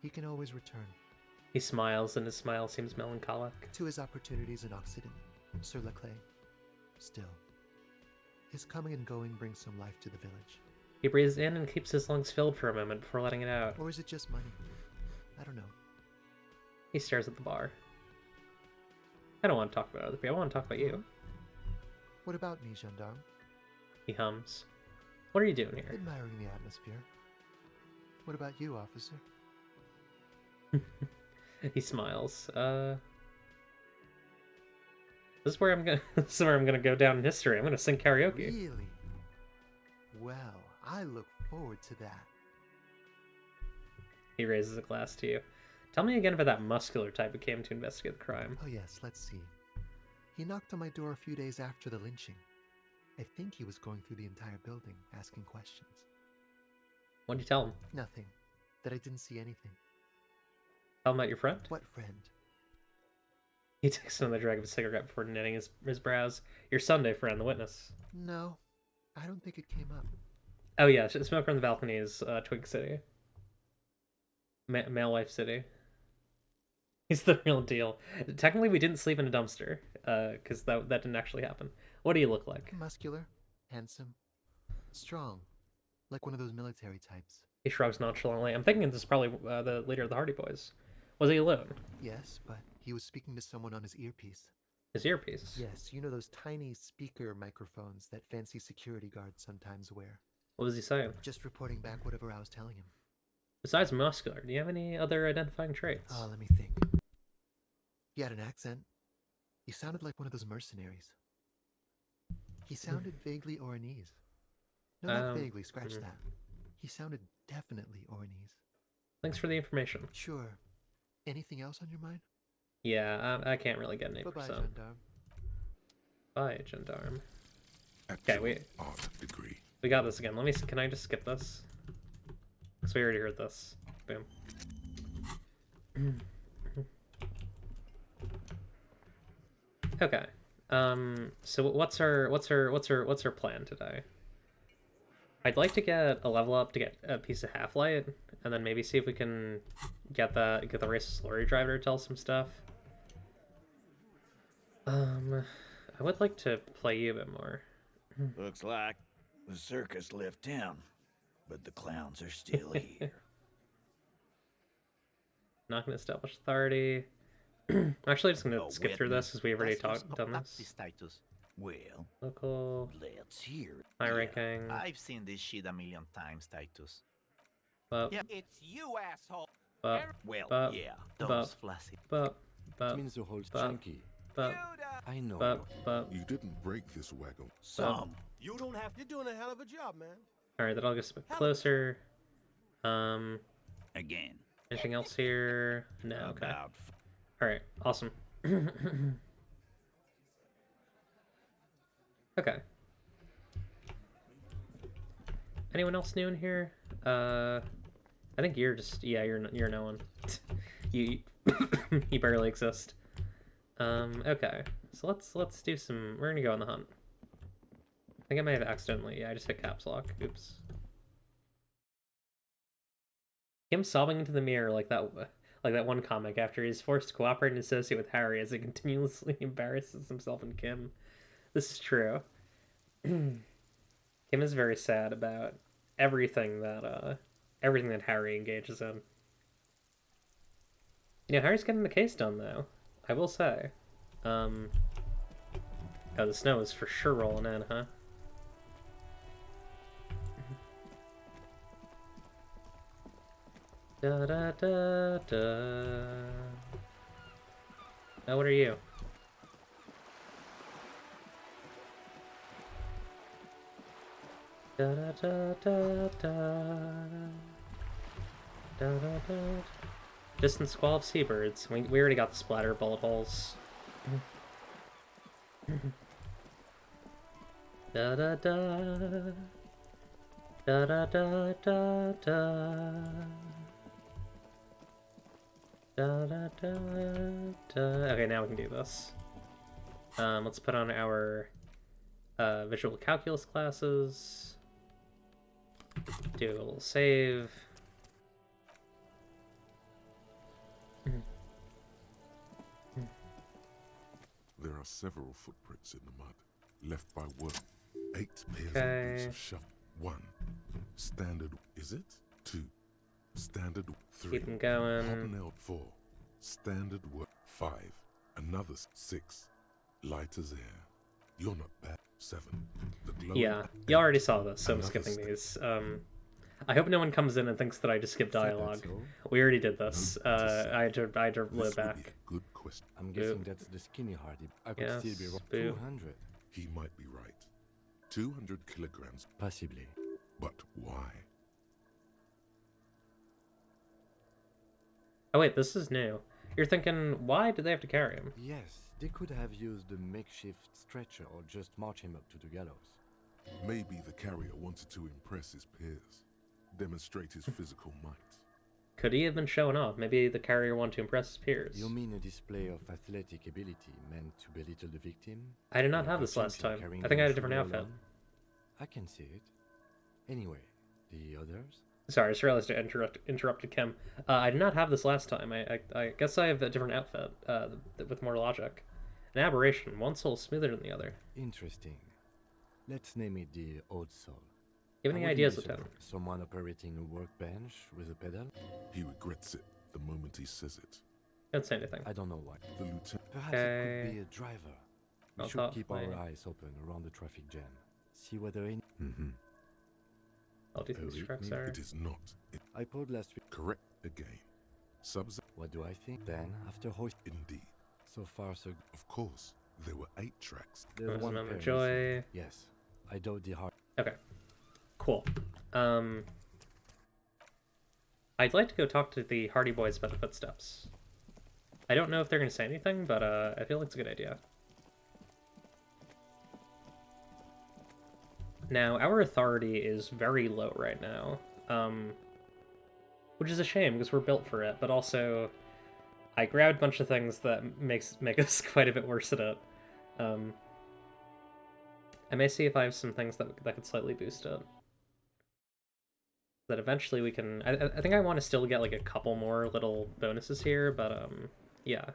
He can always return. He smiles, and his smile seems melancholic. To his opportunities in Occident, Sur la Clé. Still, his coming and going brings some life to the village. He breathes in and keeps his lungs filled for a moment before letting it out. Or is it just money? I don't know. He stares at the bar. I don't want to talk about other people, I want to talk about you. What about me, gendarme? He hums. What are you doing here? Admiring the atmosphere. What about you, officer? He smiles. This is where I'm gonna go down in history. I'm gonna sing karaoke. Really? Well, I look forward to that. He raises a glass to you. Tell me again about that muscular type who came to investigate the crime. Oh yes, let's see. He knocked on my door a few days after the lynching. I think he was going through the entire building, asking questions. What'd you tell him? Nothing. That I didn't see anything. Tell him about your friend? What friend? He takes another drag of a cigarette before knitting his brows. Your Sunday friend, the witness. No, I don't think it came up. Oh yeah, smoker on the balcony is Twig City. Male Wife City. He's the real deal. Technically, we didn't sleep in a dumpster, because that didn't actually happen. What do you look like? Muscular, handsome, strong, like one of those military types. He shrugs nonchalantly. I'm thinking this is probably the leader of the Hardy Boys. Was he alone? Yes, but he was speaking to someone on his earpiece. His earpiece? Yes, you know those tiny speaker microphones that fancy security guards sometimes wear. What was he saying? Just reporting back whatever I was telling him. Besides muscular, do you have any other identifying traits? Oh, let me think. He had an accent. He sounded like one of those mercenaries. He sounded vaguely Oranese. No, not vaguely, scratch that. He sounded definitely Oranese. Thanks for the information. Sure. Anything else on your mind? Yeah, I can't really get an 8%. Bye-bye, gendarme. Bye, gendarme. At Okay, your wait. art degree. We got this again. Let me. Can I just skip this? Because we already heard this. Boom. Okay. So what's our plan today? I'd like to get a level up to get a piece of Half-Light, and then maybe see if we can get the racist lorry driver to tell some stuff. I would like to play you a bit more. Looks like the circus left town, but the clowns are still here. Not gonna establish authority. I'm actually just gonna skip through this because we've already done this. Well, Local. let's hear it. High ranking. I've seen this shit a million times, Titus. But, It's you, asshole. but, Well, but, yeah, but, those flaccid. but, It means the hole's but, chunky. but, I know. but. You didn't break this wagon. Some. You don't have to. You're doing a hell of a job, man. Alright, that'll get us a bit closer. Again. Anything else here? No, okay. About Alright, awesome. Okay. Anyone else new in here? I think you're just, yeah, you're no one. you you barely exist. Okay. So let's do some, we're gonna go on the hunt. I think I may have accidentally, yeah, I just hit caps lock. Oops. Him sobbing into the mirror like that one comic after he's forced to cooperate and associate with Harry as he continuously embarrasses himself and Kim. This is true. Kim is very sad about everything that Harry engages in. You know, Harry's getting the case done though, I will say. Oh, the snow is for sure rolling in, huh? Da da da da. Now, what are you? Da da da da da. Da da da. Distant squall of seabirds. We already got the splatter bullet holes. Da da da. Da da da da da. Da da da da. Okay, now we can do this. Let's put on our visual calculus classes. Do a little save. There are several footprints in the mud, left by work. 8 pairs Okay. of boots of shuffle. 1. Standard. Is it? 2. Standard. 3. Keep them going. Hobnailed. 4. Standard work. 5. Another 6. Light as air. You're not bad. 7. The glowing. Yeah, you already saw this, so I'm Another skipping step. these. I hope no one comes in and thinks that I just skipped dialogue. We already did this. I had to This live would be back. a good question. I'm guessing that's the skinny Hardy. I could Yes, still be wrong. boo. 200. He might be right. 200 kilograms. Possibly. But why? Oh wait, this is new. You're thinking, why did they have to carry him? Yes, they could have used a makeshift stretcher or just march him up to the gallows. Maybe the carrier wanted to impress his peers, demonstrate his physical might. Could he have been showing off? Maybe the carrier wanted to impress his peers. You mean a display of athletic ability meant to belittle the victim? I did not Like have a this last champion time. carrying I think I had a the different shoulder outfit. alone? I can see it. Anyway, the others? Sorry, I just realized I interrupted Kim. I did not have this last time. I guess I have a different outfit with more logic. An aberration. One soul smoother than the other. Interesting. Let's name it the Old Soul. You have I any wouldn't ideas, be Lieutenant? surprised. Someone operating a workbench with a pedal? He regrets it the moment he says it. Don't say anything. I don't know why. The lieutenant. Perhaps it Okay. could be a driver. We I'll should talk keep my- our eyes open around the traffic jam. See whether any... I'll do these trucks are. It is not. I pulled last week. Correct again. Subs. What do I think? Then, after hoist... Indeed. So far, so... Of course, there were 8 tracks. There's There's one Mama pair Joy. missing. Yes. I doubt the heart... Okay. Cool. I'd like to go talk to the Hardy Boys about the footsteps. I don't know if they're going to say anything, but I feel like it's a good idea. Now, our authority is very low right now, which is a shame because we're built for it, but also I grabbed a bunch of things that make us quite a bit worse at it. I may see if I have some things that could slightly boost it. That eventually we can... I think I want to still get like a couple more little bonuses here, but yeah.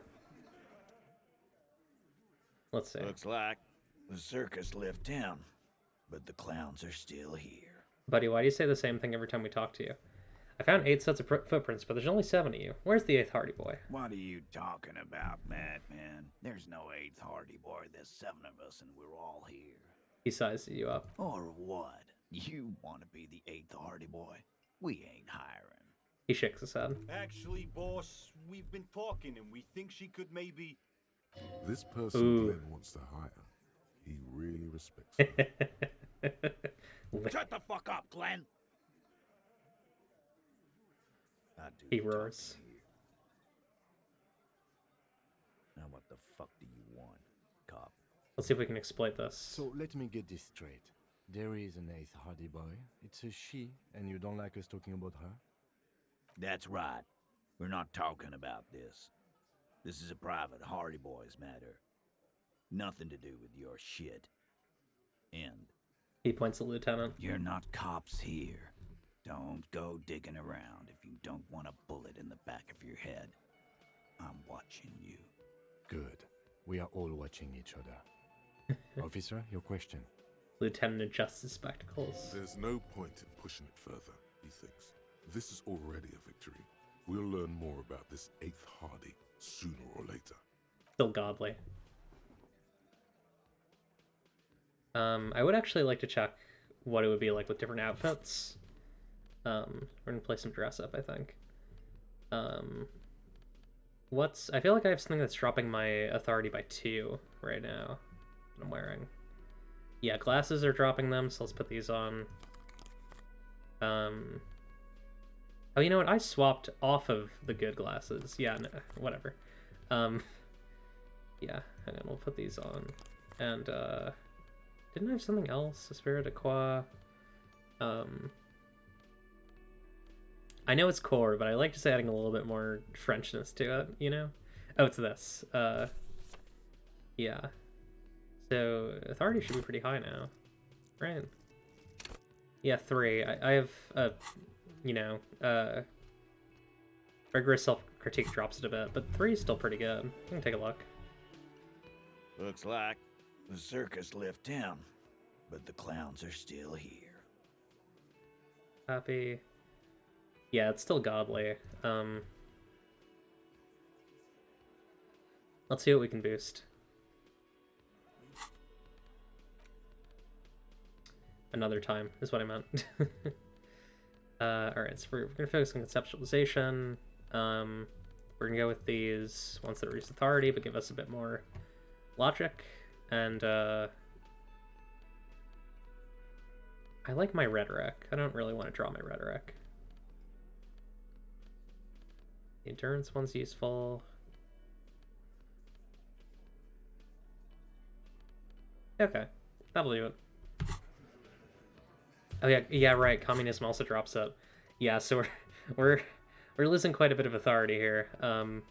Let's see. Looks like the circus left town, but the clowns are still here. Buddy, why do you say the same thing every time we talk to you? I found 8 sets of footprints, but there's only 7 of you. Where's the 8th Hardy Boy? What are you talking about, madman? There's no 8th Hardy Boy. There's 7 of us, and we're all here. He sizes you up. Or what? You want to be the 8th Hardy Boy? We ain't hiring. He shakes his head. Actually, boss, we've been talking, and we think she could maybe... This person Glenn wants to hire. He really respects her. Shut the fuck up, Glenn! He roars. Now what the fuck do you want, cop? Let's see if we can exploit this. So let me get this straight. There is an 8th Hardy Boy. It's a she, and you don't like us talking about her? That's right. We're not talking about this. This is a private Hardy Boys matter. Nothing to do with your shit. End. He points at Lieutenant. You're not cops here. Don't go digging around if you don't want a bullet in the back of your head. I'm watching you. Good. We are all watching each other. Officer, your question. Lieutenant adjusts his spectacles. There's no point in pushing it further, he thinks. This is already a victory. We'll learn more about this 8th Hardy sooner or later. Still godly. I would actually like to check what it would be like with different outfits. We're gonna play some dress up, I think. I feel like I have something that's dropping my authority by 2 right now that I'm wearing. Yeah, glasses are dropping them, so let's put these on. Oh, you know what? I swapped off of the good glasses. Yeah, no, whatever. Yeah, hang on, we'll put these on. And, didn't I have something else? A Spirit de Quoi? I know it's core, but I like just adding a little bit more Frenchness to it, you know? Oh, it's this. Yeah. So, authority should be pretty high now. Right? Yeah, 3. I have, you know, rigorous self-critique drops it a bit, but 3 is still pretty good. You can take a look. Looks like the circus left town, but the clowns are still here. Happy. Yeah, it's still godly. Let's see what we can boost. Another time is what I meant. Alright, so we're gonna focus on conceptualization. We're gonna go with these ones that reduce authority but give us a bit more logic. And I like my rhetoric. I don't really want to draw my rhetoric. The endurance one's useful. Okay, that'll do it. Oh yeah, right. Communism also drops it. Yeah, so we're losing quite a bit of authority here, from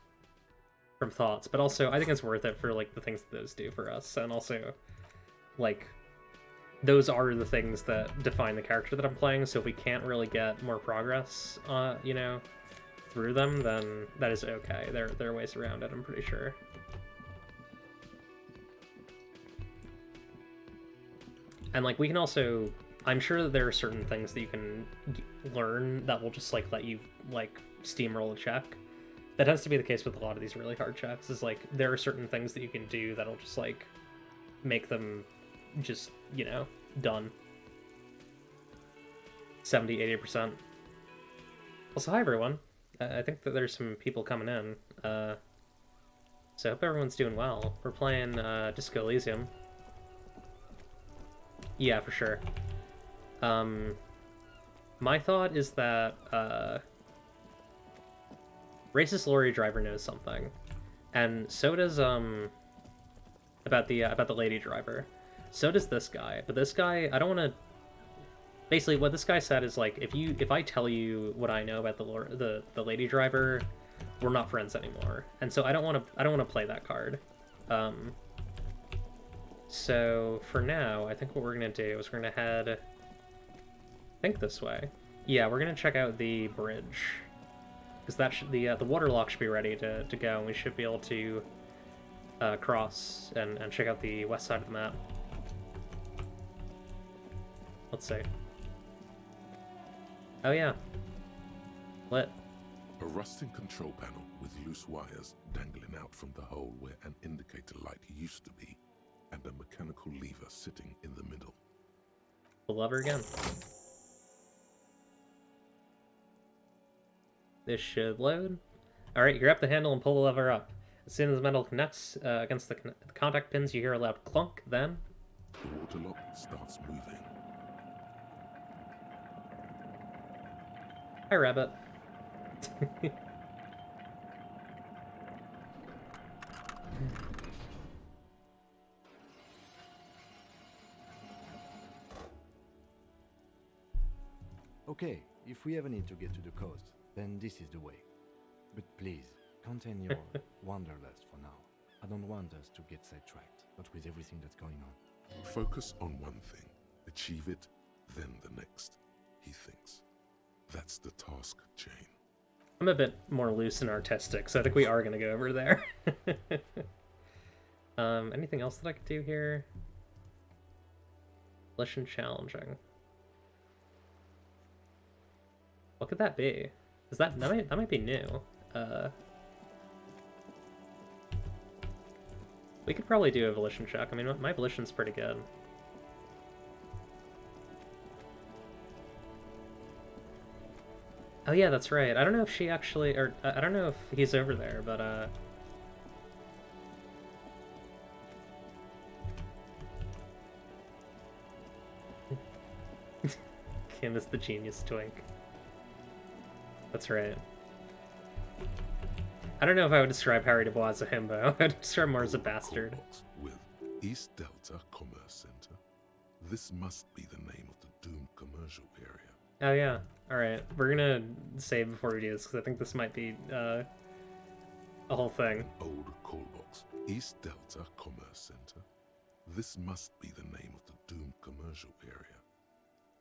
thoughts, but also I think it's worth it for like the things that those do for us, and also, like, those are the things that define the character that I'm playing. So if we can't really get more progress, you know, through them, then that is okay. There are ways around it, I'm pretty sure. And like we can also. I'm sure that there are certain things that you can learn that will just, like, let you, like, steamroll a check. That tends to be the case with a lot of these really hard checks, is, like, there are certain things that you can do that'll just, like, make them just, you know, done. 70, 80%. Also, hi, everyone. I think that there's some people coming in. So I hope everyone's doing well. We're playing Disco Elysium. Yeah, for sure. My thought is that, racist lorry driver knows something. And so does about the lady driver. So does this guy. But this guy, I don't want to. Basically, what this guy said is like, if I tell you what I know about the lady driver, we're not friends anymore. And so I don't want to play that card. So for now, I think what we're gonna do is we're gonna head, I think this way. Yeah, we're gonna check out the bridge, because that should the waterlock should be ready to go, and we should be able to cross and check out the west side of the map. Let's see. Oh yeah. Lit. A rusting control panel with loose wires dangling out from the hole where an indicator light used to be, and a mechanical lever sitting in the middle. The lever again. This should load. Alright, grab the handle and pull the lever up. As soon as the metal connects against the contact pins, you hear a loud clunk, then... The waterlock starts moving. Hi, Rabbit. Okay, if we ever need to get to the coast, then this is the way. But please, contain your wanderlust for now. I don't want us to get sidetracked, not with everything that's going on. Focus on one thing, achieve it, then the next, he thinks. That's the task chain. I'm a bit more loose and artistic, so I think we are going to go over there. Anything else that I could do here? Mission challenging. What could that be? Is that might be new? We could probably do a volition check. I mean, my volition's pretty good. Oh yeah, that's right. I don't know if she actually, or I don't know if he's over there, but Kim is the genius twink. That's right. I don't know if I would describe Harry Dubois as a himbo. I would describe him more as a bastard. With East Delta Commerce Center. This must be the name of the doomed commercial area. Oh yeah. Alright. We're gonna save before we do this, because I think this might be a whole thing. An old call box. East Delta Commerce Center. This must be the name of the doomed commercial area.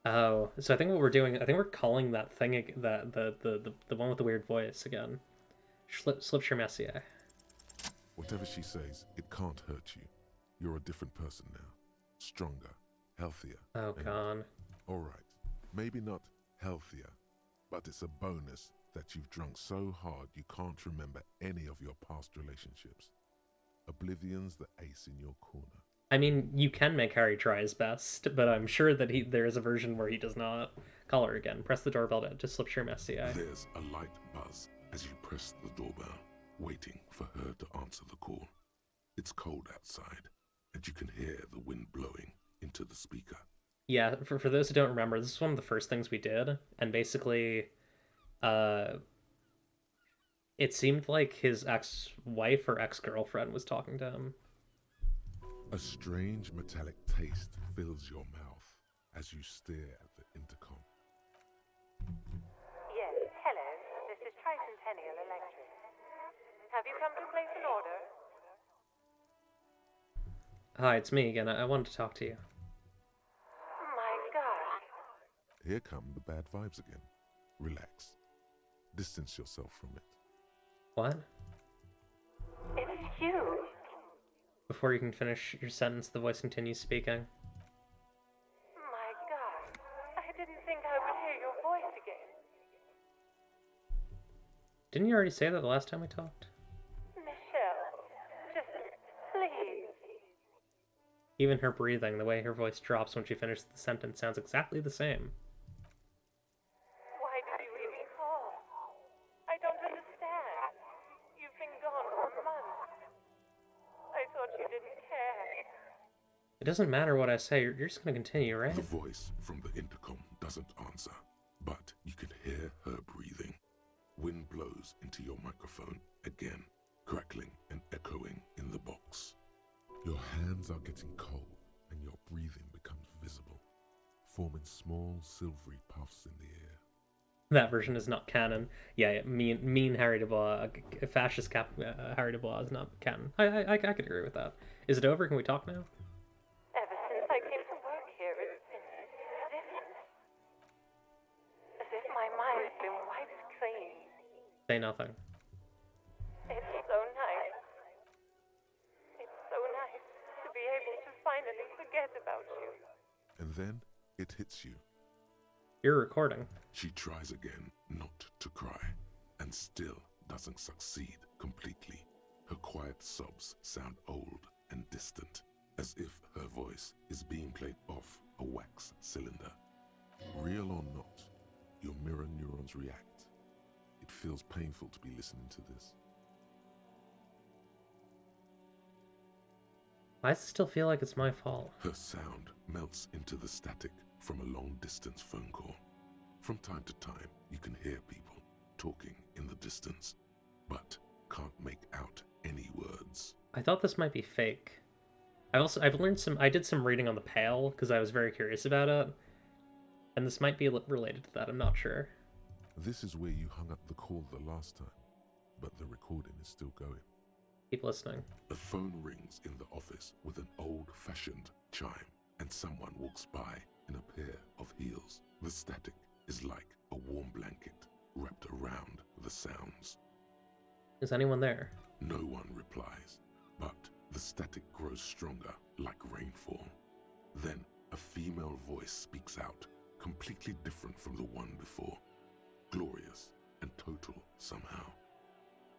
Oh, so I think what we're doing, I think we're calling that thing, the one with the weird voice again. Slipshire Messier. Whatever she says, it can't hurt you. You're a different person now. Stronger, healthier. Oh, God. Alright, maybe not healthier, but it's a bonus that you've drunk so hard you can't remember any of your past relationships. Oblivion's the ace in your corner. I mean, you can make Harry try his best, but I'm sure that there is a version where he does not. Call her again. Press the doorbell to Slipshire Messier. There's a light buzz as you press the doorbell, waiting for her to answer the call. It's cold outside, and you can hear the wind blowing into the speaker. Yeah, for those who don't remember, this is one of the first things we did, and basically, it seemed like his ex-wife or ex-girlfriend was talking to him. A strange metallic taste fills your mouth as you stare at the intercom. Yes, hello. This is Tricentennial Electric. Have you come to place an order? Hi, it's me again. I wanted to talk to you. My God. Here come the bad vibes again. Relax. Distance yourself from it. What? It's you. Before you can finish your sentence, the voice continues speaking. My God. I didn't think I would hear your voice again. Didn't you already say that the last time we talked? Michelle, just please. Even her breathing, the way her voice drops when she finishes the sentence, sounds exactly the same. Why did you even call? I don't understand. You've been gone for months. I thought you didn't care. It doesn't matter what I say, you're just gonna continue, right? The voice from the intercom doesn't answer, but you can hear her breathing. Wind blows into your microphone again. crackling and echoing in the box. Your hands are getting cold and your breathing becomes visible, forming small silvery puffs in the air. That version is not canon. Yeah, mean Harry Dubois, fascist Harry Dubois is not canon. I could agree with that. Is it over? Can we talk now? Ever since I came to work here, it's been different. As if my mind's been wiped clean. Say nothing. It's so nice. It's so nice to be able to finally forget about you. And then it hits you. You're recording. She tries again not to cry, and still doesn't succeed completely. Her quiet sobs sound old and distant, as if her voice is being played off a wax cylinder. Real or not, your mirror neurons react. It feels painful to be listening to this. I still feel like it's my fault. Her sound melts into the static from a long-distance phone call. From time to time, you can hear people talking in the distance, but can't make out any words. I thought this might be fake. I did some reading on the Pale because I was very curious about it, and this might be related to that. I'm not sure. This is where you hung up the call the last time, but the recording is still going. Keep listening. The phone rings in the office with an old-fashioned chime, and someone walks by in a pair of heels. The static is like a warm blanket wrapped around the sounds. Is anyone there? No one replies, but the static grows stronger like rainfall. Then a female voice speaks out, completely different from the one before. Glorious and total somehow,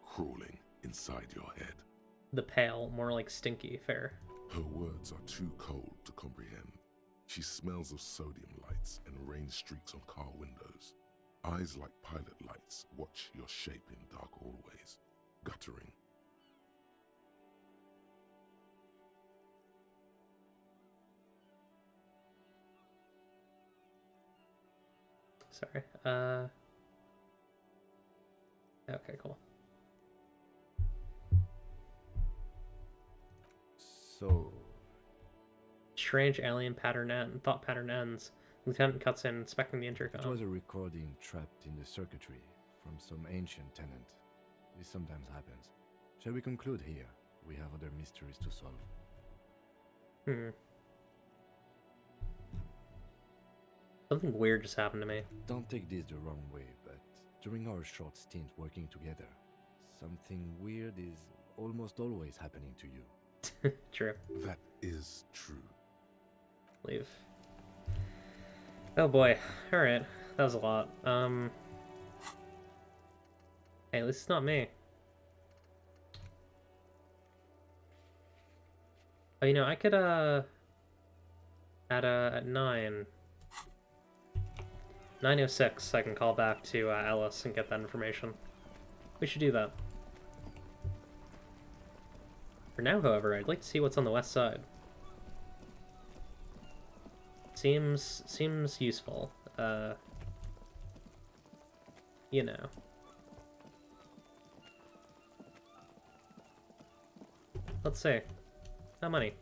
crawling inside your head. The Pale, more like stinky, fair. Her words are too cold to comprehend. She smells of sodium lights and rain streaks on car windows. Eyes like pilot lights watch your shape in dark hallways, guttering. Sorry. Okay, cool. So... Strange alien thought pattern ends. Lieutenant cuts in, inspecting the intercom. It was a recording trapped in the circuitry from some ancient tenant. This sometimes happens. Shall we conclude here? We have other mysteries to solve. Something weird just happened to me. Don't take this the wrong way, but during our short stint working together, something weird is almost always happening to you. True. That is true. Leave. Oh boy. Alright. That was a lot. Hey, at least it's not me. Oh, you know, I could, at 9:06, I can call back to, Ellis and get that information. We should do that. For now, however, I'd like to see what's on the west side. Seems useful. You know. Let's see. No money.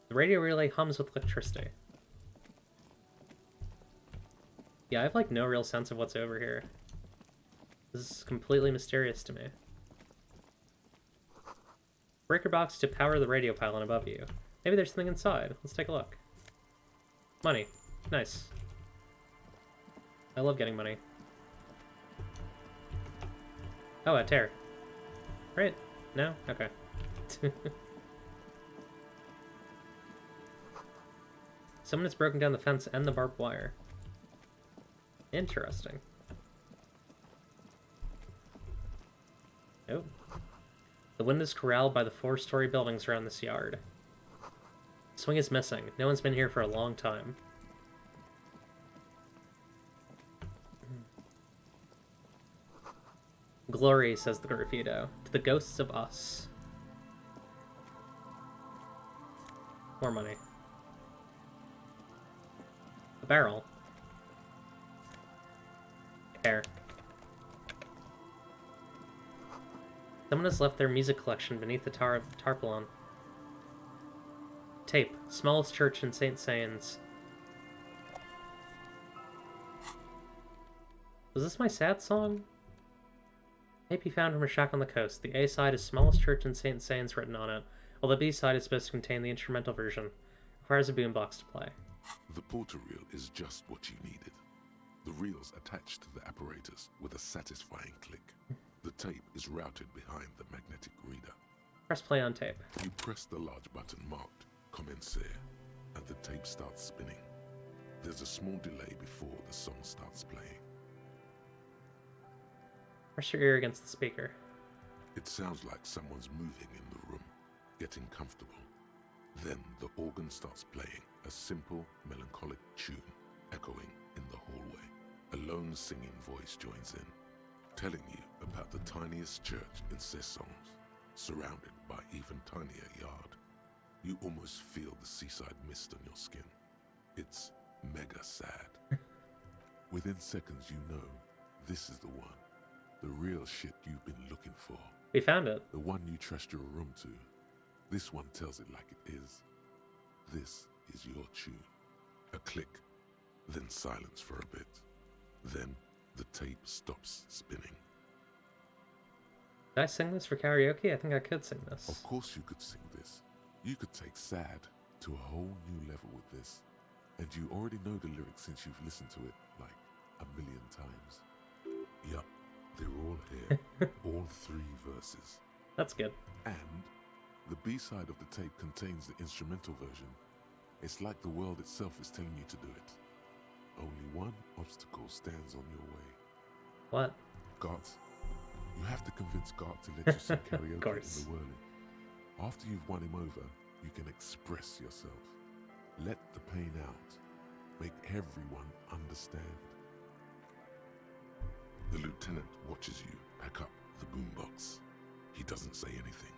The radio relay hums with electricity. Yeah, I have like no real sense of what's over here. This is completely mysterious to me. Breaker box to power the radio pylon above you. Maybe there's something inside. Let's take a look. Money. Nice. I love getting money. Oh, a tear. Right? No? Okay. Someone has broken down the fence and the barbed wire. Interesting. Oh. The wind is corralled by the 4-story buildings around this yard. Swing is missing. No one's been here for a long time. Glory, says the graffito, to the ghosts of us. More money. A barrel. Hair. Someone has left their music collection beneath the tarpaulin. Tape. Smallest church in St. Sains. Was this my sad song? Tape he found from a shack on the coast. The A side is Smallest Church in St. Sains written on it, while the B side is supposed to contain the instrumental version. Requires a boombox to play. The porter reel is just what you needed. The reel's attached to the apparatus with a satisfying click. The tape is routed behind the magnetic reader. Press play on tape. You press the large button marked Commencer, and the tape starts spinning. There's a small delay before the song starts playing. Press your ear against the speaker. It sounds like someone's moving in the room, getting comfortable. Then the organ starts playing a simple, melancholic tune echoing in the hallway. A lone singing voice joins in, telling you about the tiniest church in Cessons, surrounded by even tinier yard. You almost feel the seaside mist on your skin. It's mega sad. Within seconds you know this is the one. The real shit you've been looking for. We found it. The one you trust your room to. This one tells it like it is. This is your tune. A click, then silence for a bit. Then the tape stops spinning. Did I sing this for karaoke? I think I could sing this. Of course you could sing this. You could take sad to a whole new level with this. And you already know the lyrics since you've listened to it like a million times. Yup. They're all here, all 3 verses. That's good. And the B-side of the tape contains the instrumental version. It's like the world itself is telling you to do it. Only one obstacle stands on your way. What? Gart. You have to convince Gart to let you sing karaoke in course. the whirling. After you've won him over, you can express yourself. Let the pain out. Make everyone understand. The lieutenant watches you pack up the boombox. He doesn't say anything.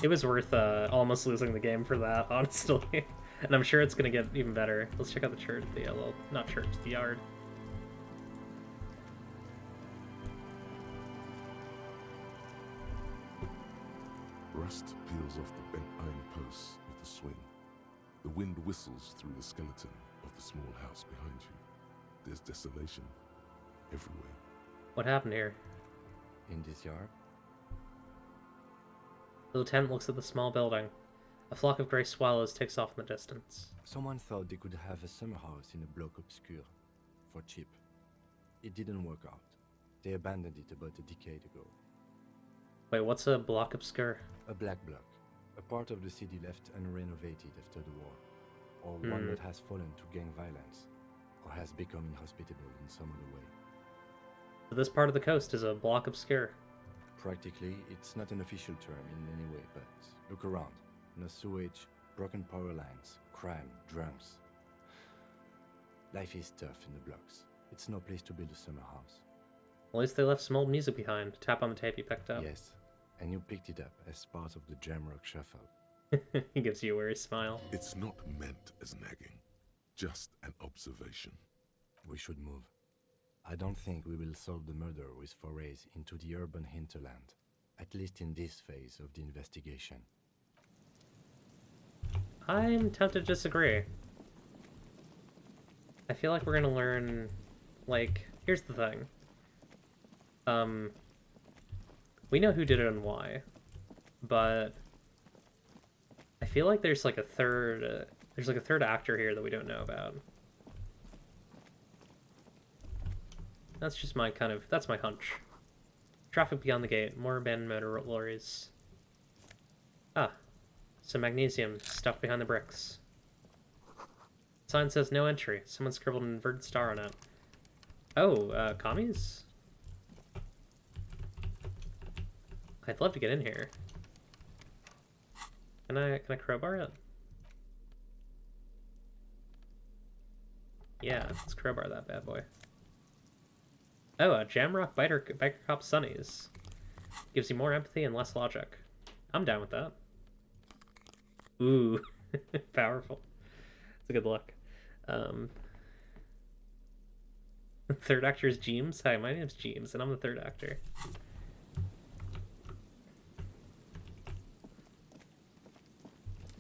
It was worth almost losing the game for that, honestly. And I'm sure it's gonna get even better. Let's check out the church, well, not church, the yard. Rust peels off the bent iron posts with a swing. The wind whistles through the skeleton of the small house behind you. There's desolation everywhere. What happened here? In this yard? The lieutenant looks at the small building. A flock of grey swallows takes off in the distance. Someone thought they could have a summer house in a bloc obscure, for cheap. It didn't work out. They abandoned it about a decade ago. Wait, what's a block obscure? A black bloc. A part of the city left unrenovated after the war. Or one that has fallen to gang violence. Or has become inhospitable in some other way. So this part of the coast is a block obscure. Practically, it's not an official term in any way, but look around. No sewage, broken power lines, crime, drunks. Life is tough in the blocks. It's no place to build a summer house. At least they left some old music behind. Tap on the tape you picked up. Yes, and you picked it up as part of the Jamrock Shuffle. He gives you a weary smile. It's not meant as nagging, just an observation. We should move. I don't think we will solve the murder with forays into the urban hinterland, at least in this phase of the investigation. I'm tempted to disagree. I feel like we're gonna learn, like, here's the thing. We know who did it and why, but I feel like there's like a third, actor here that we don't know about. That's just my that's my hunch. Traffic beyond the gate, more abandoned motor lorries. Ah, some magnesium stuffed behind the bricks. Sign says no entry. Someone scribbled an inverted star on it. Oh, commies? I'd love to get in here. Can I crowbar it? Yeah, let's crowbar that bad boy. Oh, a Jamrock Biker Cop Sunnies. Gives you more empathy and less logic. I'm down with that. Ooh, powerful. It's a good look. Third actor is Jeems. Hi, my name's Jeems, and I'm the third actor.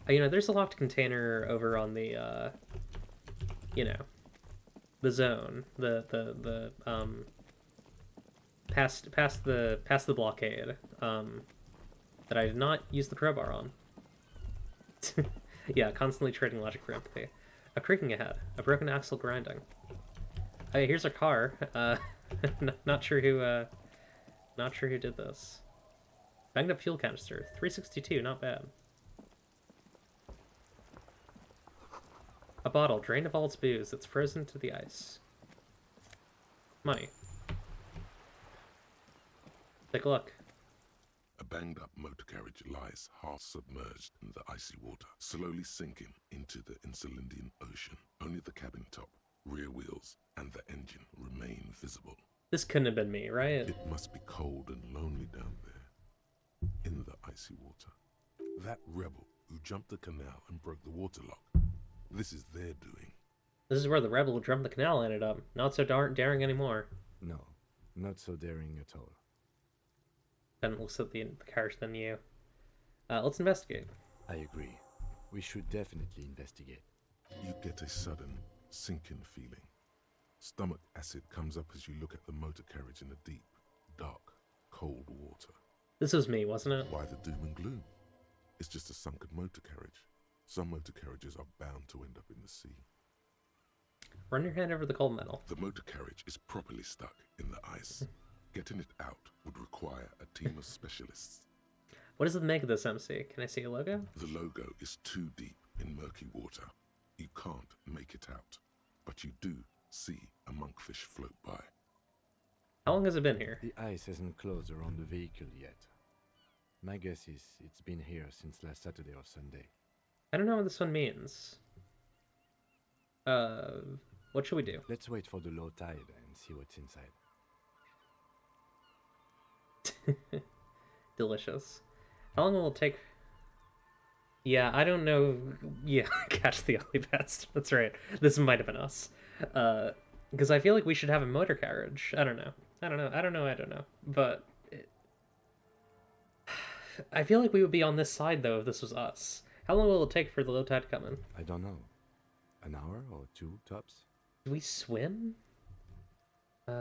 You know, there's a locked container over on the, you know, the zone, past the blockade, that I did not use the crowbar on. Yeah, constantly trading logic for empathy. A creaking ahead, a broken axle grinding. Hey, here's our car. Not sure who did this. Banged up fuel canister, 362, not bad. A bottle drained of all its booze that's frozen to the ice. Money. Take a look. A banged-up motor carriage lies half-submerged in the icy water, slowly sinking into the Insulindian Ocean. Only the cabin top, rear wheels, and the engine remain visible. This couldn't have been me, right? It must be cold and lonely down there, in the icy water. That rebel who jumped the canal and broke the waterlock, this is their doing. This is where the rebel who jumped the canal ended up. Not so daring anymore. No, not so daring at all. Then looks at the carriage than you. Let's investigate. I agree. We should definitely investigate. You get a sudden, sinking feeling. Stomach acid comes up as you look at the motor carriage in the deep, dark, cold water. This was me, wasn't it? Why the doom and gloom? It's just a sunken motor carriage. Some motor carriages are bound to end up in the sea. Run your hand over the cold metal. The motor carriage is properly stuck in the ice. Getting it out would require a team of specialists. What does it make of this MC? Can I see a logo? The logo is too deep in murky water. You can't make it out, but you do see a monkfish float by. How long has it been here? The ice hasn't closed around the vehicle yet. My guess is it's been here since last Saturday or Sunday. I don't know what this one means. What should we do? Let's wait for the low tide and see what's inside. Delicious. How long will it take? Yeah, I don't know. Yeah, catch the ugly best. That's right. This might have been us. Because I feel like we should have a motor carriage. I don't know. But I feel like we would be on this side, though, if this was us. How long will it take for the low tide to come in? I don't know. An hour or two, tops? Do we swim? We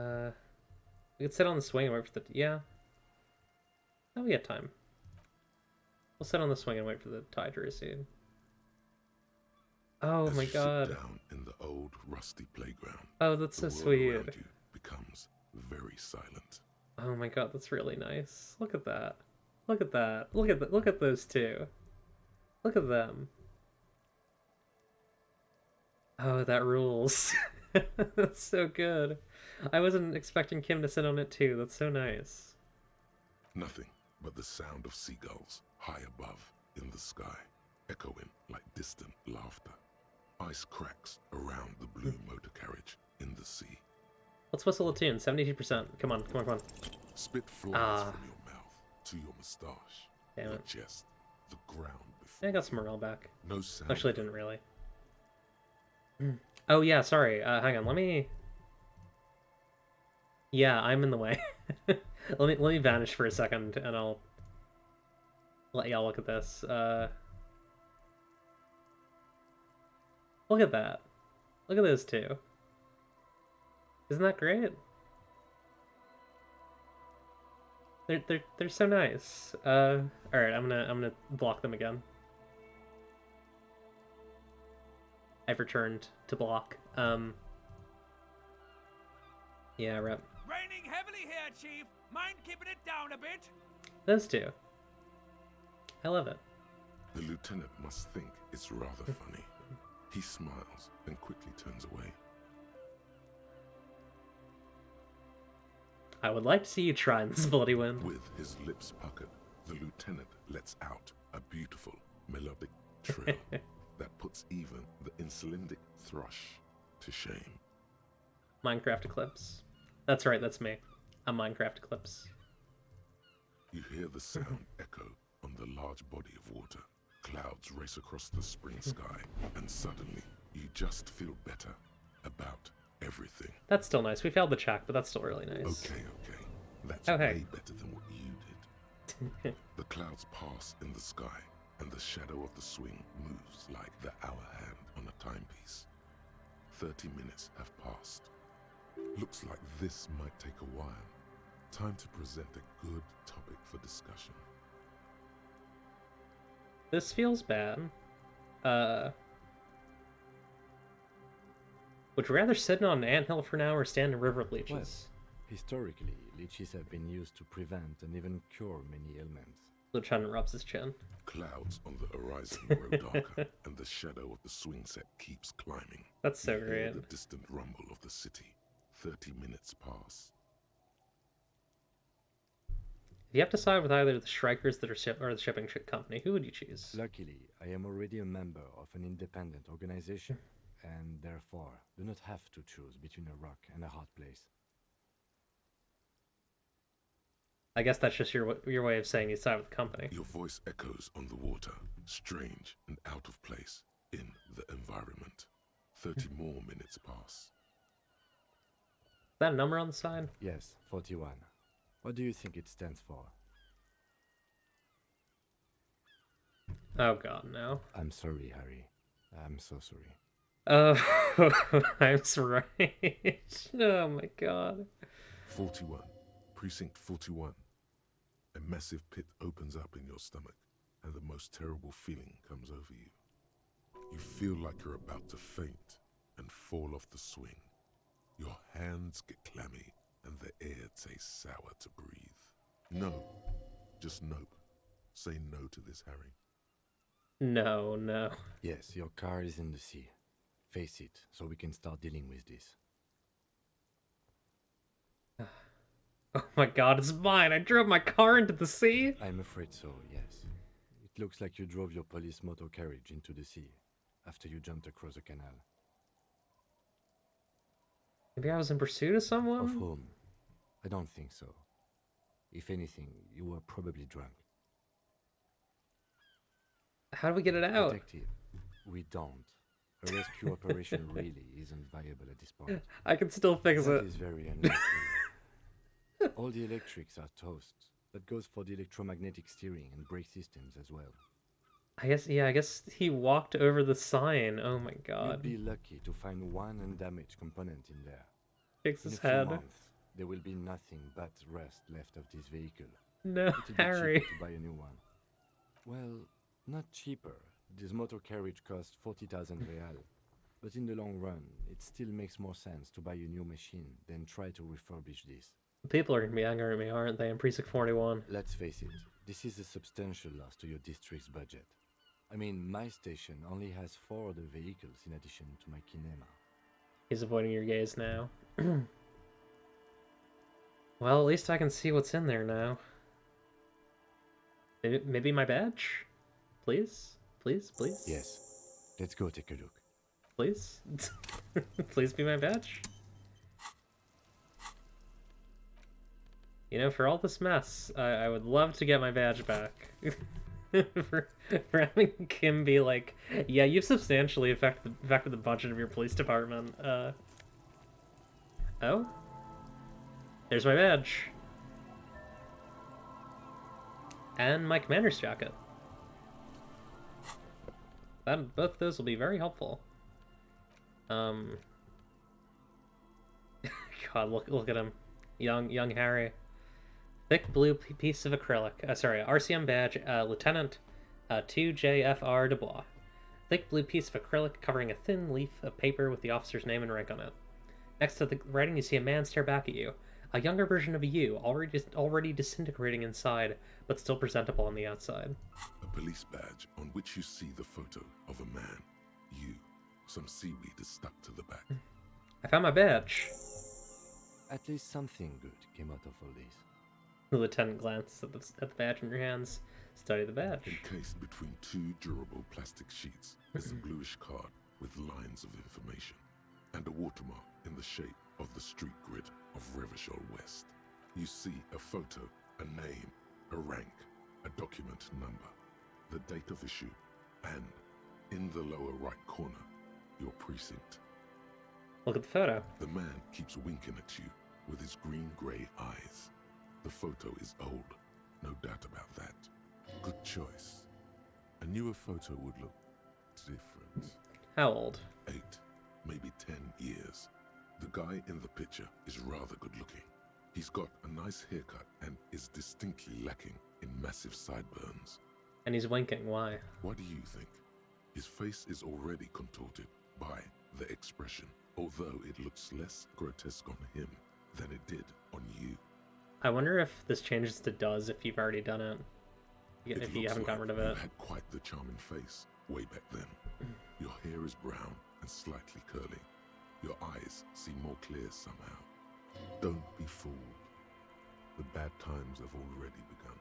could sit on the swing and wait for the... Yeah. Oh, we got time. We'll sit on the swing and wait for the tide to recede. Oh my god. Sit down in the old rusty playground. Oh, that's so the world sweet. around you becomes very silent. Oh my god, that's really nice. Look at that. Look at that. Look at those two. Look at them. Oh, that rules. That's so good. I wasn't expecting Kim to sit on it too. That's so nice. Nothing but the sound of seagulls high above in the sky, echoing like distant laughter. Ice cracks around the blue motor carriage in the sea. Let's whistle a tune. 72%. Come on. Spit flies from your mouth to your moustache, Damn your it. chest, the ground before I got some morale back. No sound. Actually, I didn't really. Oh yeah, sorry. Hang on. Let me. Yeah, I'm in the way. let me vanish for a second, and I'll let y'all look at this. Look at that. Look at those two. Isn't that great? They're so nice. All right, I'm gonna block them again. I've returned to block. Yeah, rep. Raining heavily here, Chief. Mind keeping it down a bit? Those two. I love it. The lieutenant must think it's rather funny. He smiles and quickly turns away. I would like to see you try in this bloody wind. With his lips puckered, the lieutenant lets out a beautiful melodic trill that puts even the insulindic thrush to shame. Minecraft Eclipse. That's right, that's me. I'm Minecraft Eclipse. You hear the sound echo on the large body of water. Clouds race across the spring sky, and suddenly you just feel better about everything. That's still nice. We failed the check, but that's still really nice. Okay. That's hey. way better than what you did. The clouds pass in the sky, and the shadow of the swing moves like the hour hand on a timepiece. 30 minutes have passed. Looks like this might take a while. Time to present a good topic for discussion. This feels bad. Would you rather sit on an anthill for now or stand in river leeches? Well, historically, leeches have been used to prevent and even cure many ailments. Lieutenant rubs his chin. Clouds on the horizon grow darker, and the shadow of the swing set keeps climbing. That's so You hear great. the distant rumble of the city. 30 minutes pass. If you have to side with either the strikers that are or the shipping company, who would you choose? Luckily, I am already a member of an independent organization, and therefore do not have to choose between a rock and a hard place. I guess that's just your way of saying you side with the company. Your voice echoes on the water, strange and out of place in the environment. 30 more minutes pass. Is that a number on the side? Yes, 41. What do you think it stands for? Oh god, no. I'm sorry, Harry. I'm so sorry. Oh, I'm sorry. Oh my god. 41. Precinct 41. A massive pit opens up in your stomach, and the most terrible feeling comes over you. You feel like you're about to faint and fall off the swing. Your hands get clammy, and the air tastes sour to breathe. No. Just nope. Say no to this, Harry. No, no. Yes, your car is in the sea. Face it, so we can start dealing with this. Oh my god, it's mine! I drove my car into the sea! I'm afraid so, yes. It looks like you drove your police motor carriage into the sea, after you jumped across the canal. Maybe I was in pursuit of someone? Of whom? I don't think so. If anything, you were probably drunk. How do we get it out? Detective, we don't. A rescue operation really isn't viable at this point. I can still fix That it. is very unlikely. All the electrics are toast. That goes for the electromagnetic steering and brake systems as well. I guess he walked over the sign. Oh my god. You'd be lucky to find one undamaged component in there. Fix In his a few head. months, there will be nothing but rust left of this vehicle. No, It'll be Harry. cheaper to buy a new one. Well, not cheaper. This motor carriage costs 40,000 real. But in the long run, it still makes more sense to buy a new machine than try to refurbish this. People are gonna be angry at me, aren't they? In Precinct 41. Let's face it, this is a substantial loss to your district's budget. I mean, my station only has 4 other vehicles in addition to my kinema. He's avoiding your gaze now. Well, at least I can see what's in there now. Maybe my badge? Please? Please? Please? Yes. Let's go take a look. Please? Please be my badge? You know, for all this mess, I would love to get my badge back. for having Kim be like, yeah, you've substantially affected the budget of your police department. Oh? There's my badge. And my commander's jacket. Both those will be very helpful. God, look at him. Young Harry. Thick blue piece of acrylic. Sorry, RCM badge, Lieutenant 2JFR Dubois. Thick blue piece of acrylic covering a thin leaf of paper with the officer's name and rank on it. Next to the writing, you see a man stare back at you. A younger version of you, already disintegrating inside, but still presentable on the outside. A police badge on which you see the photo of a man. You. Some seaweed is stuck to the back. I found my badge. At least something good came out of all this. The lieutenant glanced at the badge in your hands. Study the badge. Encased between 2 durable plastic sheets is a bluish card with lines of information and a watermark in the shape of the street grid of Revachol West. You see a photo, a name, a rank, a document number, the date of issue, and in the lower right corner, your precinct. Look at the photo. The man keeps winking at you with his green-grey eyes. The photo is old, no doubt about that. Good choice. A newer photo would look different. How old? 8, maybe 10 years. The guy in the picture is rather good looking. He's got a nice haircut and is distinctly lacking in massive sideburns. And he's winking, why? What do you think? His face is already contorted by the expression, although it looks less grotesque on him than it did on you. I wonder if this changes to does if you've already done it. If you haven't gotten rid of it. You had quite the charming face way back then. Your hair is brown and slightly curly. Your eyes seem more clear somehow. Don't be fooled. The bad times have already begun.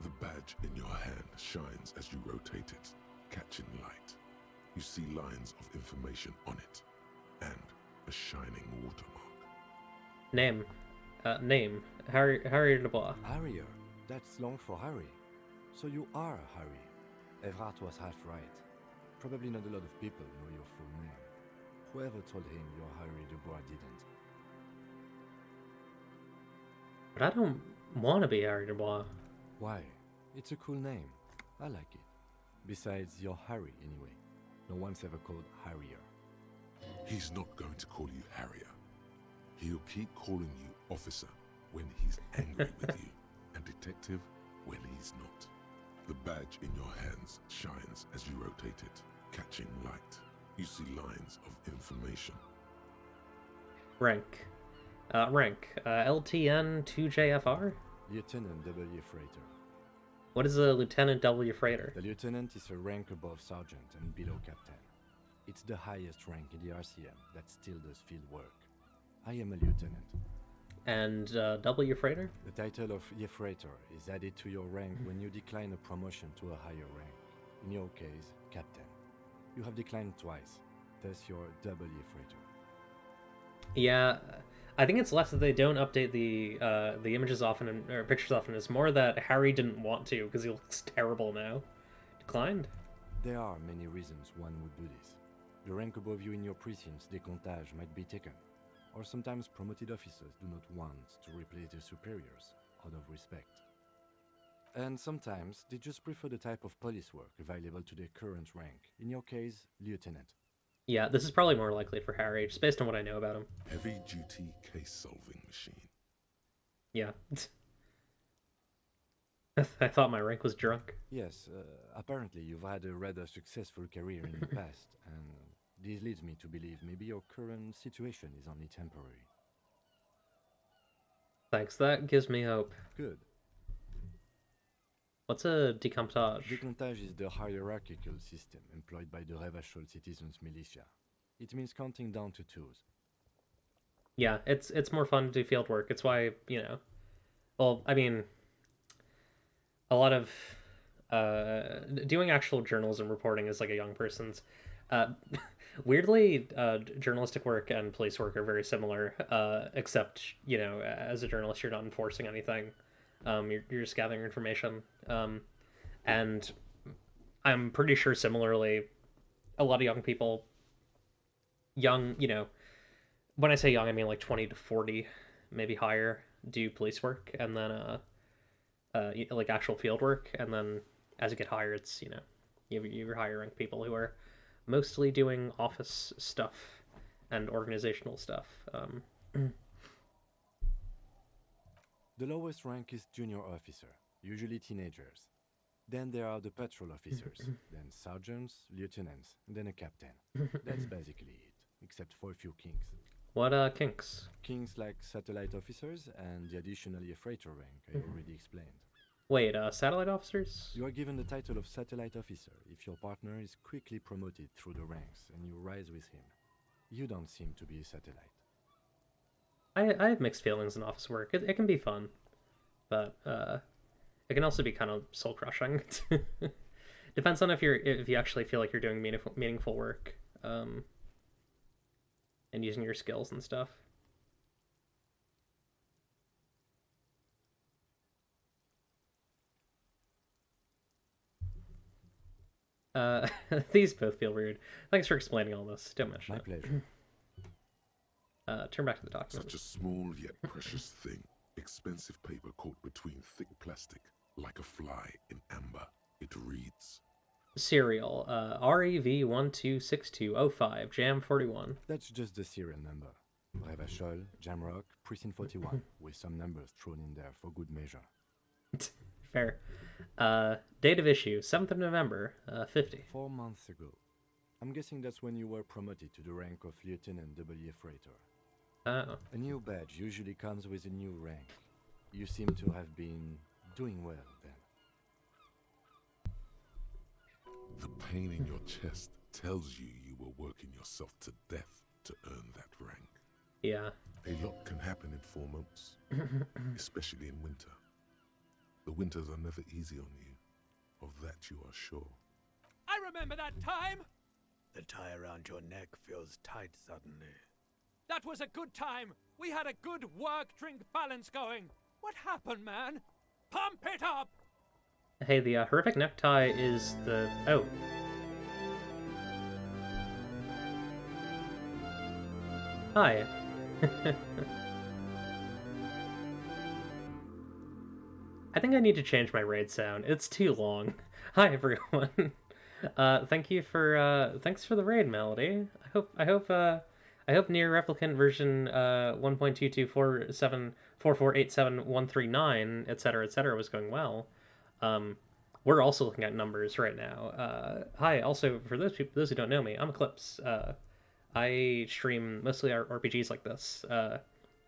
The badge in your hand shines as you rotate it, catching light. You see lines of information on it, and a shining watermark. Name. Harry Dubois. Harrier. That's long for Harry. So you are Harry. Evrard was half right. Probably not a lot of people know your full name. Whoever told him you're Harry Dubois didn't. But I don't want to be Harry Dubois. Why? It's a cool name. I like it. Besides, you're Harry anyway. No one's ever called Harrier. He's not going to call you Harrier. He'll keep calling you officer when he's angry with you, and detective when he's not. The badge in your hands shines as you rotate it, catching light. You see lines of information. Rank. LTN 2JFR? Lieutenant W. Freighter. What is a Lieutenant W. Freighter? The lieutenant is a rank above sergeant and below captain. It's the highest rank in the RCM that still does field work. I am a lieutenant. And W. Freighter? The title of Freighter is added to your rank when you decline a promotion to a higher rank. In your case, captain. You have declined twice, thus you're W. Freighter. Yeah, I think it's less that they don't update the images often or pictures often. It's more that Harry didn't want to because he looks terrible now. Declined. There are many reasons one would do this. The rank above you in your precinct's décomptage might be taken, or sometimes promoted officers do not want to replace their superiors out of respect. And sometimes they just prefer the type of police work available to their current rank. In your case, lieutenant. Yeah, this is probably more likely for Harry, just based on what I know about him. Heavy-duty case-solving machine. Yeah. I thought my rank was drunk. Yes, apparently you've had a rather successful career in the past, and this leads me to believe maybe your current situation is only temporary. Thanks, that gives me hope. Good. What's a décomptage? Décomptage is the hierarchical system employed by the Revachol Citizens Militia. It means counting down to twos. Yeah, it's more fun to do field work. It's why, you know... Well, I mean... A lot of... doing actual journalism reporting is like a young person's... Weirdly, journalistic work and police work are very similar, except, you know, as a journalist, you're not enforcing anything. You're just gathering information. And I'm pretty sure similarly, a lot of young people, you know, when I say young, I mean like 20 to 40, maybe higher, do police work, and then, like actual field work, and then as you get higher, it's, you know, you're higher rank people who are mostly doing office stuff and organizational stuff. The lowest rank is junior officer, usually teenagers. Then there are the patrol officers, then sergeants, lieutenants, and then a captain. That's basically it, except for a few kinks. What kinks? Kinks like satellite officers and the additionally a freighter rank I already explained. Wait, satellite officers? You are given the title of satellite officer if your partner is quickly promoted through the ranks and you rise with him. You don't seem to be a satellite. I have mixed feelings in office work. It can be fun, but it can also be kind of soul crushing. Depends on if you actually feel like you're doing meaningful work, and using your skills and stuff. These both feel weird. Thanks for explaining all this. Don't mention it. My pleasure. Turn back to the document. Such a small yet precious thing. Expensive paper caught between thick plastic, like a fly in amber. It reads, Serial, REV126205, Jam 41. That's just the serial number. Brevachol, Jamrock, Precinct 41, with some numbers thrown in there for good measure. Fair. Date of issue, 7th of November, 50. 4 months ago. I'm guessing that's when you were promoted to the rank of Lieutenant W. Freighter. Oh. A new badge usually comes with a new rank. You seem to have been doing well then. The pain in your chest tells you you were working yourself to death to earn that rank. Yeah. A lot can happen in 4 months, especially in winter. The winters are never easy on you. Of that you are sure. I remember that time! The tie around your neck feels tight suddenly. That was a good time! We had a good work-drink balance going! What happened, man? Pump it up! Hey, the horrific necktie is the... Oh. Hi. I think I need to change my raid sound. It's too long. Hi, everyone. Thanks for the raid, Melody. I hope Near Replicant version 1.22474487139, etc., was going well. We're also looking at numbers right now. Hi, also for those who don't know me, I'm Eclipse. I stream mostly RPGs like this,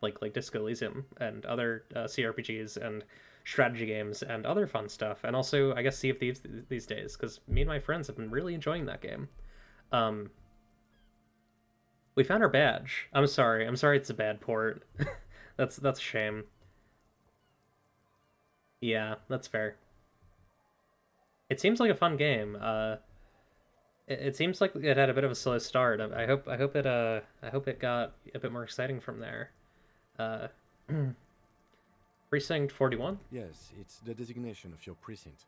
like Disco Elysium and other CRPGs and strategy games and other fun stuff, and also I guess Sea of Thieves these days, because me and my friends have been really enjoying that game. We found our badge. I'm sorry it's a bad port. that's a shame. Yeah, that's fair. It seems like a fun game. It seems like it had a bit of a slow start. I hope it got a bit more exciting from there. Precinct 41? Yes, it's the designation of your precinct.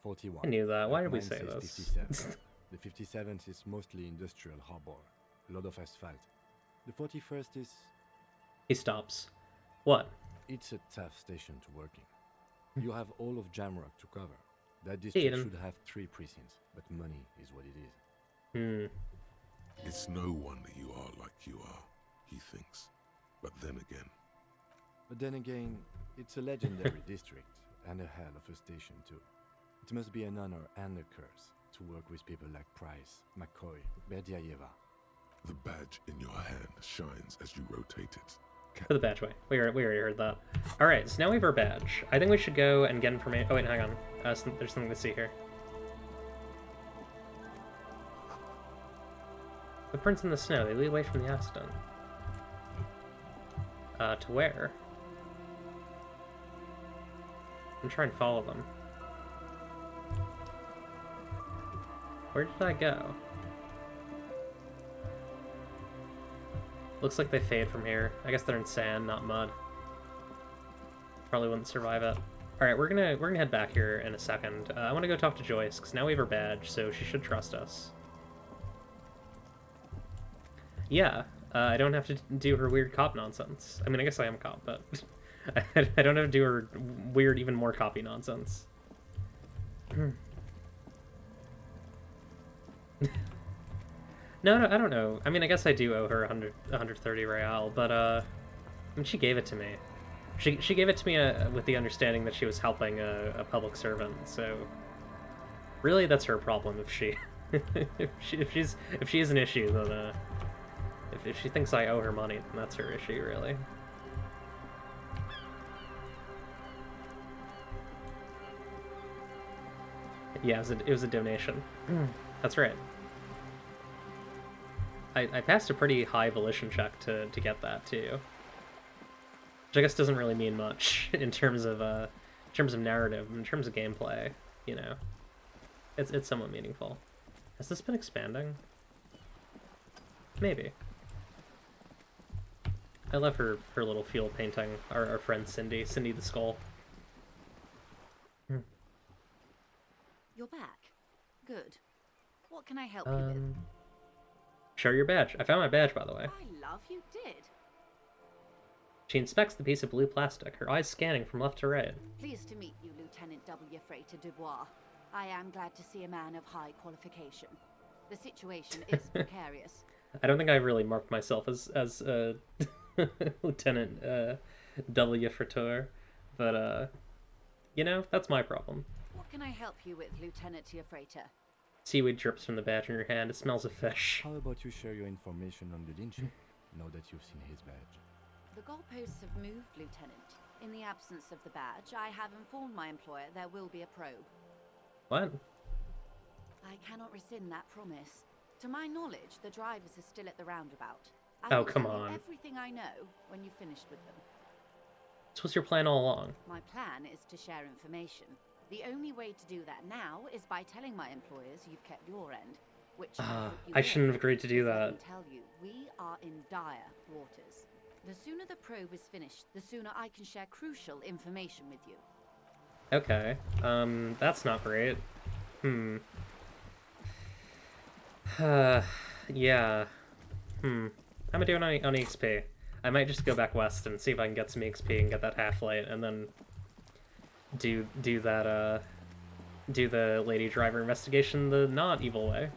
41. I knew that. Why did we Mine say says this? 57. The 57th is mostly industrial harbor. A lot of asphalt. The 41st is... He stops. What? It's a tough station to work in. You have all of Jamrock to cover. That district should have 3 precincts, but money is what it is. It's no wonder you are like you are, he thinks. But then again, it's a legendary district, and a hell of a station too. It must be an honor and a curse to work with people like Price, McCoy, Berdiaeva. The badge in your hand shines as you rotate it. For the badge way. We already heard that. Alright, so now we have our badge. I think we should go and get information. Oh wait, hang on. There's something to see here. The prints in the snow, they lead away from the accident. To where? I'm trying to follow them. Where did I go? Looks like they fade from here. I guess they're in sand, not mud. Probably wouldn't survive it. Alright, we're gonna head back here in a second. I want to go talk to Joyce, because now we have her badge, so she should trust us. Yeah, I don't have to do her weird cop nonsense. I mean, I guess I am a cop, but I don't have to do her weird, even more copy nonsense. No, I don't know. I mean, I guess I do owe her 130 real, but I mean, she gave it to me. She gave it to me with the understanding that she was helping a public servant. So really, that's her problem. If she's an issue, then if she thinks I owe her money, then that's her issue, really. Yeah, it was a donation. That's right. I passed a pretty high volition check to get that too, which I guess doesn't really mean much in terms of narrative, in terms of gameplay. You know, it's somewhat meaningful. Has this been expanding? Maybe. I love her little fuel painting. Our friend Cindy the Skull. You're back. Good. What can I help you with? Show your badge. I found my badge, by the way. I love you did. She inspects the piece of blue plastic, her eyes scanning from left to right. Pleased to meet you, Lieutenant W. Freighter Dubois. I am glad to see a man of high qualification. The situation is precarious. I don't think I really marked myself as Lieutenant W. Frateur, but you know, that's my problem. What can I help you with, Lieutenant Tiafreta? Seaweed drips from the badge in your hand. It smells of fish. How about you share your information on the lynching, now that you've seen his badge? The goalposts have moved, Lieutenant. In the absence of the badge, I have informed my employer there will be a probe. What? I cannot rescind that promise. To my knowledge, the drivers are still at the roundabout. Oh, come on. I will tell you everything I know when you've finished with them. This was your plan all along. My plan is to share information. The only way to do that now is by telling my employers you've kept your end, which I shouldn't have agreed to do that. Let me tell you, we are in dire waters. The sooner the probe is finished, the sooner I can share crucial information with you. Okay. That's not great. Yeah. How am I doing on EXP? I might just go back west and see if I can get some EXP and get that half-light, and then do that, do the lady driver investigation the not evil way.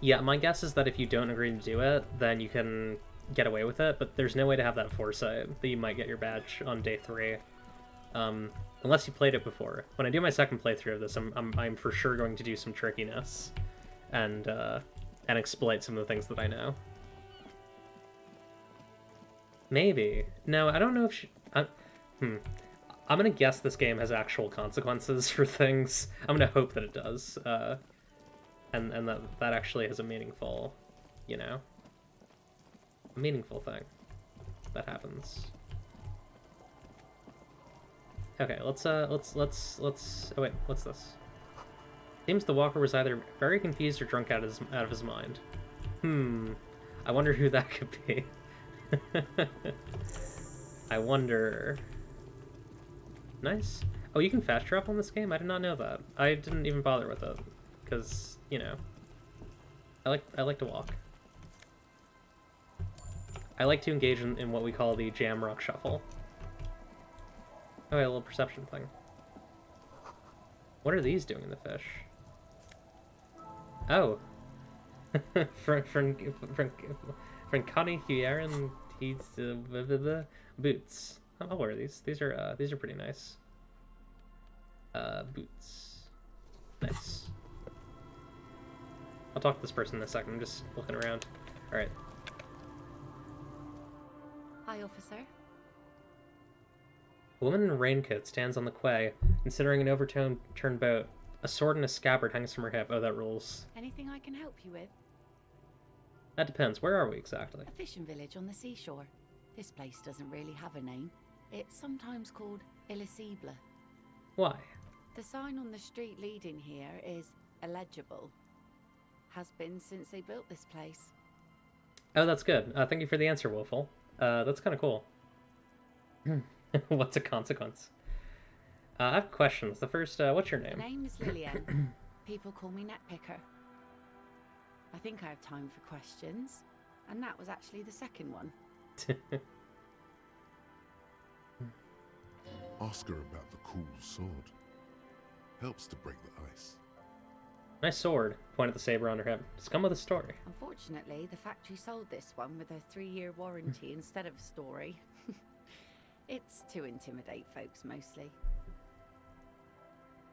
Yeah, my guess is that if you don't agree to do it, then you can get away with it, but there's no way to have that foresight that you might get your badge on day 3. Unless you played it before. When I do my second playthrough of this, I'm for sure going to do some trickiness and exploit some of the things that I know. Maybe. No, I don't know if she... I'm gonna guess this game has actual consequences for things. I'm gonna hope that it does. And that actually has a meaningful, you know, a meaningful thing that happens. Okay, let's oh wait, what's this? Seems the walker was either very confused or drunk out of his mind. I wonder who that could be. I wonder. Nice. Oh, you can fast travel in this game? I did not know that. I didn't even bother with it because, you know, I like to walk. I like to engage in what we call the jam rock shuffle. Oh, a little perception thing. What are these doing in the fish? Oh. Francani Huyerin boots. I'll wear these. These are pretty nice. Boots. Nice. I'll talk to this person in a second. I'm just looking around. Alright. Hi, officer. A woman in a raincoat stands on the quay, considering an overturned boat. A sword and a scabbard hangs from her hip. Oh, that rules. Anything I can help you with? That depends. Where are we exactly? A fishing village on the seashore. This place doesn't really have a name. It's sometimes called Elysium. Why? The sign on the street leading here is illegible. Has been since they built this place. Oh, that's good. Thank you for the answer, Wolfle. That's kind of cool. What's a consequence? I have questions. The first, what's your name? My name is Lillian. People call me Netpicker. I think I have time for questions, and that was actually the second one. Ask her about the cool sword. Helps to break the ice. Nice sword. Point at the saber on her hip. Just come with a story. Unfortunately, the factory sold this one with a 3-year warranty instead of a story. It's to intimidate folks, mostly.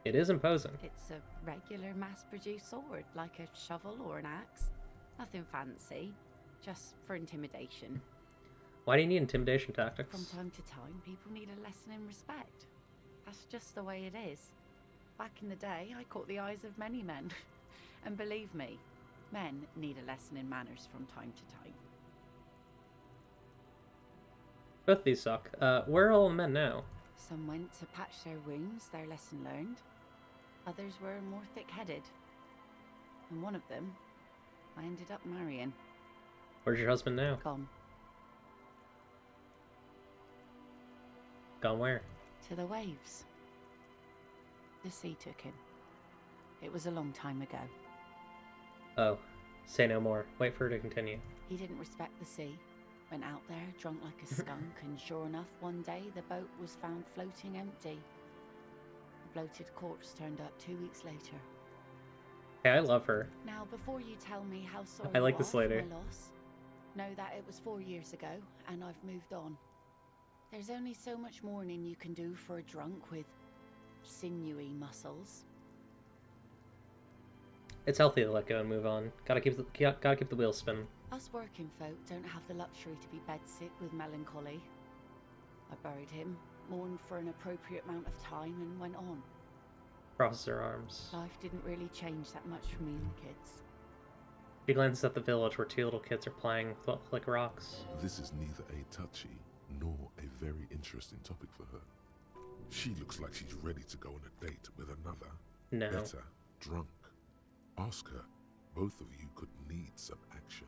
It is imposing. It's a regular mass-produced sword, like a shovel or an axe. Nothing fancy, just for intimidation. Why do you need intimidation tactics? From time to time, people need a lesson in respect. That's just the way it is. Back in the day, I caught the eyes of many men. And believe me, men need a lesson in manners from time to time. Both these suck. Where are all the men now? Some went to patch their wounds, their lesson learned. Others were more thick-headed. And one of them, I ended up marrying. Where's your husband now? Gone. Gone where? To the waves. The sea took him. It was a long time ago. Oh, say no more. Wait for her to continue. He didn't respect the sea. Went out there, drunk like a skunk, and sure enough, one day the boat was found floating empty. A bloated corpse turned up 2 weeks later. Hey, I love her. Now, before you tell me how sorry I like you this are lady. for my loss, know that it was 4 years ago, and I've moved on. There's only so much mourning you can do for a drunk with sinewy muscles. It's healthy to let go and move on. Gotta keep the wheels spinning. Us working folk don't have the luxury to be bedsick with melancholy. I buried him, mourned for an appropriate amount of time, and went on. Crosses her arms. Life didn't really change that much for me and the kids. She glances at the village where 2 little kids are playing with what look like rocks. This is neither a touchy nor a very interesting topic for her. She looks like she's ready to go on a date with another. No. Better, drunk. Ask her. Both of you could need some action.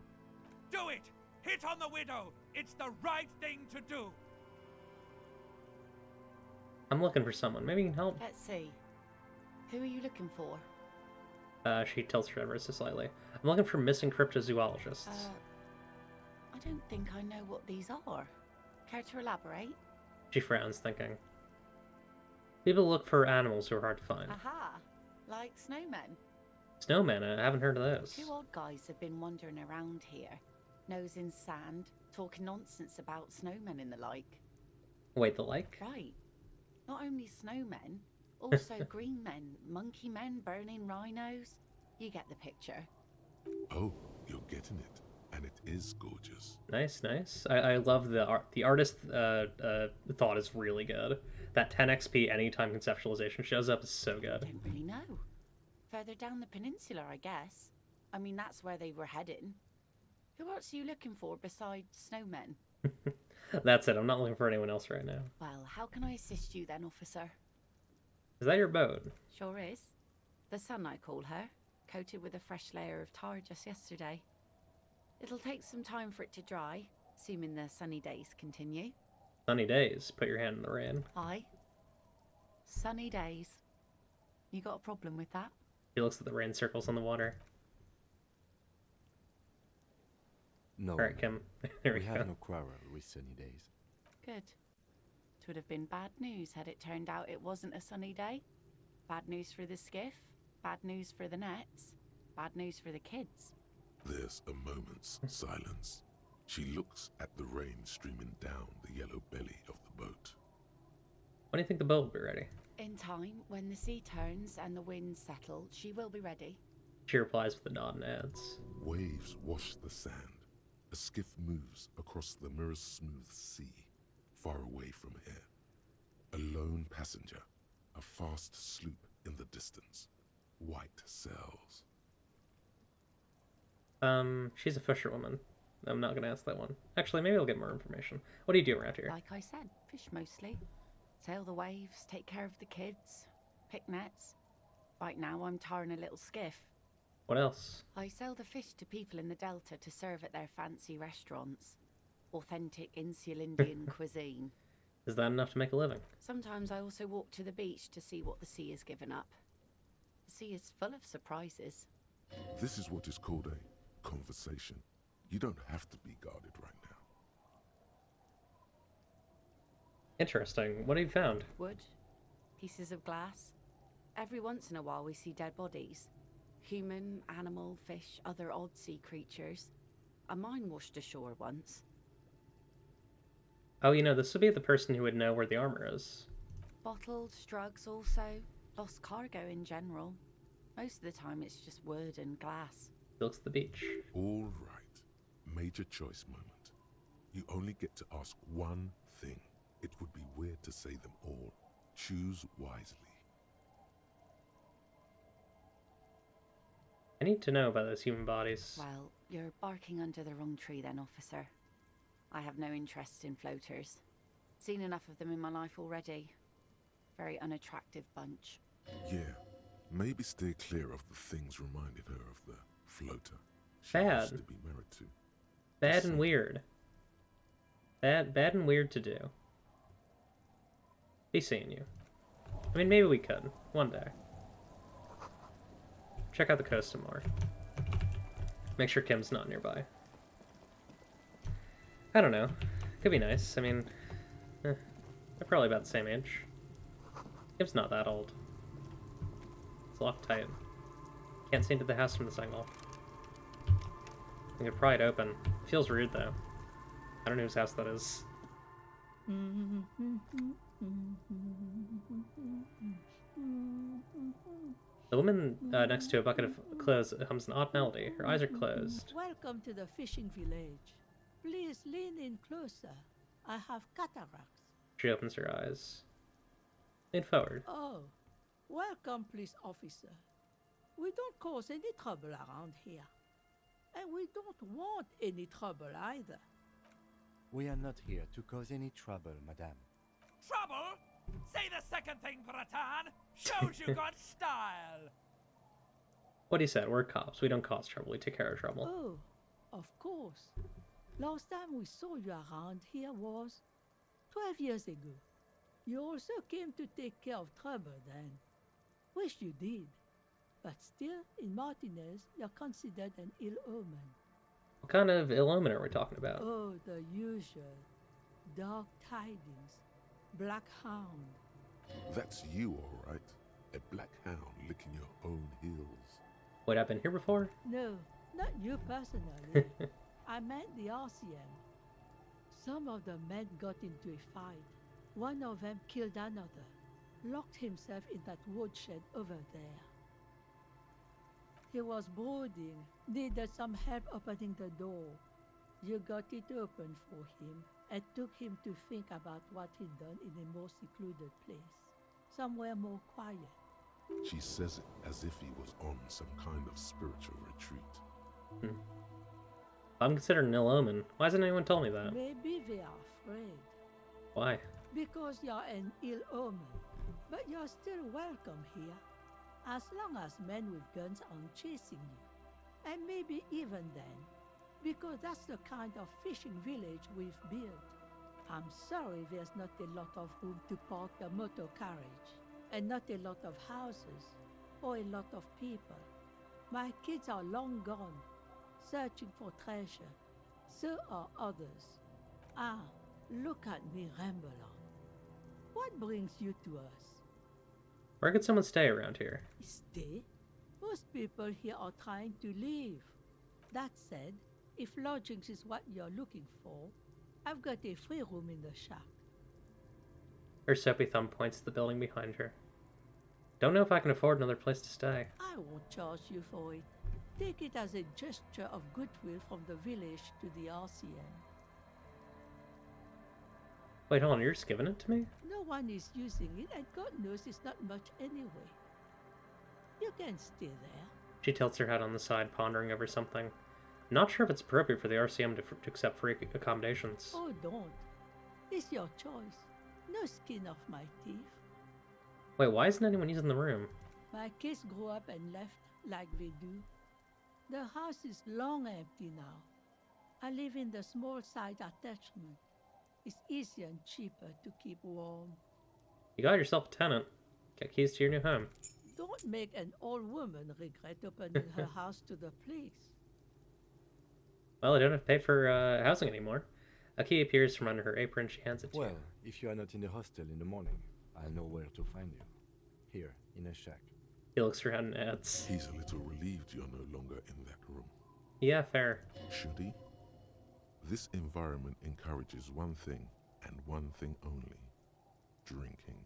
Do it! Hit on the widow! It's the right thing to do! I'm looking for someone. Maybe you can help. Let's see. Who are you looking for? She tilts her ever so slightly. I'm looking for missing cryptozoologists. I don't think I know what these are. Care to elaborate? She frowns, thinking. People look for animals who are hard to find. Aha! Like snowmen. Snowmen, I haven't heard of those. 2 odd guys have been wandering around here, nose in sand, talking nonsense about snowmen and the like. Wait, the like? Right. Not only snowmen, also green men, monkey men, burning rhinos. You get the picture. Oh, you're getting it. And it is gorgeous. Nice, nice. I love the art. The artist thought is really good. That 10 XP anytime conceptualization shows up is so good. I don't really know. Further down the peninsula, I guess. I mean, that's where they were heading. Who else are you looking for besides snowmen? That's it. I'm not looking for anyone else right now. Well, how can I assist you then, officer? Is that your boat? Sure is. The Sun, I call her. Coated with a fresh layer of tar just yesterday. It'll take some time for it to dry, assuming the sunny days continue. Sunny days. Put your hand in the rain. Aye. Sunny days. You got a problem with that? He looks at the rain circles on the water. No. Alright, Kim. There we go. have no quarrel with sunny days. Good. It would have been bad news had it turned out it wasn't a sunny day. Bad news for the skiff, bad news for the nets, bad news for the kids. There's a moment's silence. She looks at the rain streaming down the yellow belly of the boat. When do you think the boat will be ready? In time, when the sea turns and the winds settle, she will be ready. She replies with a nod and adds. Waves wash the sand. A skiff moves across the mirror-smooth sea, far away from here. A lone passenger, a fast sloop in the distance. White sails. She's a fisherwoman. I'm not gonna ask that one. Actually, maybe I'll get more information. What do you do around here? Like I said, fish mostly. Sail the waves, take care of the kids, pick nets. Right now I'm tarring a little skiff. What else? I sell the fish to people in the Delta to serve at their fancy restaurants. Authentic Insular Indian cuisine. Is that enough to make a living? Sometimes I also walk to the beach to see what the sea has given up. The sea is full of surprises. This is what is called a conversation. You don't have to be guarded right now. Interesting. What have you found? Wood, pieces of glass. Every once in a while we see dead bodies. Human, animal, fish, other odd sea creatures. A mine washed ashore once. Oh, you know, this would be the person who would know where the armor is. Bottles, drugs also. Lost cargo in general. Most of the time it's just wood and glass. He looks at the beach. All right. Major choice moment. You only get to ask one thing. It would be weird to say them all. Choose wisely. I need to know about those human bodies. Well, you're barking under the wrong tree then, officer. I have no interest in floaters. Seen enough of them in my life already. Very unattractive bunch. Yeah, maybe stay clear of the things reminded her of the floater she Bad. used to be married to. Bad and weird. Bad and weird to do. Be seeing you. I mean, maybe we could. One day. Check out the coast some more. Make sure Kim's not nearby. I don't know. Could be nice. I mean, they're probably about the same age. Kim's not that old. It's locked tight. Can't see into the house from this angle. I could pry it open. Feels rude, though. I don't know whose house that is. The woman next to a bucket of clothes hums an odd melody. Her eyes are closed. Welcome to the fishing village. Please lean in closer. I have cataracts. She opens her eyes. Lean forward. Oh, welcome, police officer. We don't cause any trouble around here. And we don't want any trouble either. We are not here to cause any trouble, madame. Trouble? Say the second thing, Bratan. Shows you got style. What he said, we're cops. We don't cause trouble. We take care of trouble. Oh, of course. Last time we saw you around here was 12 years ago. You also came to take care of trouble then. Wish you did. But still, in Martinez, you're considered an ill omen. What kind of ill omen are we talking about? Oh, the usual. Dark tidings. Black hound. That's you, all right. A black hound licking your own heels. Wait, I've been here before? No, not you personally. I meant the RCM. Some of the men got into a fight. One of them killed another. Locked himself in that woodshed over there. He was brooding, needed some help opening the door. You got it open for him and took him to think about what he'd done in a more secluded place, somewhere more quiet. She says it as if he was on some kind of spiritual retreat. I'm considered an ill omen. Why hasn't anyone told me that? Maybe they are afraid. Why? Because you're an ill omen. But you're still welcome here. As long as men with guns aren't chasing you. And maybe even then. Because that's the kind of fishing village we've built. I'm sorry there's not a lot of room to park the motor carriage. And not a lot of houses. Or a lot of people. My kids are long gone. Searching for treasure. So are others. Ah, look at me ramble on. What brings you to us? Where could someone stay around here? Stay? Most people here are trying to leave. That said, if lodgings is what you're looking for, I've got a free room in the shack. Her soapy thumb points to the building behind her. Don't know if I can afford another place to stay. I won't charge you for it. Take it as a gesture of goodwill from the village to the RCM. Wait, hold on, you're just giving it to me? No one is using it, and God knows it's not much anyway. You can stay there. She tilts her head on the side, pondering over something. Not sure if it's appropriate for the RCM to accept free accommodations. Oh, don't. It's your choice. No skin off my teeth. Wait, why isn't anyone using the room? My kids grew up and left like they do. The house is long empty now. I live in the small side attachment. It's easier and cheaper to keep warm. You got yourself a tenant. Get keys to your new home. Don't make an old woman regret opening her house to the police. Well, I don't have to pay for housing anymore. A key appears from under her apron. She hands it to you. Well, if you are not in the hostel in the morning, I'll know where to find you. Here, in a shack. He looks around and adds, He's a little relieved you're no longer in that room. Yeah, fair. Should he? This environment encourages one thing, and one thing only. Drinking.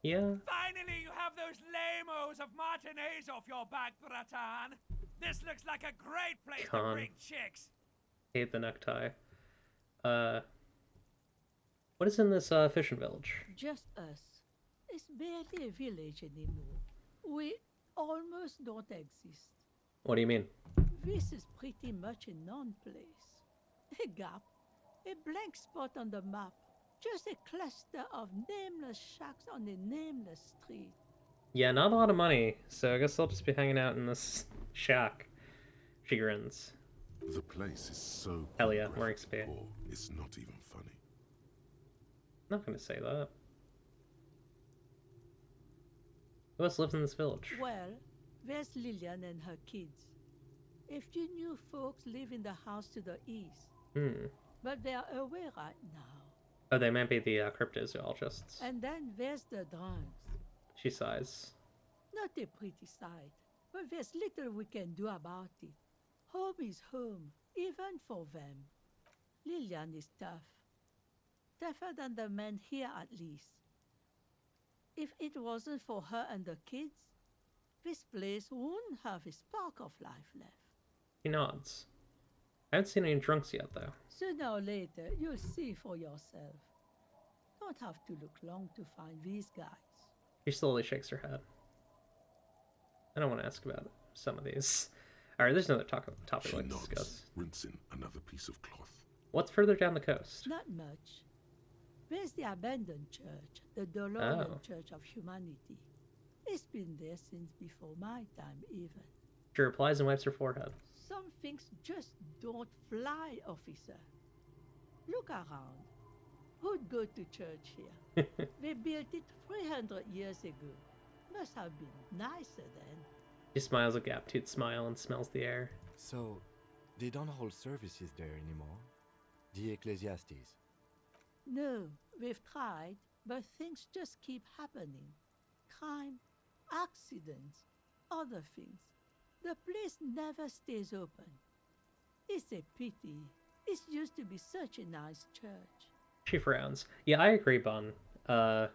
Yeah. Finally, you have those lamos of Martinez off your back, Bratan. This looks like a great place to bring chicks. Hate the necktie. What is in this fishing village? Just us. It's barely a village anymore. We almost don't exist. What do you mean? This is pretty much a non-place. A gap. A blank spot on the map. Just a cluster of nameless shacks on a nameless street. Yeah, not a lot of money, so I guess I'll just be hanging out in this shack. She grins. The place is so Hell yeah, wearing spear. It's not even funny. I'm not gonna say that. Who else lives in this village? Well, there's Lillian and her kids. A few new folks live in the house to the east. But they are away right now. Oh, they might be the cryptozoologists. And then there's the drunks. She sighs. Not a pretty sight, but there's little we can do about it. Home is home, even for them. Lillian is tough. Tougher than the men here, at least. If it wasn't for her and the kids, this place wouldn't have a spark of life left. He nods. I haven't seen any drunks yet, though. Sooner or later, you'll see for yourself. Don't have to look long to find these guys. She slowly shakes her head. I don't want to ask about some of these. Alright, there's another topic She I'd like to nods, discuss. rinsing another piece of cloth. What's further down the coast? Not much. There's the abandoned church, the Dolorian Oh. Church of Humanity. It's been there since before my time, even. She replies and wipes her forehead. Some things just don't fly, officer. Look around. Who'd go to church here? They built it 300 years ago. Must have been nicer then. She smiles a gap-toothed smile and smells the air. So, they don't hold services there anymore? The Ecclesiastes? No, we've tried, but things just keep happening. Crime, accidents, other things. The place never stays open. It's a pity. It used to be such a nice church. She frowns. Yeah, I agree, Bun. I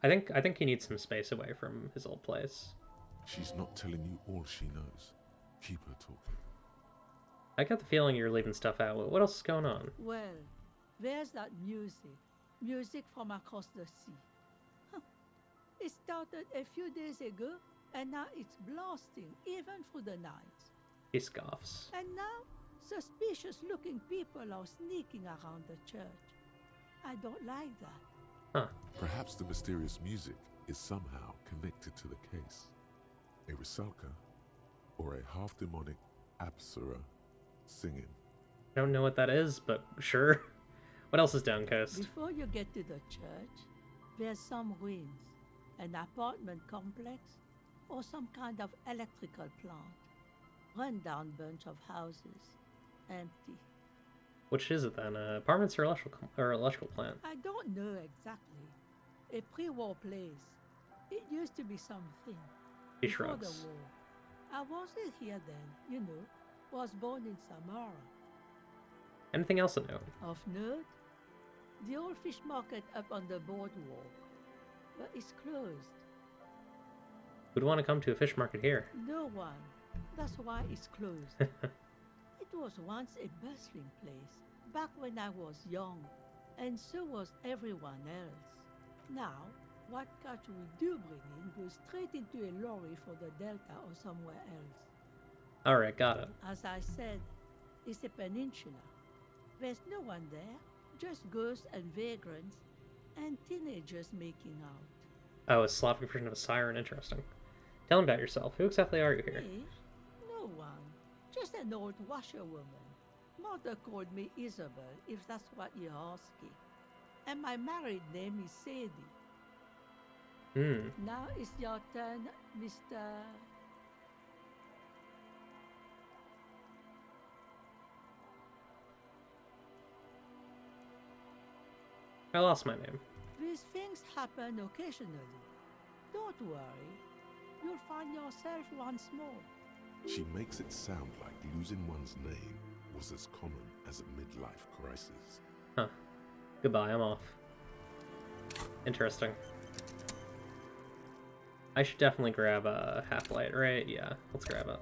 think he needs some space away from his old place. She's not telling you all she knows. Keep her talking. I get the feeling you're leaving stuff out. What else is going on? Well, there's that music. Music from across the sea. Huh. It started a few days ago, and now it's blasting even through the night. He scoffs. And now, suspicious-looking people are sneaking around the church. I don't like that. Huh. Perhaps the mysterious music is somehow connected to the case. A Rusalka or a half-demonic Apsara singing. I don't know what that is, but sure. What else is down coast? Before you get to the church, there's some ruins, an apartment complex, or some kind of electrical plant. Run-down bunch of houses, empty. Which is it then? Apartments or electrical plant? I don't know exactly. A pre-war place. It used to be something. He Before shrugs. the war. I wasn't here then, you know. Was born in Samara. Anything else to note? Of note, the old fish market up on the boardwalk. But it's closed. Who'd want to come to a fish market here? No one. That's why it's closed. It was once a bustling place, back when I was young, and so was everyone else. Now, what catch we do bring in goes straight into a lorry for the Delta or somewhere else. Alright, got it. As I said, it's a peninsula. There's no one there, just ghosts and vagrants, and teenagers making out. Oh, a Slavic version of a siren. Interesting. Tell me about yourself. Who exactly are you here? Me? No one. Just an old washerwoman. Mother called me Isabel, if that's what you're asking. And my married name is Sadie. Now it's your turn, Mr. I lost my name. These things happen occasionally. Don't worry. You'll find yourself once more. She makes it sound like losing one's name was as common as a midlife crisis. Huh. Goodbye, I'm off. Interesting. I should definitely grab a half-light, right? Yeah, let's grab it.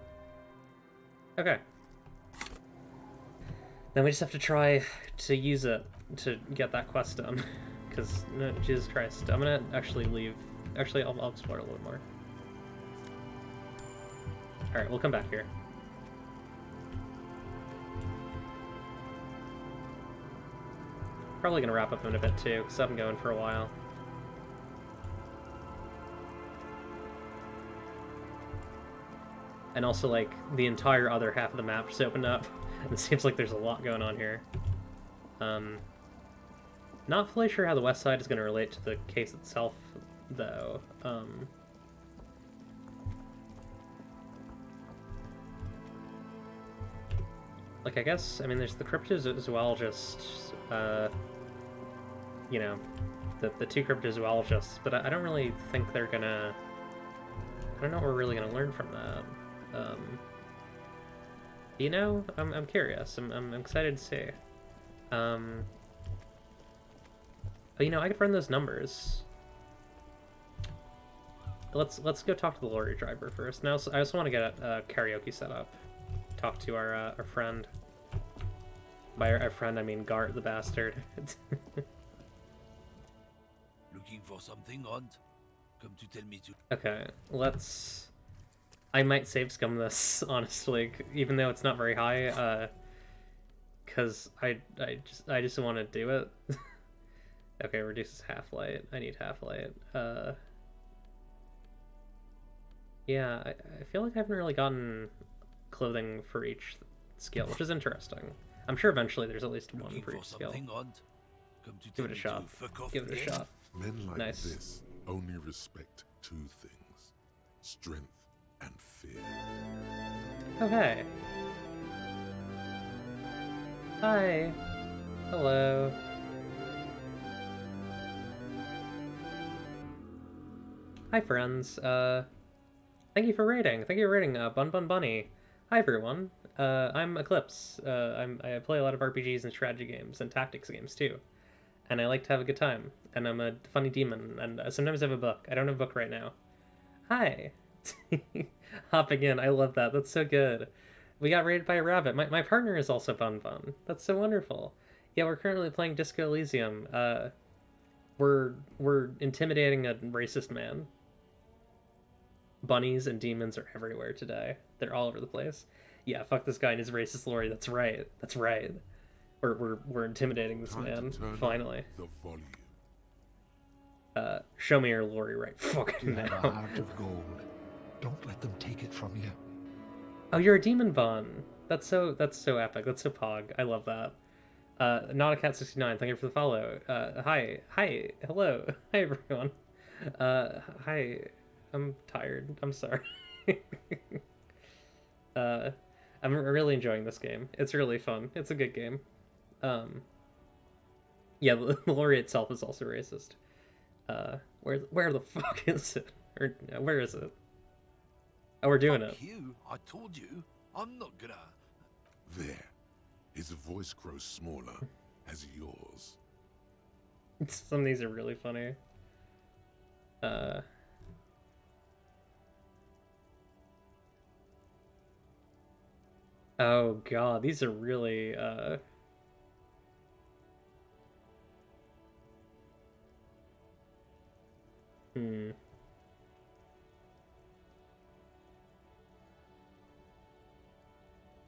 Okay. Then we just have to try to use it to get that quest done. Because, no, Jesus Christ, I'm gonna actually leave. Actually, I'll explore a little more. Alright, we'll come back here. Probably gonna wrap up in a bit too, because I've been going for a while. And also, like, the entire other half of the map just opened up. And it seems like there's a lot going on here. Not fully sure how the west side is going to relate to the case itself, though. Like, I guess, I mean, there's the cryptozoologists, you know, the two cryptozoologists, but I don't really think they're gonna... I don't know what we're really gonna learn from that. You know, I'm curious. I'm excited to see. Oh, you know, I could run those numbers. Let's go talk to the lorry driver first. Now, I also want to get a karaoke set up. Talk to our friend. By our friend, I mean Gart the bastard. Looking for something, Aunt? Come to tell me to. Okay, let's... I might save scum this, honestly, even though it's not very high, because I just want to do it. Okay, reduces half-light. I need half-light. Yeah, I feel like I haven't really gotten clothing for each skill, which is interesting. I'm sure eventually there's at least one for each skill. Give it a shot. Give it a shot. Men like Nice. this only respect two things: strength and fear. Okay. Hi. Hello. Hi, friends. Thank you for rating. Thank you for rating, Bun Bun Bunny. Hi, everyone. I'm Eclipse. I play a lot of RPGs and strategy games and tactics games, too. And I like to have a good time. And I'm a funny demon, and sometimes I have a book. I don't have a book right now. Hi. Hopping in. I love that. That's so good. We got raided by a rabbit. My partner is also Bun Bun. That's so wonderful. Yeah, we're currently playing Disco Elysium. We're intimidating a racist man. Bunnies and demons are everywhere today. They're all over the place. Yeah, fuck this guy and his racist lorry. That's right. That's right. We're intimidating this man. Finally. The volume. Show me your lorry right fucking You have a now. heart of gold. Don't let them take it from you. Oh, you're a demon bun. That's so epic. That's so pog. I love that. NotACat69, thank you for the follow. Hi, hello, hi everyone. Hi, I'm tired. I'm sorry. I'm really enjoying this game. It's really fun. It's a good game. Yeah, the lorry itself is also racist. Where the fuck is it? Or where is it? Oh, we're doing it. You, I told you, I'm not gonna. There. His voice grows smaller as yours. Some of these are really funny. Oh god, these are really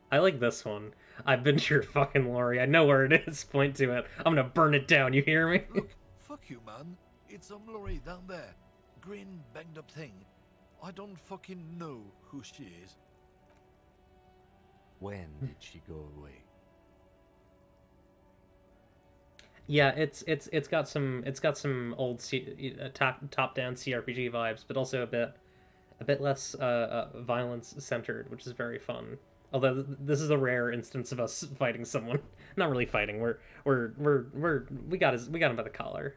I like this one. I've been to your fucking lorry. I know where it is. Point to it. I'm gonna burn it down. You hear me? Look, fuck you, man. It's some lorry down there. Green, banged up thing. I don't fucking know who she is. When did she go away? Yeah, it's got some old top down CRPG vibes, but also a bit less violence centered, which is very fun. Although this is a rare instance of us fighting someone. Not really fighting. We got him by the collar.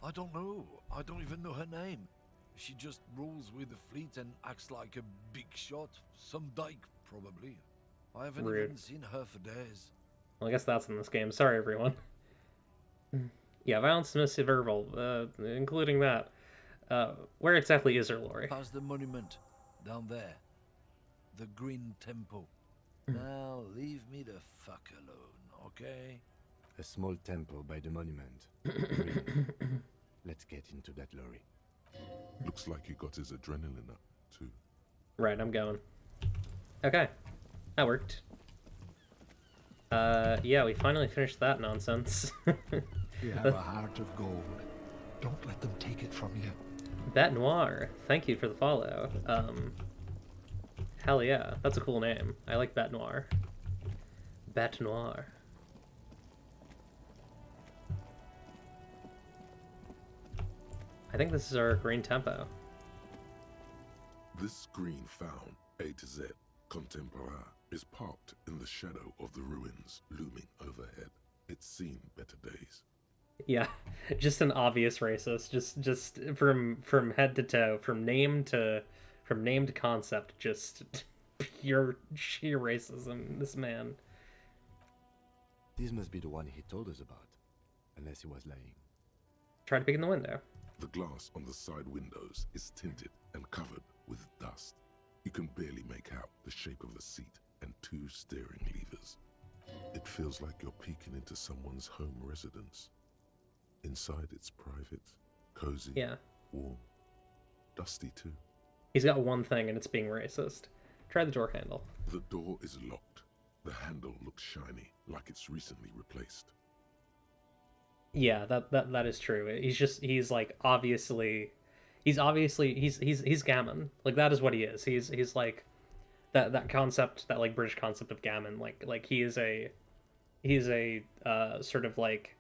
I don't know. I don't even know her name. She just rolls with the fleet and acts like a big shot. Some dyke, probably. I haven't Rude. even seen her for days. Well, I guess that's in this game. Sorry, everyone. Yeah, violence is mostly verbal, including that. Where exactly is her lorry? Past the monument. Down there. The Green Temple. Now, leave me the fuck alone, okay? A small temple by the monument. Green. Let's get into that lorry. Looks like he got his adrenaline up, too. Right, I'm going. Okay. That worked. Yeah, we finally finished that nonsense. You have a heart of gold. Don't let them take it from you. Bat Noir, thank you for the follow. Hell yeah, that's a cool name. I like Bat Noir. Bat Noir. I think this is our green tempo. This screen found A to Z, contemporary, is parked in the shadow of the ruins looming overhead. It's seen better days. Yeah, just an obvious racist. Just from head to toe, from name to concept, just pure sheer racism. This man. This must be the one he told us about, unless he was lying. Try to peek in the window. The glass on the side windows is tinted and covered with dust. You can barely make out the shape of a seat and 2 steering levers. It feels like you're peeking into someone's home residence. Inside it's private, cozy, warm, dusty too. He's got one thing and it's being racist. Try the door handle. The door is locked. The handle looks shiny, like it's recently replaced. Yeah, that is true. He's gammon. Like that is what he is. He's like that concept, that like British concept of gammon. Like he is a sort of like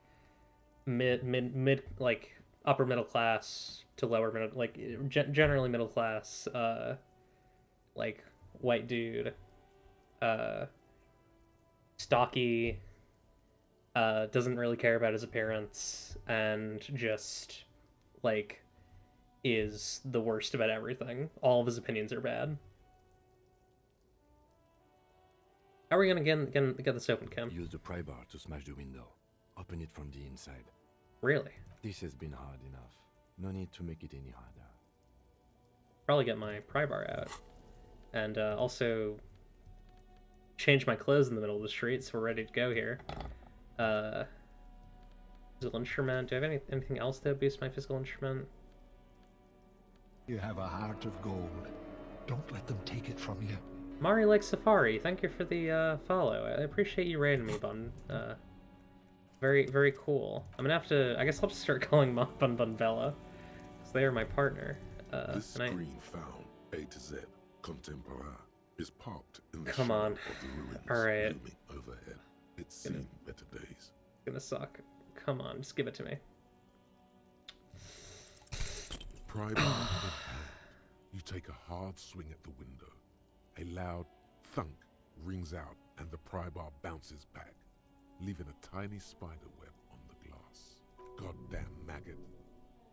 mid like upper middle class to lower middle, like generally middle class like white dude, stocky, doesn't really care about his appearance, and just like is the worst about everything. All of his opinions are bad. How are we gonna get this open, Kim? Use the pry bar to smash the window. Open it from the inside. Really? This has been hard enough. No need to make it any harder. Probably get my pry bar out. And also change my clothes in the middle of the street so we're ready to go here. Physical instrument. Do I have anything else that boosts my physical instrument? You have a heart of gold. Don't let them take it from you. Mari likes Safari. Thank you for the follow. I appreciate you raiding me, Bun. Very, very cool. I'm gonna have to... I guess I'll just start calling Bun Bella, because they are my partner. This screen found A to Z Contemporaire is parked in the Come shadow on. of the ruins Alright. looming overhead. It's seen better days. It's gonna suck. Come on, just give it to me. Pry bar in hand, you take a hard swing at the window. A loud thunk rings out and the pry bar bounces back, leaving a tiny spider web on the glass. Goddamn maggot.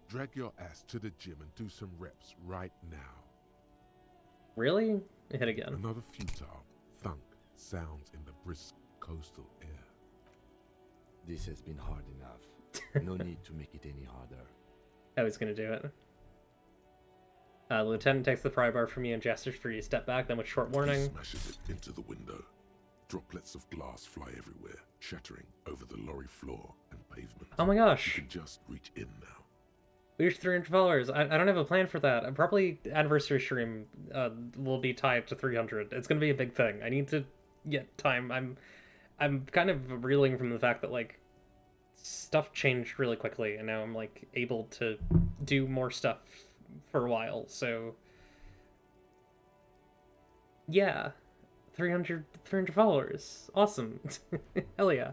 Drag your ass to the gym and do some reps right now. Really? Hit again. Another futile thunk sounds in the brisk coastal air. This has been hard enough. No need to make it any harder. I was gonna do it. Lieutenant takes the pry bar from you and gestures for you to step back, then with short warning... He smashes it into the window. Droplets of glass fly everywhere, shattering over the lorry floor and pavement. Oh my gosh. You can just reach in now. We reached 300 followers. I don't have a plan for that. Probably anniversary stream will be tied to 300. It's gonna be a big thing. I need to get time. I'm kind of reeling from the fact that like stuff changed really quickly, and now I'm like able to do more stuff for a while. So yeah, 300 followers. Awesome. Hell yeah.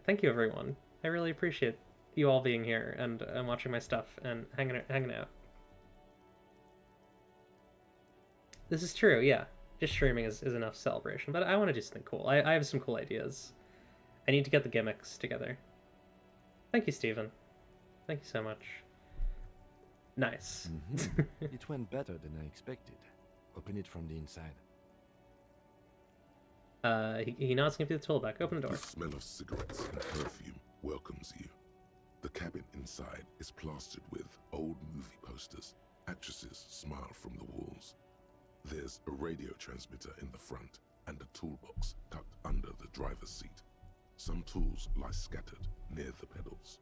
Thank you everyone. I really appreciate you all being here and watching my stuff and hanging out. This is true, yeah. Just streaming is enough celebration, but I want to do something cool. I have some cool ideas. I need to get the gimmicks together. Thank you, Steven. Thank you so much. Nice. Mm-hmm. It went better than I expected. Open it from the inside. He nods and gives you the tool back. Open the door. The smell of cigarettes and perfume welcomes you. The cabin inside is plastered with old movie posters. Actresses smile from the walls. There's a radio transmitter in the front and a toolbox tucked under the driver's seat. Some tools lie scattered near the pedals.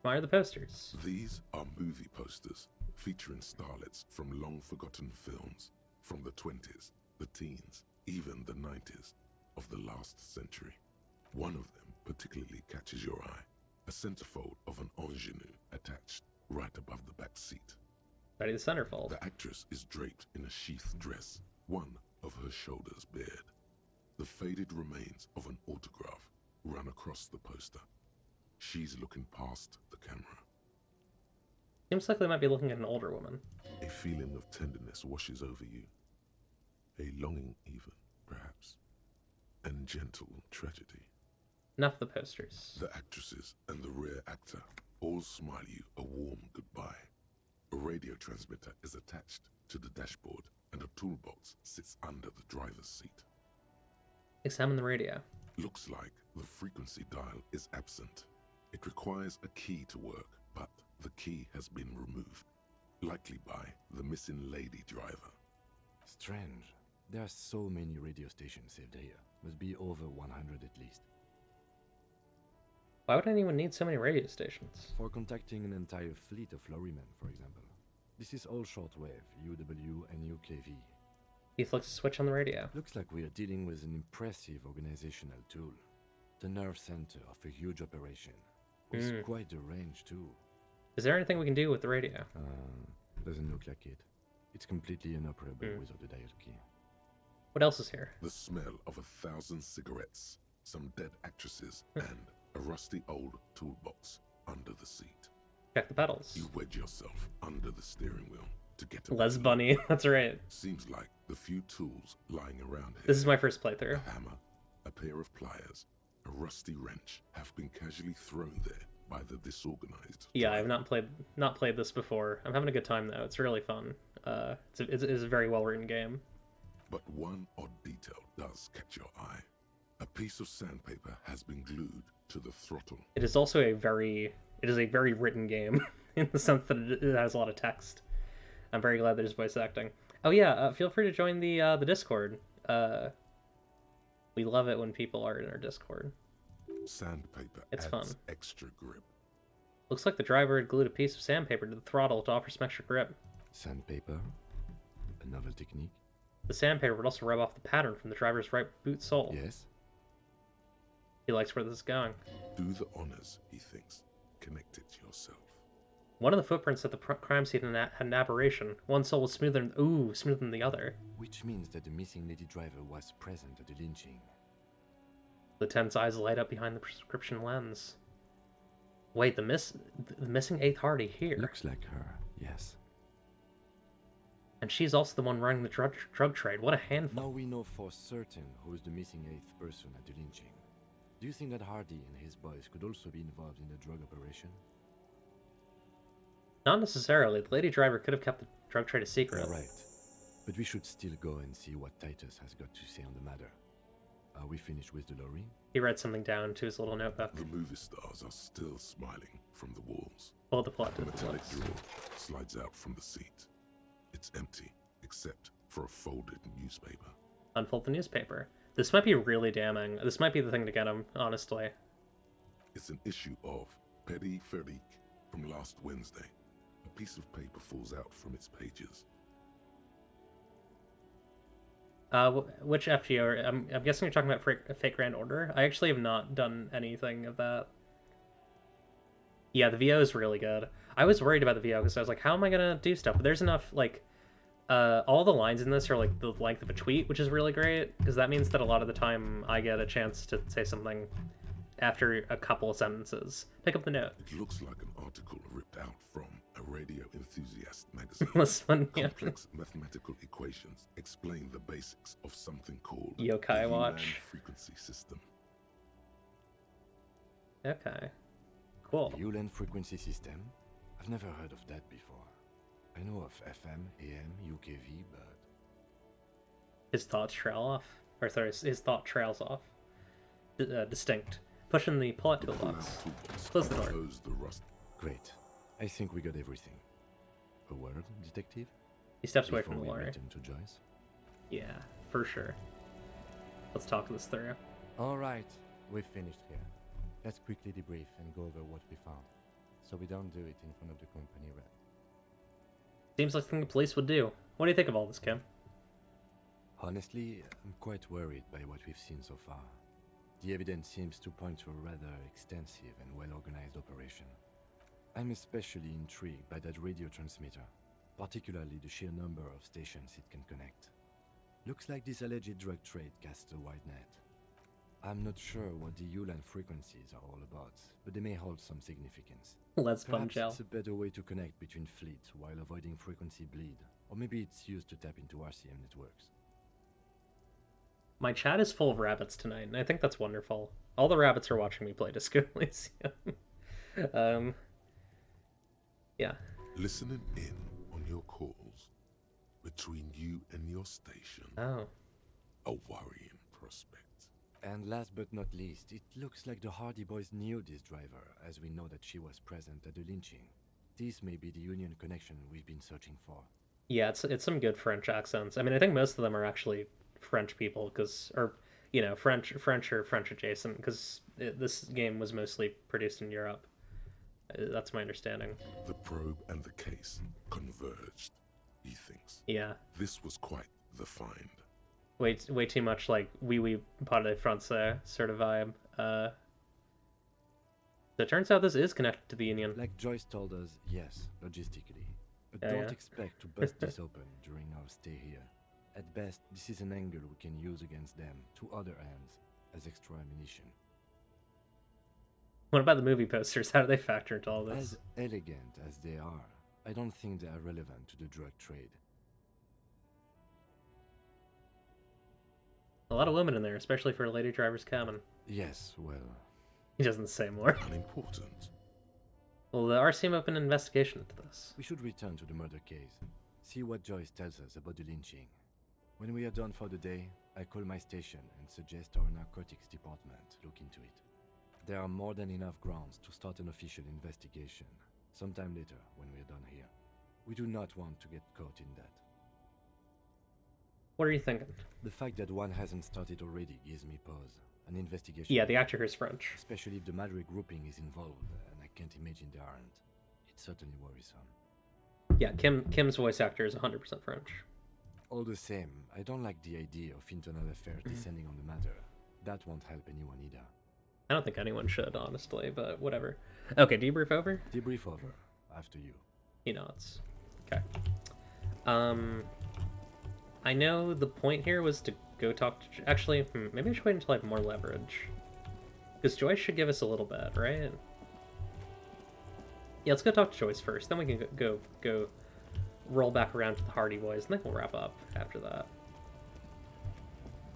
Why are the posters? These are movie posters featuring starlets from long-forgotten films from the 20s, the teens, even the 90s of the last century. One of them particularly catches your eye. A centerfold of an ingenue attached right above the back seat. Ready the centerfold. The actress is draped in a sheathed dress, one of her shoulders bared. The faded remains of an autograph run across the poster. She's looking past the camera. Seems like they might be looking at an older woman. A feeling of tenderness washes over you. A longing even. gentle tragedy. Enough of the posters. The actresses and the rear actor all smile you a warm goodbye. A radio transmitter is attached to the dashboard, and a toolbox sits under the driver's seat. Examine the radio. Looks like the frequency dial is absent. It requires a key to work, but the key has been removed, likely by the missing lady driver. Strange. There are so many radio stations saved here. Must be over 100 at least. Why would anyone need so many radio stations? For contacting an entire fleet of lorrymen, for example. This is all shortwave, UW and UKV. He flicks a switch on the radio. Looks like we are dealing with an impressive organizational tool. The nerve center of a huge operation. With quite a range, too. Is there anything we can do with the radio? Doesn't look like it. It's completely inoperable without the dial key. What else is here? The smell of 1,000 cigarettes, some dead actresses, and a rusty old toolbox under the seat. Check the pedals. You wedge yourself under the steering wheel to get Les Bunny, that's right. Seems like the few tools lying around here. This is my first playthrough. A hammer, a pair of pliers, a rusty wrench have been casually thrown there by the disorganized. Yeah, I've not played this before. I'm having a good time though. It's really fun. It's a very well written game. But one odd detail does catch your eye. A piece of sandpaper has been glued to the throttle. It is also a very written game in the sense that it has a lot of text. I'm very glad there's voice acting. Oh yeah, feel free to join the Discord. We love it when people are in our Discord. Sandpaper It's adds fun. extra grip. Looks like the driver had glued a piece of sandpaper to the throttle to offer some extra grip. Sandpaper? A novel technique? The sandpaper would also rub off the pattern from the driver's right boot sole. Yes. He likes where this is going. Do the honors, he thinks. Connect it yourself. One of the footprints at the crime scene had an aberration. One sole was smoother than the other. Which means that the missing lady driver was present at the lynching. Lieutenant's eyes light up behind the prescription lens. Wait, the missing eighth Hardy here. Looks like her, yes. And she's also the one running the drug trade. What a handful. Now we know for certain who is the missing eighth person at the lynching. Do you think that Hardy and his boys could also be involved in the drug operation? Not necessarily. The lady driver could have kept the drug trade a secret. You're right. But we should still go and see what Titus has got to say on the matter. Are we finished with the lorry? He read something down to his little notebook. The movie stars are still smiling from the walls. Pull the plot to A the metallic flips. drawer slides out from the seat. It's empty, except for a folded newspaper. Unfold the newspaper. This might be really damning. This might be the thing to get him, honestly. It's an issue of Petit Feric from last Wednesday. A piece of paper falls out from its pages. Which FGO? I'm guessing you're talking about Fake Grand Order. I actually have not done anything of that. Yeah, the VO is really good. I was worried about the VO because I was like, how am I gonna do stuff? But there's enough, like, all the lines in this are like the length of a tweet, which is really great because that means that a lot of the time I get a chance to say something after a couple of sentences. Pick up the note. It looks like an article ripped out from a radio enthusiast magazine. Listen, yeah. Complex mathematical equations explain the basics of something called Yokai the Watch. Uland frequency system. Okay. Cool. The Uland frequency system? I've never heard of that before. I know of FM, AM, UKV, but... His thoughts trail off. Or sorry, his thought trails off. Distinct. Push in the pull-out toolbox. Close the door. Great. I think we got everything. A word, detective? He steps away from the Before we lorry. return to Joyce? Yeah, for sure. Let's talk this through. Alright, we've finished here. Let's quickly debrief and go over what we found, so we don't do it in front of the company rep. Seems like something the police would do. What do you think of all this, Kim? Honestly, I'm quite worried by what we've seen so far. The evidence seems to point to a rather extensive and well-organized operation. I'm especially intrigued by that radio transmitter, particularly the sheer number of stations it can connect. Looks like this alleged drug trade casts a wide net. I'm not sure what the Uland frequencies are all about, but they may hold some significance. Let's Perhaps punch out. it's a better way to connect between fleets while avoiding frequency bleed, or maybe it's used to tap into RCM networks. My chat is full of rabbits tonight, and I think that's wonderful. All the rabbits are watching me play Disco Elysium. Yeah. Listening in on your calls between you and your station. Oh. A worrying prospect. And last but not least, it looks like the Hardy Boys knew this driver, as we know that she was present at the lynching. This may be the Union connection we've been searching for. Yeah, it's some good French accents. I mean, I think most of them are actually French people, French or French adjacent, because this game was mostly produced in Europe. That's my understanding. The probe and the case converged, he thinks. Yeah. This was quite the find. Way too much like oui parle français sort of vibe. So it turns out this is connected to the Union. Like Joyce told us, yes, logistically. But Yeah, don't yeah. expect to bust this open during our stay here. At best, this is an angle we can use against them, to other ends, as extra ammunition. What about the movie posters? How do they factor into all this? As elegant as they are, I don't think they are relevant to the drug trade. A lot of women in there, especially for a lady driver's cabin. Yes, well... He doesn't say more. Unimportant. Well, the RCM opened an investigation into this. We should return to the murder case. See what Joyce tells us about the lynching. When we are done for the day, I call my station and suggest our narcotics department look into it. There are more than enough grounds to start an official investigation, sometime later when we are done here. We do not want to get caught in that. What are you thinking? The fact that one hasn't started already gives me pause. An investigation... Yeah, the actor is French. Especially if the Madrid grouping is involved, and I can't imagine they aren't. It's certainly worrisome. Yeah, Kim's voice actor is 100% French. All the same, I don't like the idea of internal affairs descending on the matter. That won't help anyone either. I don't think anyone should, honestly, but whatever. Okay, debrief over? Debrief over. After you. He nods. Okay. I know the point here was to go talk to... Actually, maybe I should wait until I have more leverage. Because Joyce should give us a little bit, right? Yeah, let's go talk to Joyce first. Then we can go roll back around to the Hardy Boys, and then we'll wrap up after that.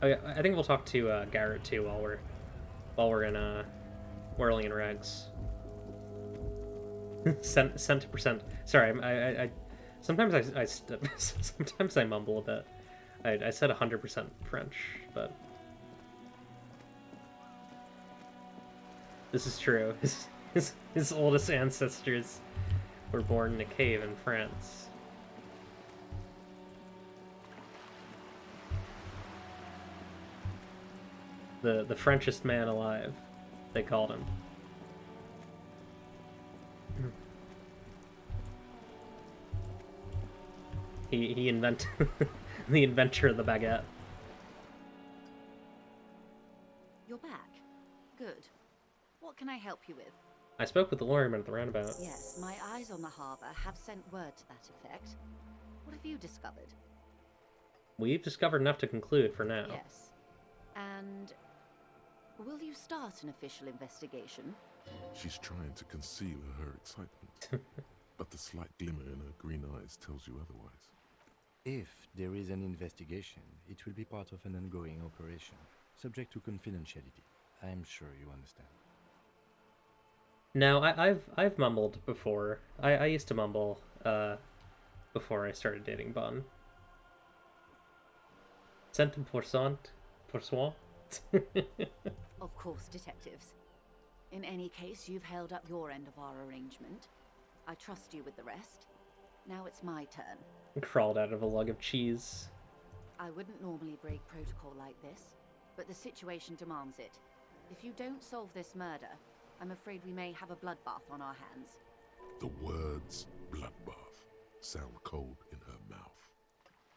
Oh yeah, I think we'll talk to Garrett too while we're in whirling in rags. Cent to percent. Sorry, I sometimes I sometimes I mumble a bit. I said 100% French, but this is true. His oldest ancestors were born in a cave in France. The Frenchest man alive, they called him. He invented the inventor of the baguette. You're back. Good. What can I help you with? I spoke with the lawyerman at the roundabout. Yes, my eyes on the harbour have sent word to that effect. What have you discovered? We've discovered enough to conclude for now. Yes. And will you start an official investigation? She's trying to conceal her excitement, but the slight glimmer in her green eyes tells you otherwise. If there is an investigation, it will be part of an ongoing operation, subject to confidentiality. I'm sure you understand. No, I've mumbled before. I used to mumble before I started dating Bon. Cent pourcent. Of course, detectives. In any case, you've held up your end of our arrangement. I trust you with the rest. Now it's my turn. Crawled out of a lug of cheese. I wouldn't normally break protocol like this, but the situation demands it. If you don't solve this murder, I'm afraid we may have a bloodbath on our hands. The words bloodbath sound cold in her mouth.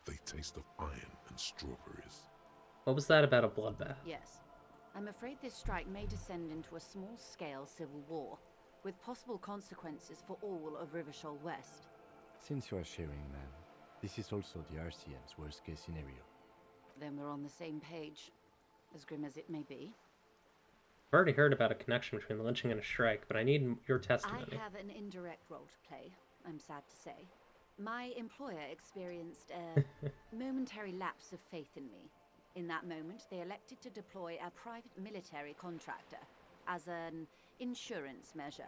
They taste of iron and strawberries. What was that about a bloodbath? Yes. I'm afraid this strike may descend into a small-scale civil war, with possible consequences for all of Rivershoal West. Since you are sharing, ma'am, this is also the RCM's worst-case scenario. Then we're on the same page, as grim as it may be. I've already heard about a connection between the lynching and a strike, but I need your testimony. I have an indirect role to play, I'm sad to say. My employer experienced a momentary lapse of faith in me. In that moment, they elected to deploy a private military contractor as an insurance measure.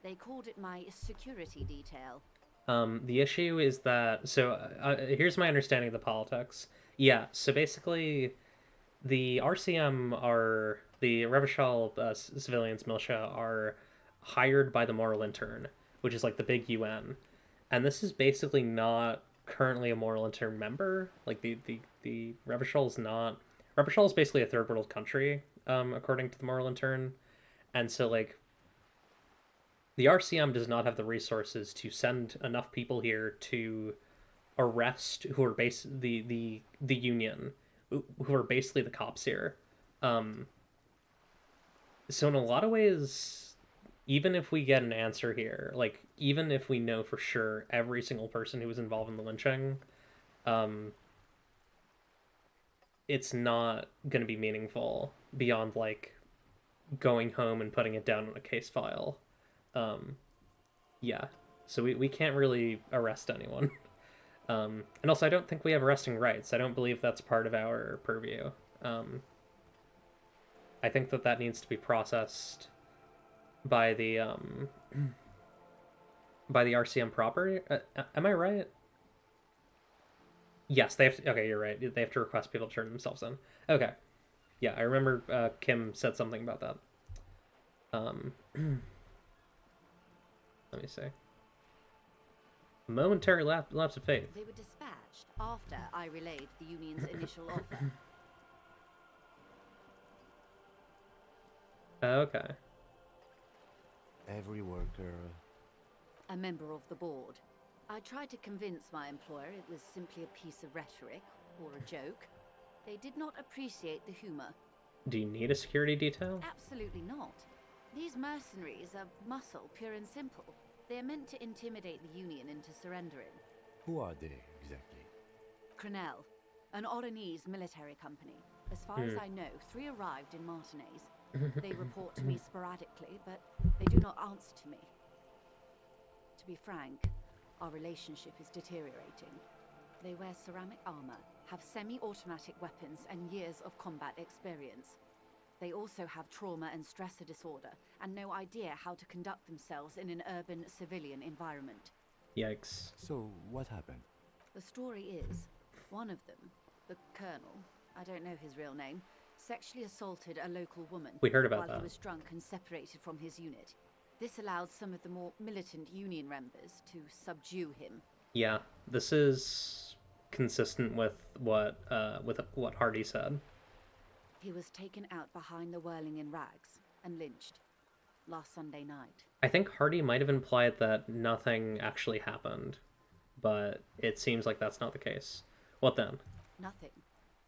They called it my security detail. The issue is that, so here's my understanding of the politics. Yeah, so basically, the RCM are, the Revachol civilians militia are hired by the Moral Intern, which is like the big UN. And this is basically not currently a Moral Intern member. Like the Revachol is not, Revachol is basically a third world country, according to the Moral Intern. And so like the RCM does not have the resources to send enough people here to arrest who are the union, who are basically the cops here. So in a lot of ways, even if we get an answer here, like even if we know for sure every single person who was involved in the lynching, it's not going to be meaningful beyond like going home and putting it down on a case file. Yeah, so we can't really arrest anyone. And also, I don't think we have arresting rights. I don't believe that's part of our purview. I think that needs to be processed by the RCM proper. Am I right? Yes, they have to. Okay, you're right. They have to request people to turn themselves in. Okay. Yeah, I remember Kim said something about that. Let me see. Momentary lapse of faith. They were dispatched after I relayed the union's initial offer. Okay. Every worker... A member of the board. I tried to convince my employer it was simply a piece of rhetoric or a joke. They did not appreciate the humor. Do you need a security detail? Absolutely not. These mercenaries are muscle, pure and simple. They are meant to intimidate the Union into surrendering. Who are they, exactly? Crenel, an Oranese military company. As far as I know, 3 arrived in Martinez. They report to me sporadically, but they do not answer to me. To be frank, our relationship is deteriorating. They wear ceramic armor, have semi-automatic weapons, and years of combat experience. They also have trauma and stressor disorder, and no idea how to conduct themselves in an urban civilian environment. Yikes. So, what happened? The story is, one of them, the Colonel, I don't know his real name, sexually assaulted a local woman We heard about while that. he was drunk and separated from his unit. This allowed some of the more militant Union members to subdue him. Yeah, this is consistent with what Hardy said. He was taken out behind the whirling in rags and lynched last Sunday night. I think Hardy might have implied that nothing actually happened, but it seems like that's not the case. What then? Nothing.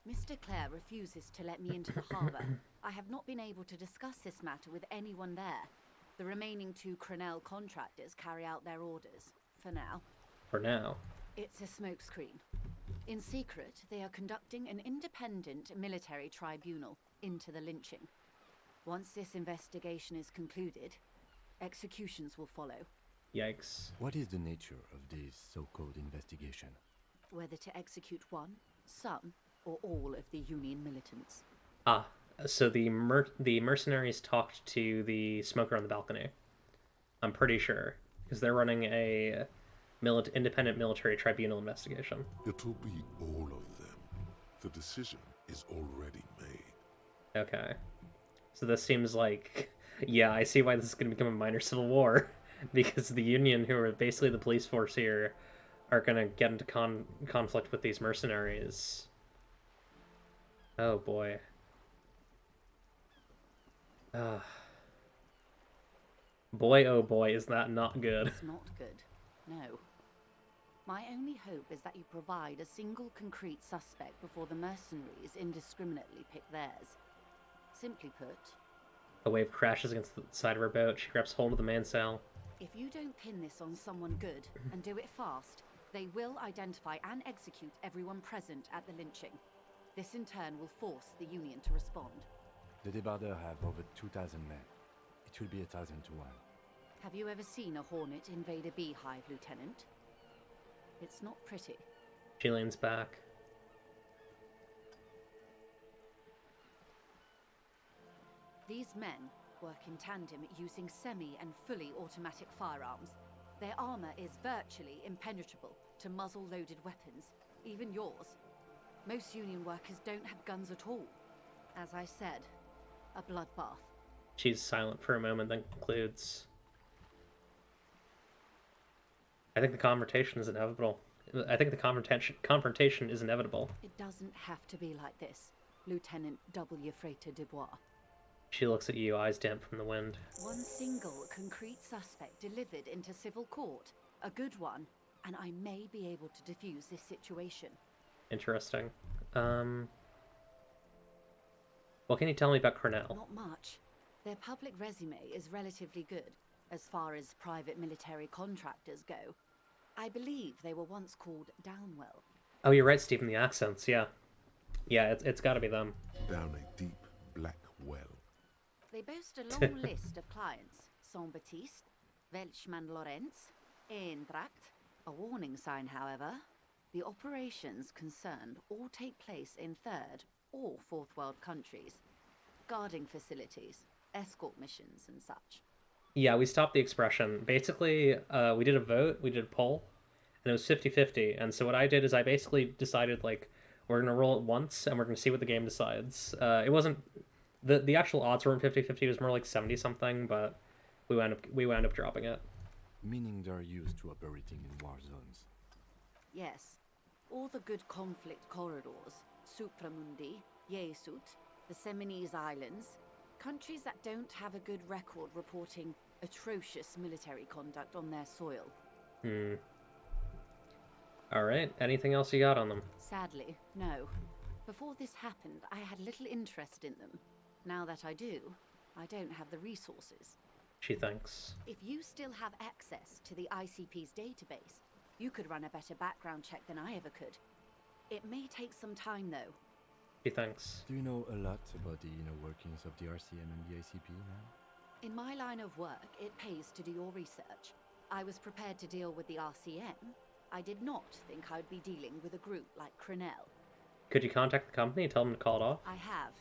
Mr. Clare refuses to let me into the harbour. I have not been able to discuss this matter with anyone there. The remaining 2 Crenel contractors carry out their orders, for now. For now. It's a smokescreen. In secret, they are conducting an independent military tribunal into the lynching. Once this investigation is concluded, executions will follow. Yikes. What is the nature of this so-called investigation? Whether to execute one, some, or all of the Union militants. Ah, so the mercenaries talked to the smoker on the balcony. I'm pretty sure, because they're running a independent military tribunal investigation. It'll be all of them. The decision is already made. Okay. So this seems like... Yeah, I see why this is going to become a minor civil war. Because the Union, who are basically the police force here, are going to get into conflict with these mercenaries. Oh boy. Boy, oh boy, is that not good. It's not good, no. My only hope is that you provide a single concrete suspect before the mercenaries indiscriminately pick theirs. Simply put, A wave crashes against the side of her boat. She grabs hold of the mainsail. if you don't pin this on someone good, and do it fast, they will identify and execute everyone present at the lynching. This in turn will force the Union to respond. The debardeurs have over 2,000 men. It will be 1,000 to 1. Have you ever seen a Hornet invade a beehive, Lieutenant? It's not pretty. She leans back. These men work in tandem using semi and fully automatic firearms. Their armor is virtually impenetrable to muzzle-loaded weapons, even yours. Most Union workers don't have guns at all. As I said, a bloodbath. She's silent for a moment, then concludes. I think the confrontation is inevitable. I think the confrontation is inevitable. It doesn't have to be like this, Lieutenant W. Frater Dubois. She looks at you, eyes damp from the wind. One single concrete suspect delivered into civil court, a good one, and I may be able to defuse this situation. Interesting. What can you tell me about Cornell? Not much. Their public resume is relatively good, as far as private military contractors go. I believe they were once called Downwell. Oh, you're right, Stephen, the accents, yeah. Yeah, it's gotta be them. Down a deep black well. They boast a long list of clients. Saint-Baptiste, Welchman-Lorenz, Eintracht. A warning sign, however. The operations concerned all take place in third or fourth world countries. Guarding facilities, escort missions and such. Yeah, we stopped the expression. Basically, we did a vote, we did a poll, and it was 50-50. And so what I did is I basically decided, like, we're going to roll it once, and we're going to see what the game decides. It wasn't... The actual odds weren't 50-50, it was more like 70-something, but we wound up dropping it. Meaning they're used to operating in war zones. Yes. All the good conflict corridors, Supramundi, Yesut, the Seminese Islands, countries that don't have a good record reporting atrocious military conduct on their soil. Alright, anything else you got on them? Sadly, no. Before this happened, I had little interest in them. Now that I do, I don't have the resources. She thinks. If you still have access to the ICP's database, you could run a better background check than I ever could. It may take some time, though. She thinks. Do you know a lot about the inner workings of the RCM and the ICP now? In my line of work, it pays to do your research. I was prepared to deal with the RCM. I did not think I'd be dealing with a group like Crenell. Could you contact the company and tell them to call it off? I have.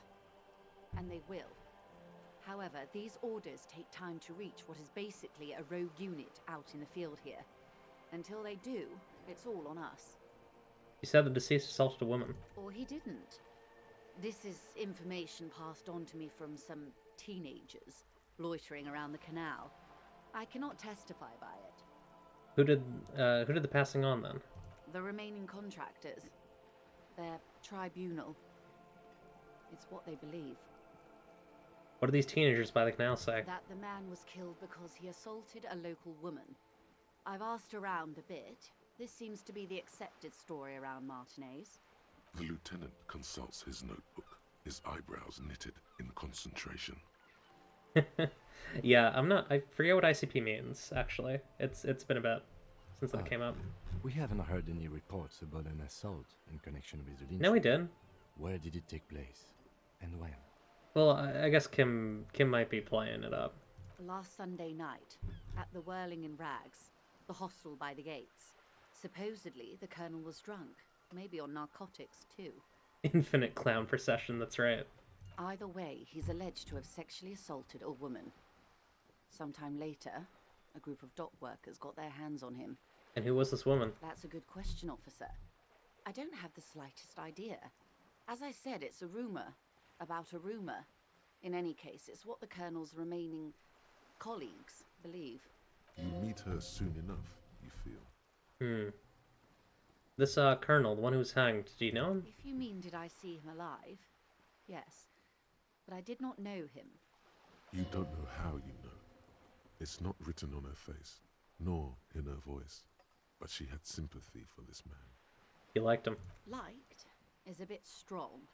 And they will. However, these orders take time to reach what is basically a rogue unit out in the field here. Until they do, it's all on us. You said the deceased assaulted a woman. Or he didn't. This is information passed on to me from some teenagers loitering around the canal. I cannot testify by it. Who did the passing on then? The remaining contractors. Their tribunal. It's what they believe. What do these teenagers by the canal say? That the man was killed because he assaulted a local woman. I've asked around a bit. This seems to be the accepted story around Martinez. The lieutenant consults his notebook, his eyebrows knitted in concentration. Yeah, I forget what ICP means, actually. It's been a bit since it came up. We haven't heard any reports about an assault in connection with the lynching. No, we did. Where did it take place? And when? Well, I guess Kim might be playing it up. Last Sunday night, at the Whirling in Rags, the hostel by the gates. Supposedly, the colonel was drunk. Maybe on narcotics, too. Infinite clown procession, that's right. Either way, he's alleged to have sexually assaulted a woman. Sometime later, a group of dock workers got their hands on him. And who was this woman? That's a good question, officer. I don't have the slightest idea. As I said, it's a rumor. About a rumor. In any case, it's what the colonel's remaining colleagues believe. You meet her soon enough, you feel. This, colonel, the one who was hanged, do you know him? If you mean did I see him alive? Yes. But I did not know him. You don't know how you know. It's not written on her face, nor in her voice. But she had sympathy for this man. You liked him? Liked is a bit strong.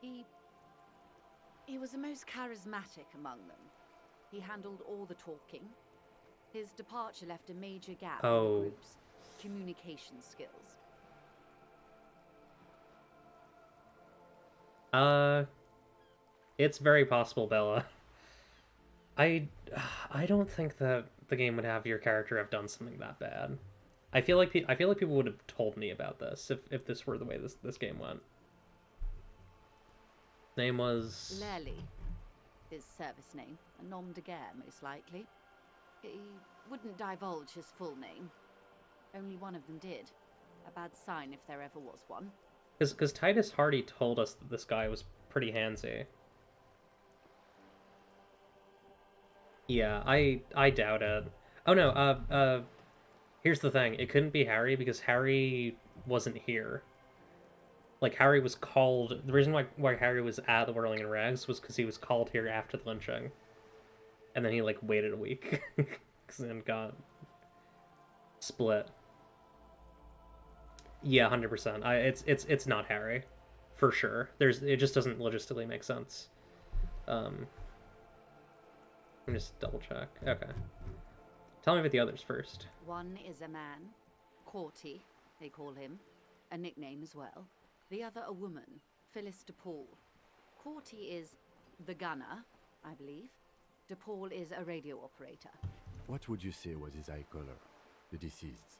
He was the most charismatic among them. He handled all the talking. His departure left a major gap in the group's communication skills. It's very possible, Bella. I don't think that the game would have your character have done something that bad. I feel like people would have told me about this if this were the way this game went. Name was Lely. his service name, a nom de guerre, most likely. He wouldn't divulge his full name. Only one of them did. A bad sign if there ever was one. Because Titus Hardy told us that this guy was pretty handsy. Yeah, I doubt it. Oh no, here's the thing. It couldn't be Harry because Harry wasn't here. Like, Harry was called... The reason why Harry was at the Whirling in Rags was because he was called here after the lynching. And then he, like, waited a week. And got... split. Yeah, 100%. It's not Harry. For sure. It just doesn't logistically make sense. Let me just double check. Okay. Tell me about the others first. One is a man, Corty, they call him, a nickname as well. The other a woman, Phyllis DePaul. Corty is the gunner, I believe. DePaul is a radio operator. What would you say was his eye color, the deceased's?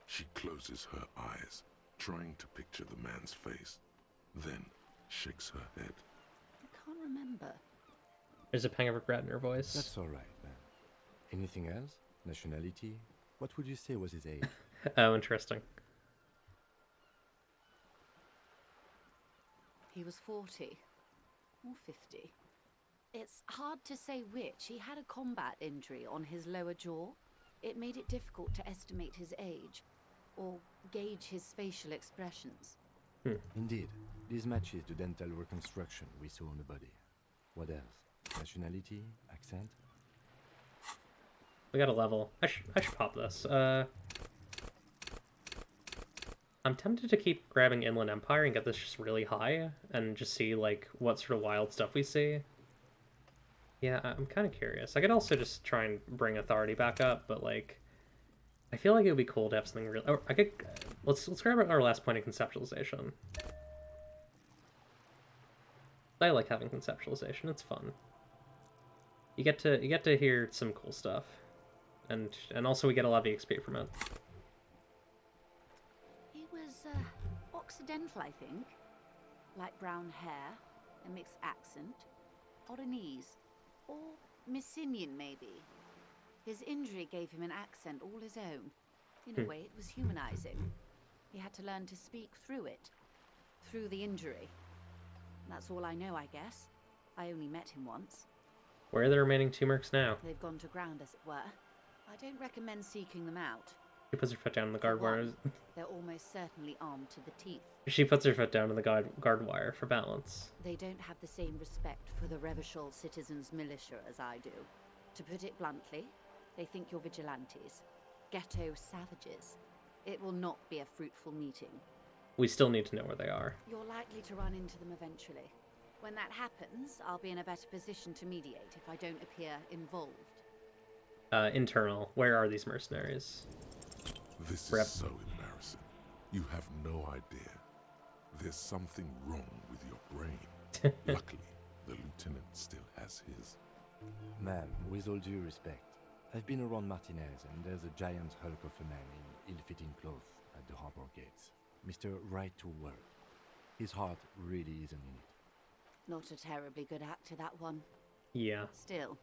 She closes her eyes, trying to picture the man's face, then shakes her head. I can't remember. There's a pang of regret in her voice. That's all right, man. Anything else? Nationality? What would you say was his age? Oh, interesting. He was 40 or 50. It's hard to say which. He had a combat injury on his lower jaw. It made it difficult to estimate his age or gauge his facial expressions. Indeed. This matches the dental reconstruction we saw on the body. What else? Nationality? Accent? We got a level. I should pop this. I'm tempted to keep grabbing Inland Empire and get this just really high and just see, like, what sort of wild stuff we see. Yeah, I'm kind of curious. I could also just try and bring Authority back up, but, like, I feel like it would be cool to have something real... Oh, I could... Let's grab our last point of conceptualization. I like having conceptualization. It's fun. You get to hear some cool stuff. And also we get a lot of XP from it. He was Occidental, I think. Light brown hair, a mixed accent, Oranese, or Messinian maybe. His injury gave him an accent all his own. In a way, it was humanizing. He had to learn to speak through it, through the injury. That's all I know, I guess. I only met him once. Where are the remaining two mercs now? They've gone to ground, as it were. I don't recommend seeking them out. She puts her foot down on the guard wire. They're almost certainly armed to the teeth. She puts her foot down on the guard wire for balance. They don't have the same respect for the Revachol citizens' militia as I do. To put it bluntly, they think you're vigilantes. Ghetto savages. It will not be a fruitful meeting. We still need to know where they are. You're likely to run into them eventually. When that happens, I'll be in a better position to mediate if I don't appear involved. Internal. Where are these mercenaries? This is so embarrassing. You have no idea. There's something wrong with your brain. Luckily, the lieutenant still has his. Ma'am, with all due respect, I've been around Martinez, and there's a giant hulk of a man in ill-fitting clothes at the harbor gates. Mr. Right to Work. His heart really isn't in it. Not a terribly good actor, that one. Yeah. Still.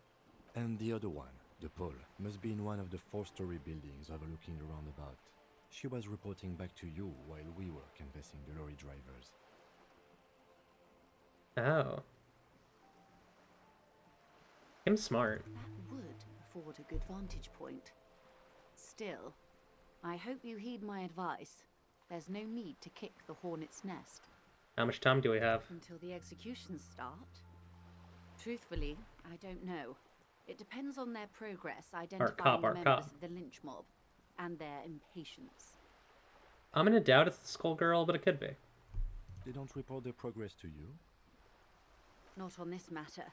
And the other one, the Pole, must be in one of the 4-story buildings overlooking the roundabout. She was reporting back to you while we were canvassing the lorry drivers. Oh. I'm smart. That would afford a good vantage point. Still, I hope you heed my advice. There's no need to kick the hornet's nest. How much time do we have? Until the executions start? Truthfully, I don't know. It depends on their progress identifying the members of the lynch mob and their impatience. I'm gonna doubt it's the Skullgirl, but it could be. They don't report their progress to you? Not on this matter.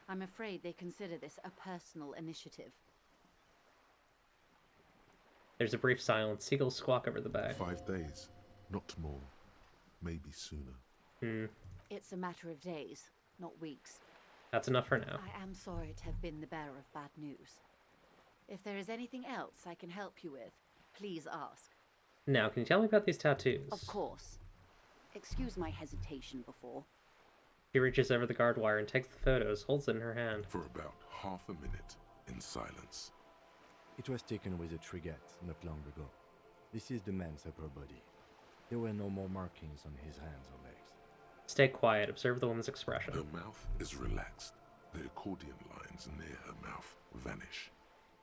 I'm afraid they consider this a personal initiative. There's a brief silence. Seagulls squawk over the bay. 5 days, not more. Maybe sooner. It's a matter of days, not weeks. That's enough for now. I am sorry to have been the bearer of bad news. If there is anything else I can help you with, please ask. Now, can you tell me about these tattoos? Of course. Excuse my hesitation before. She reaches over the guard wire and takes the photos, holds it in her hand. For about half a minute, in silence. It was taken with a Trigat not long ago. This is the man's upper body. There were no more markings on his hands or legs. Stay quiet. Observe the woman's expression. Her mouth is relaxed. The accordion lines near her mouth vanish.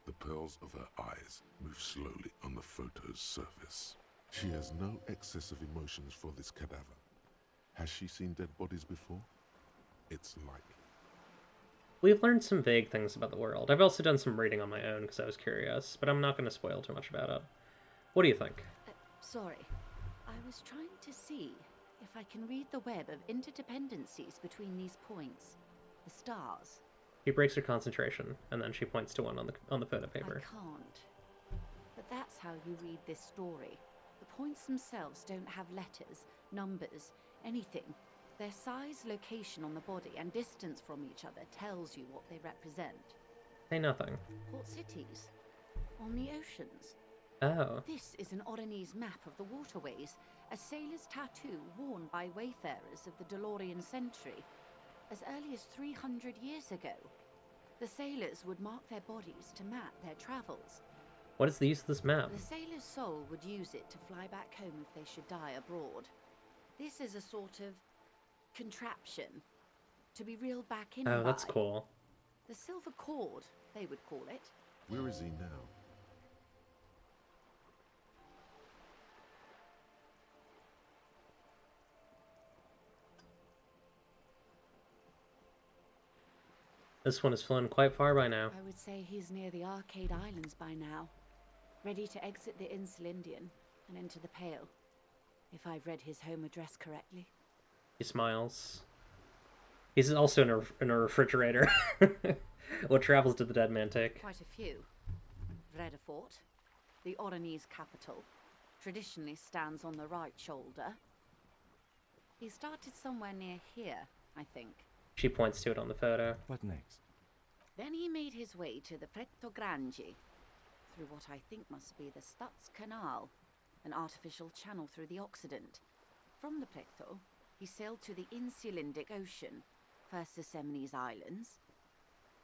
The pearls of her eyes move slowly on the photo's surface. She has no excess of emotions for this cadaver. Has she seen dead bodies before? It's likely. We've learned some vague things about the world. I've also done some reading on my own because I was curious, but I'm not going to spoil too much about it. What do you think? Sorry. I was trying to see if I can read the web of interdependencies between these points. The stars. She breaks her concentration, and then she points to one on the photo paper. I can't. But that's how you read this story. The points themselves don't have letters, numbers, anything. Their size, location on the body, and distance from each other tells you what they represent. Say nothing. Port cities. On the oceans. Oh. This is an Oronese map of the waterways, a sailor's tattoo worn by wayfarers of the DeLorean century. As early as 300 years ago, the sailors would mark their bodies to map their travels. What is the use of this map? The sailor's soul would use it to fly back home if they should die abroad. This is a sort of contraption to be reeled back in. Oh, that's cool. The silver cord, they would call it. Where is he now? This one has flown quite far by now. I would say he's near the Arcade Islands by now, ready to exit the Elysium and into the Pale, if I've read his home address correctly. He smiles. He's also in a refrigerator. What travels did the dead man take? Quite a few. Vredefort, the Oronese capital, traditionally stands on the right shoulder. He started somewhere near here, I think. She points to it on the photo. What next? Then he made his way to the Pretto Grande, through what I think must be the Stutz Canal, an artificial channel through the Occident. From the Pretto, he sailed to the Insulindic Ocean, first the Semines Islands,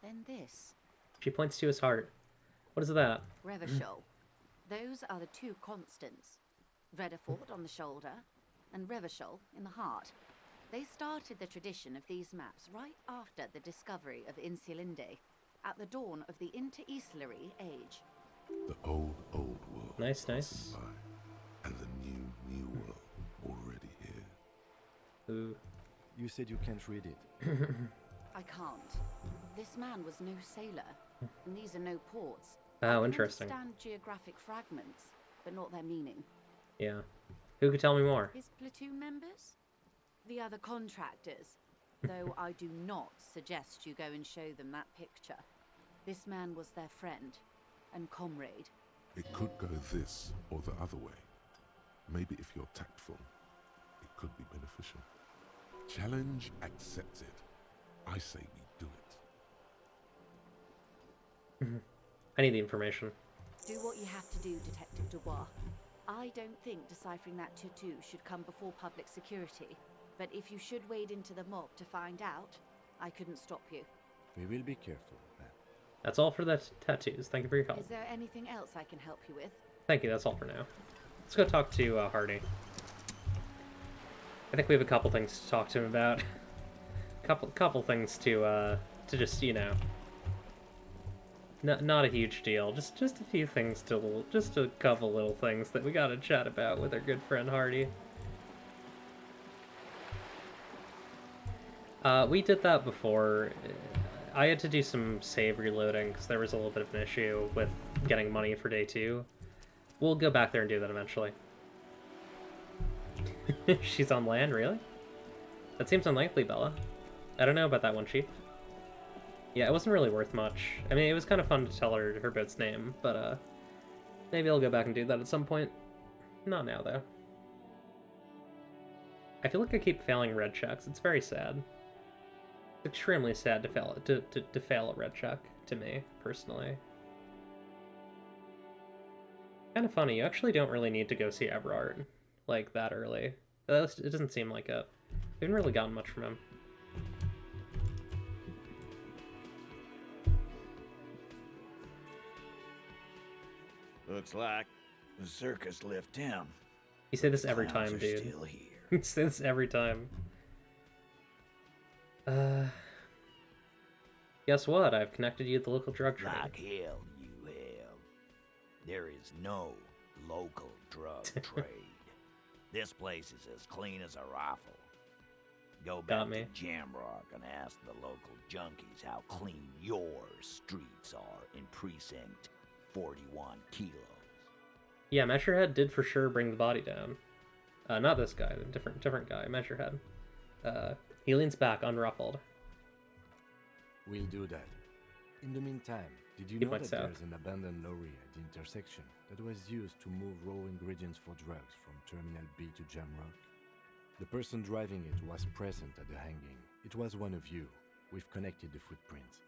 then this. She points to his heart. What is that? Revachol. Those are the two constants. Vredefort on the shoulder, and Revachol in the heart. They started the tradition of these maps right after the discovery of Insulinde, at the dawn of the Inter-Easlary Age. The old world. Nice. By, and the new world already here. Ooh. You said you can't read it. I can't. This man was no sailor, and these are no ports. Oh, I interesting. can understand geographic fragments, but not their meaning. Yeah. Who could tell me more? His platoon members? The other contractors. Though I do not suggest you go and show them that picture. This man was their friend and comrade. It could go this or the other way. Maybe if you're tactful, it could be beneficial. Challenge accepted. I say we do it. I need the information. Do what you have to do, Detective Dubois. I don't think deciphering that tattoo should come before public security. But if you should wade into the mob to find out, I couldn't stop you. We will be careful, ma'am. That's all for the tattoos. Thank you for your help. Is there anything else I can help you with? Thank you, that's all for now. Let's go talk to Hardy. I think we have a couple things to talk to him about. couple things to just, you know... Not a huge deal. Just a few things just a couple little things that we gotta chat about with our good friend Hardy. We did that before. I had to do some save reloading because there was a little bit of an issue with getting money for day 2. We'll go back there and do that eventually. She's on land, really? That seems unlikely, Bella. I don't know about that one, Chief. Yeah, it wasn't really worth much. I mean, it was kind of fun to tell her her boat's name, but maybe I'll go back and do that at some point. Not now, though. I feel like I keep failing red checks. It's very sad. It's extremely sad to fail a red check, to me, personally. Kind of funny, you actually don't really need to go see Everard, like, that early. It doesn't seem like it. We haven't really gotten much from him. Looks like the circus left town. You say this every Clowns time, are dude. still here. You say this every time. Guess what? I've connected you to the local drug trade. Like hell you have. There is no local drug trade. This place is as clean as a rifle. Go back to Jamrock and ask the local junkies how clean your streets are in Precinct 41 Kilos. Yeah, Measurehead did for sure bring the body down. Not this guy, the different guy, Measurehead. He leans back, unruffled. We'll do that. In the meantime, did you Keep know it that south. there's an abandoned lorry at the intersection that was used to move raw ingredients for drugs from Terminal B to Jamrock? The person driving it was present at the hanging. It was one of you. We've connected the footprints.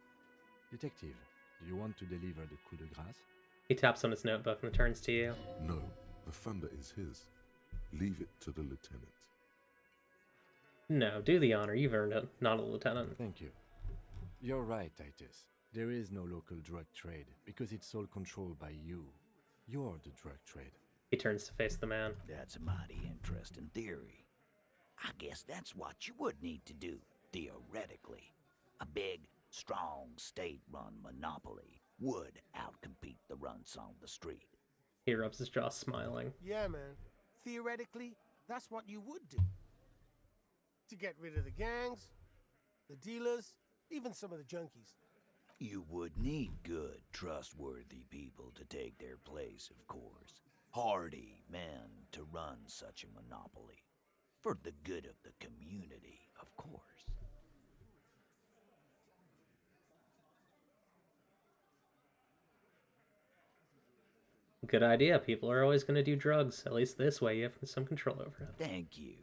Detective, do you want to deliver the coup de grace? He taps on his notebook and turns to you. No, the thunder is his. Leave it to the lieutenant. No, do the honor. You've earned it. Not a lieutenant. Thank you. You're right, Titus. There is no local drug trade because it's all controlled by you. You're the drug trade. He turns to face the man. That's a mighty interesting theory. I guess that's what you would need to do, theoretically. A big, strong, state-run monopoly would outcompete the runts on the street. He rubs his jaw, smiling. Yeah, man. Theoretically, that's what you would do. To get rid of the gangs, the dealers, even some of the junkies. You would need good, trustworthy people to take their place, of course. Hardy men to run such a monopoly. For the good of the community, of course. Good idea. People are always going to do drugs. At least this way you have some control over it. Thank you.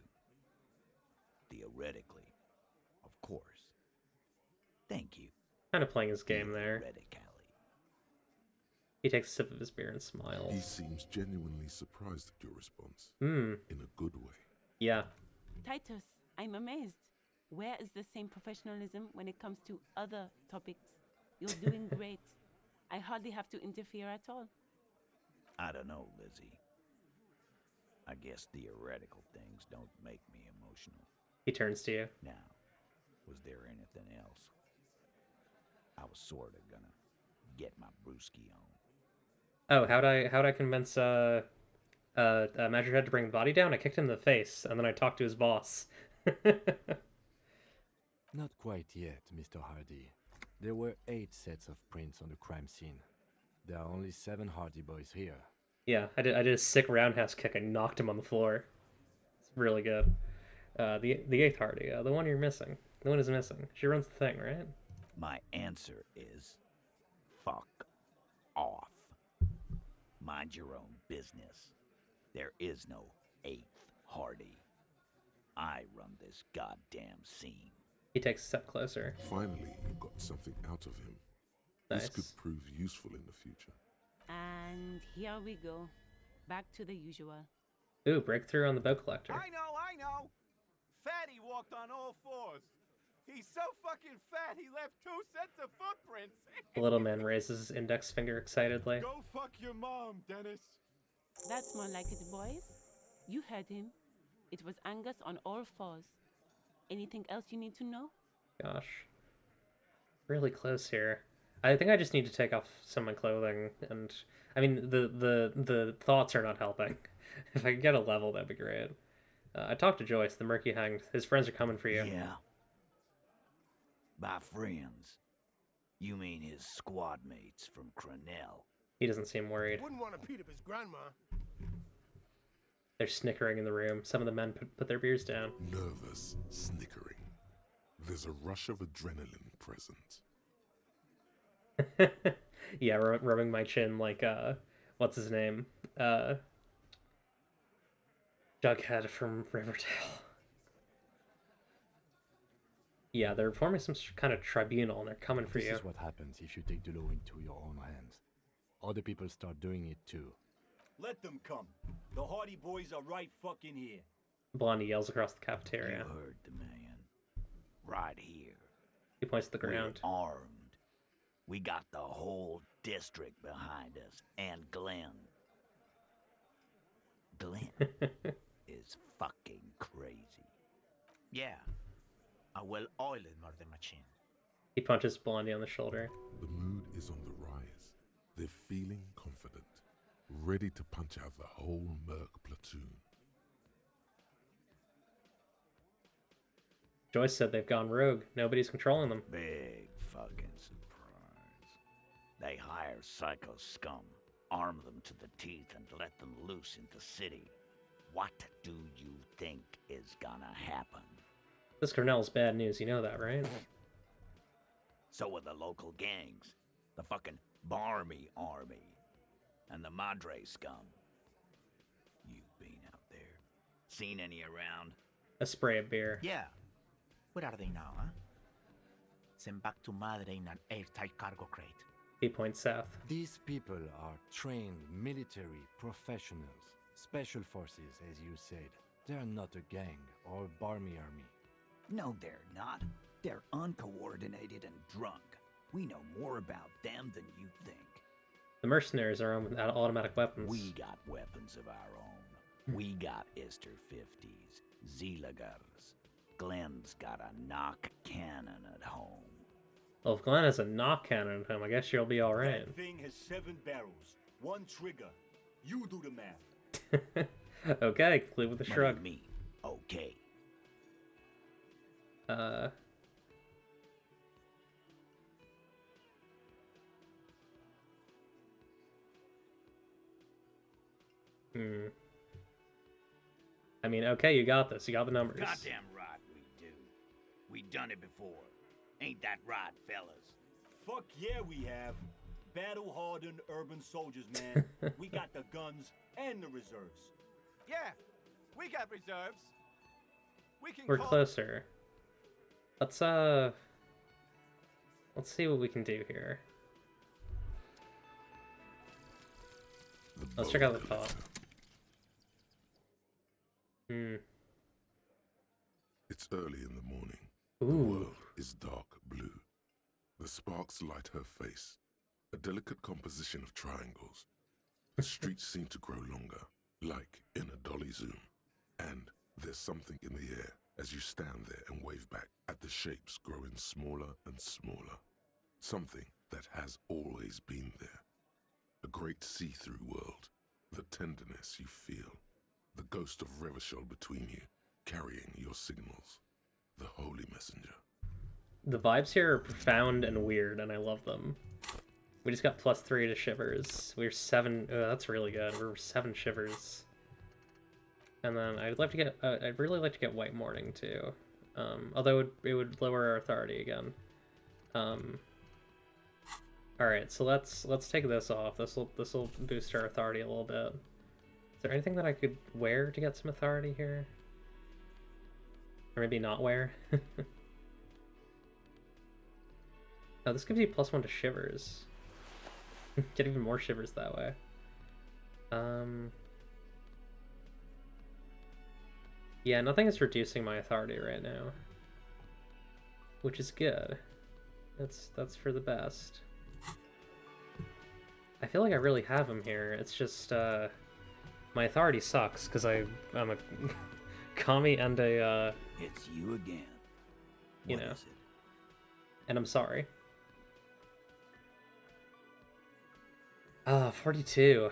Theoretically, of course. Thank you. Kind of playing his game there. He takes a sip of his beer and smiles. He seems genuinely surprised at your response. Hmm. In a good way. Yeah. Titus, I'm amazed. Where is the same professionalism when it comes to other topics? You're doing great. I hardly have to interfere at all. I don't know, Lizzie. I guess theoretical things don't make me emotional. He turns to you. Now, was there anything else? I was sorta gonna get my brewski on. Oh, how'd I convince Measurehead to bring the body down? I kicked him in the face, and then I talked to his boss. Not quite yet, Mr. Hardy. There were 8 sets of prints on the crime scene. There are only 7 Hardy boys here. Yeah, I did a sick roundhouse kick. I knocked him on the floor. It's really good. The 8th Hardy, the one you're missing. The one who's missing. She runs the thing, right? My answer is fuck off. Mind your own business. There is no 8th Hardy. I run this goddamn scene. He takes a step closer. Finally, you got something out of him. Nice. This could prove useful in the future. And here we go. Back to the usual. Ooh, breakthrough on the boat collector. I know! Fatty walked on all 4s. He's so fucking fat, he left 2 sets of footprints. The little man raises his index finger excitedly. Go fuck your mom, Dennis. That's more like it, boys. You heard him. It was Angus on all 4s. Anything else you need to know? Gosh. Really close here. I think I just need to take off some of my clothing, and I mean the thoughts are not helping. If I could get a level, that'd be great. I talked to Joyce, the Murky Hanged. His friends are coming for you. Yeah. By friends, you mean his squad mates from Cronell. He doesn't seem worried. Wouldn't want to beat up his grandma. They're snickering in the room. Some of the men put their beers down. Nervous, snickering. There's a rush of adrenaline present. Yeah, rubbing my chin like, what's his name? Jughead from Riverdale. Yeah, they're forming some kind of tribunal, and they're coming for you. This is what happens if you take the law into your own hands. Other people start doing it too. Let them come. The Hardy Boys are right fucking here. Blondie yells across the cafeteria. You heard the man. Right here. He points to the ground. We're armed. We got the whole district behind us, and Glenn Glenn is fucking crazy. Yeah, a well-oiled murder machine. He punches Blondie on the shoulder. The mood is on the rise. They're feeling confident, ready to punch out the whole Merc platoon. Joyce said they've gone rogue. Nobody's controlling them. Big fucking surprise. They hire psycho scum, arm them to the teeth, and let them loose in the city. What do you think is gonna happen? This Cornell's bad news, you know that, right? So are the local gangs, the fucking Barmy Army, and the Madre scum. You've been out there. Seen any around? A spray of beer. Yeah. Where are they now, huh? Sent back to Madre in an airtight cargo crate. He points south. These people are trained military professionals, special forces, as you said. They're not a gang or Barmy Army. No, they're not. They're uncoordinated and drunk. We know more about them than you think. The mercenaries are armed with automatic weapons. We got weapons of our own. We got Ister 50s, Zeelagers. Glenn's got a knock cannon at home. Well, if Glenn has a knock cannon at home, I guess you'll be alright. That thing has 7 barrels, 1 trigger. You do the math. Okay, live with a shrug. What do you mean? Okay. I mean, okay, you got this. You got the numbers. Goddamn right we do. We done it before. Ain't that right, fellas? Fuck yeah, we have. Battle-hardened urban soldiers, man. We got the guns and the reserves. Yeah, we got reserves. We can We're call... closer. Let's see what we can do here. Let's check out the top. It's early in the morning. Ooh. The world is dark blue. The sparks light her face. A delicate composition of triangles. The streets seem to grow longer, like in a dolly zoom. And there's something in the air as you stand there and wave back at the shapes growing smaller and smaller. Something that has always been there. A great see-through world. The tenderness you feel. The ghost of Revachol between you, carrying your signals. The holy messenger. The vibes here are profound and weird, and I love them. We just got +3 to shivers. We're 7. Oh, that's really good. We're 7 shivers. And then I'd like to get. I'd really like to get white morning too. Although it would lower our authority again. All right, so let's take this off. This will boost our authority a little bit. Is there anything that I could wear to get some authority here? Or maybe not wear? Oh, this gives you +1 to shivers. Get even more shivers that way. Yeah, nothing is reducing my authority right now. Which is good. That's for the best. I feel like I really have him here. It's just, my authority sucks, because I'm a commie and a, It's you again. you know. And I'm sorry. 42.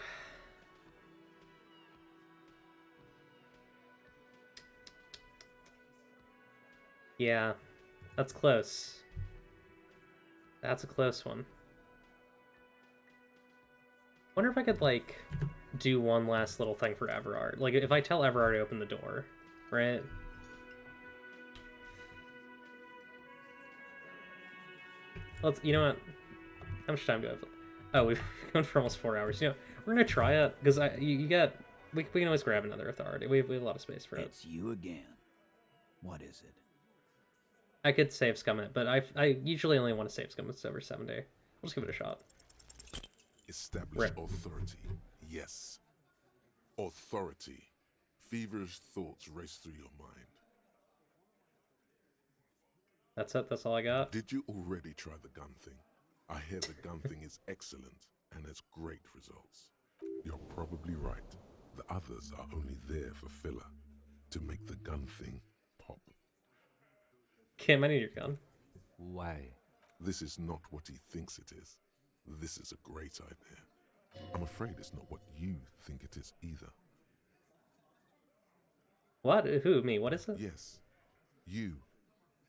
Yeah, that's close. That's a close one. Wonder if I could, like, do one last little thing for Everard. Like, if I tell Everard to open the door, right? You know what? How much time do I have? Oh, we've gone for almost 4 hours. You know, we're gonna try it, because we can always grab another authority. We have a lot of space for it. It's you again. What is it? I could save scum it, but I usually only want to save scum it's over 70. We'll just give it a shot. Establish authority. Yes. Authority. Feverish thoughts race through your mind. That's it? That's all I got? Did you already try the gun thing? I hear the gun thing is excellent and has great results. You're probably right. The others are only there for filler, to make the gun thing pop. Kim, I need your gun. Why? This is not what he thinks it is. This is a great idea. I'm afraid it's not what you think it is either. What? Who? Me? What is it? Yes, you.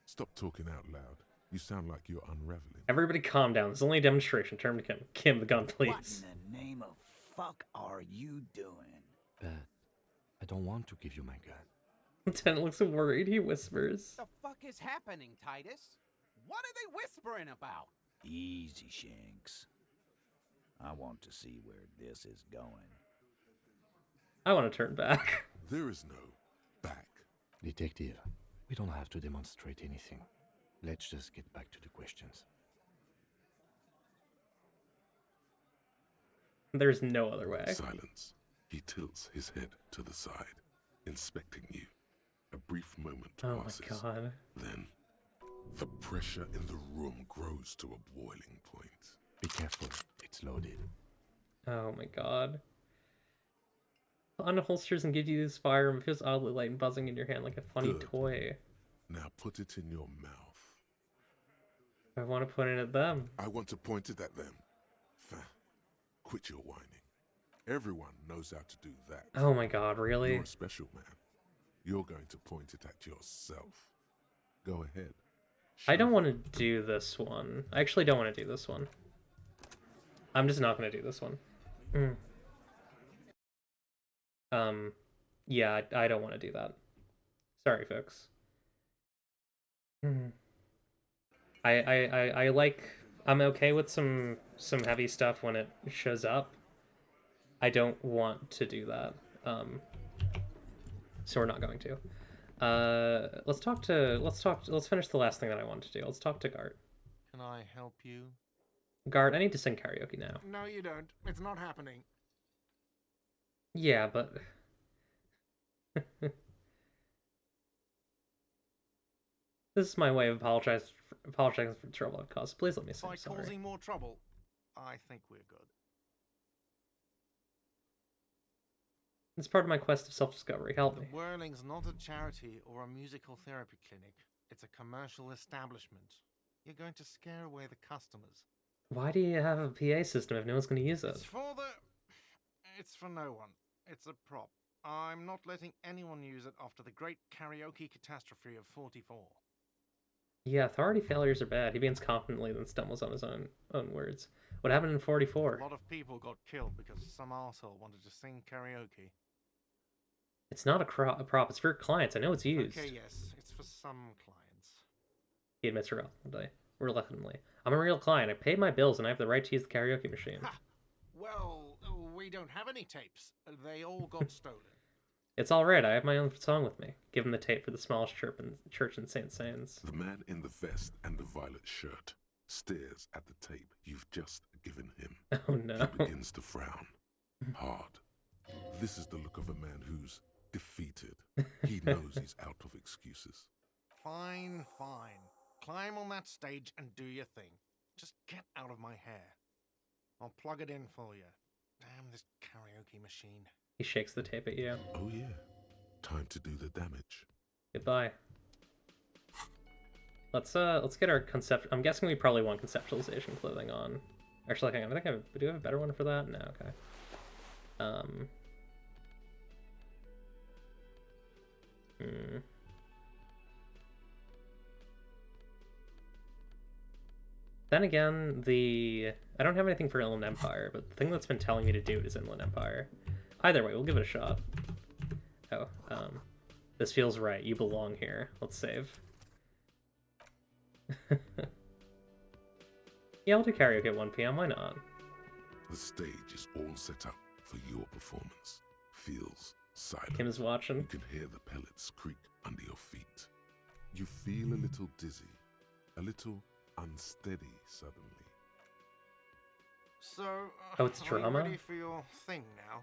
Stop talking out loud. You sound like you're unraveling. Everybody calm down. This is only a demonstration. Turn to Kim. Kim, the gun, please. What in the name of fuck are you doing? But I don't want to give you my gun. Lieutenant looks worried. He whispers. The fuck is happening, Titus? What are they whispering about? Easy, Shanks. I want to see where this is going. I want to turn back. There is no back. Detective, we don't have to demonstrate anything. Let's just get back to the questions. There's no other way. Silence. He tilts his head to the side, inspecting you. A brief moment passes. Oh my god. Then, the pressure in the room grows to a boiling point. Be careful, it's loaded. Oh my god. Unholsters and gives you this firearm. It feels oddly light and buzzing in your hand like a funny Good. toy. Now put it in your mouth. I want to point it at them. I want to point it at them. Quit your whining. Everyone knows how to do that. Oh my god, really? You're a special man. You're going to point it at yourself. Go ahead. I don't want to do this one. I actually don't want to do this one. I'm just not going to do this one. Yeah, I don't want to do that. Sorry, folks. I like... I'm okay with some heavy stuff when it shows up. I don't want to do that. So we're not going to. Let's finish the last thing that I wanted to do. Let's talk to Gart. Can I help you? Gart, I need to sing karaoke now. No, you don't. It's not happening. Yeah, but... This is my way of apologizing for the trouble I've caused. Please let me say By sorry. causing more trouble, I think we're good. It's part of my quest of self-discovery. Help me. The Whirling's not a charity or a musical therapy clinic. It's a commercial establishment. You're going to scare away the customers. Why do you have a PA system if no one's going to use it? It's for no one. It's a prop. I'm not letting anyone use it after the great karaoke catastrophe of 44. Yeah, authority failures are bad. He begins confidently, then stumbles on his own words. What happened in 44? A lot of people got killed because some arsehole wanted to sing karaoke. It's not a prop. It's for your clients. I know it's used. Okay, yes. It's for some clients. He admits reluctantly. I'm a real client. I paid my bills, and I have the right to use the karaoke machine. Ha! Well, we don't have any tapes. They all got stolen. It's all right. I have my own song with me. Give him the tape for the smallest church in St. Sains. The man in the vest and the violet shirt stares at the tape you've just given him. Oh no. He begins to frown. Hard. This is the look of a man who's defeated. He knows he's out of excuses. Fine, fine. Climb on that stage and do your thing. Just get out of my hair. I'll plug it in for you. Damn this karaoke machine. He shakes the tape at you. Oh yeah. Time to do the damage. Goodbye. Let's get our concept. I'm guessing we probably want conceptualization clothing on. Actually, hang on. Do we have a better one for that? No, okay. Then again, I don't have anything for Inland Empire, but the thing that's been telling me to do it is Inland Empire. Either way, we'll give it a shot. Oh, this feels right. You belong here. Let's save. Yeah, I'll do karaoke at 1 p.m. Why not? The stage is all set up for your performance. Feels silent. Kim is watching. You can hear the pellets creak under your feet. You feel a little dizzy, a little unsteady suddenly. So, oh, it's are drama? you ready for your thing now?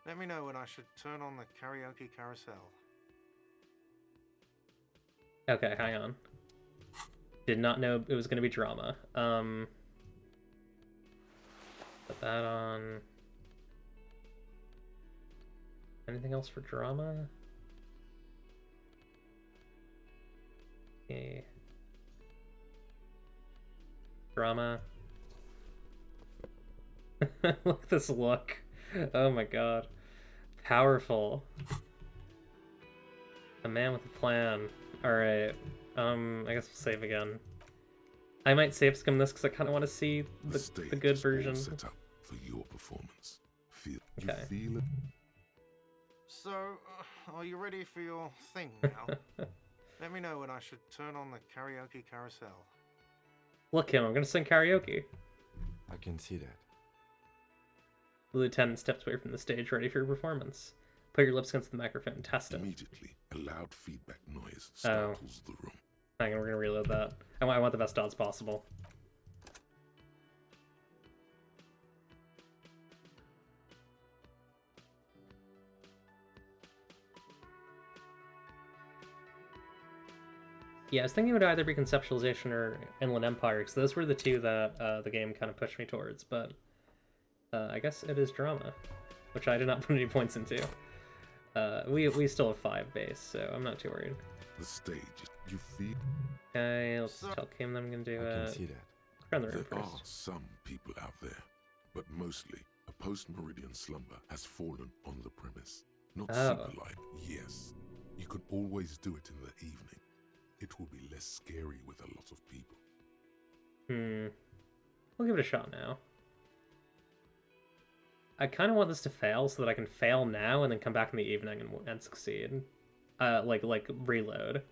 Let me know when I should turn on the karaoke carousel. Okay, hang on. Did not know it was going to be drama. Put that on. Anything else for drama? Okay. Drama. Look at this look. Oh my god. Powerful. A man with a plan. Alright. I guess we'll save again. I might save skim this because I kind of want to see the good version. Set up for your performance. You Okay. feel it? So, are you ready for your thing now? Let me know when I should turn on the karaoke carousel. Look, him, I'm gonna sing karaoke. I can see that. The lieutenant steps away from the stage, ready for your performance. Put your lips against the microphone and test it. Immediately, a loud feedback noise startles the room. Hang on, we're gonna reload that. I want the best odds possible. Yeah, I was thinking it would either be Conceptualization or Inland Empire, because those were the two that the game kind of pushed me towards, but I guess it is Drama, which I did not put any points into. We still have 5 base, so I'm not too worried. The stage, you feel? Okay, let's tell Kim that I'm gonna do it. I can see that. Around the room There first. are some people out there, but mostly a post-meridian slumber has fallen on the premise. Not super-like, yes. You could always do it in the evening. It will be less scary with a lot of people. We'll give it a shot now. I kind of want this to fail so that I can fail now and then come back in the evening and succeed. Like reload.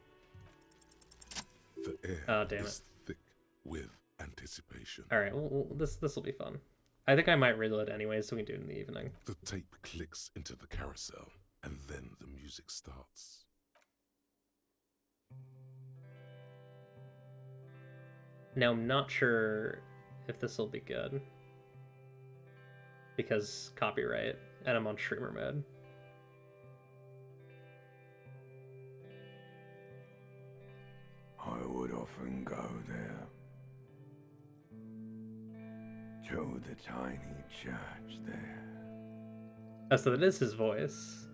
The air Oh, damn is thick with anticipation. Alright, well, this will be fun. I think I might reload anyway, so we can do it in the evening. The tape clicks into the carousel, and then the music starts. Now, I'm not sure if this will be good. Because copyright, and I'm on streamer mode. I would often go there, to the tiny church there, Oh, so that is his voice.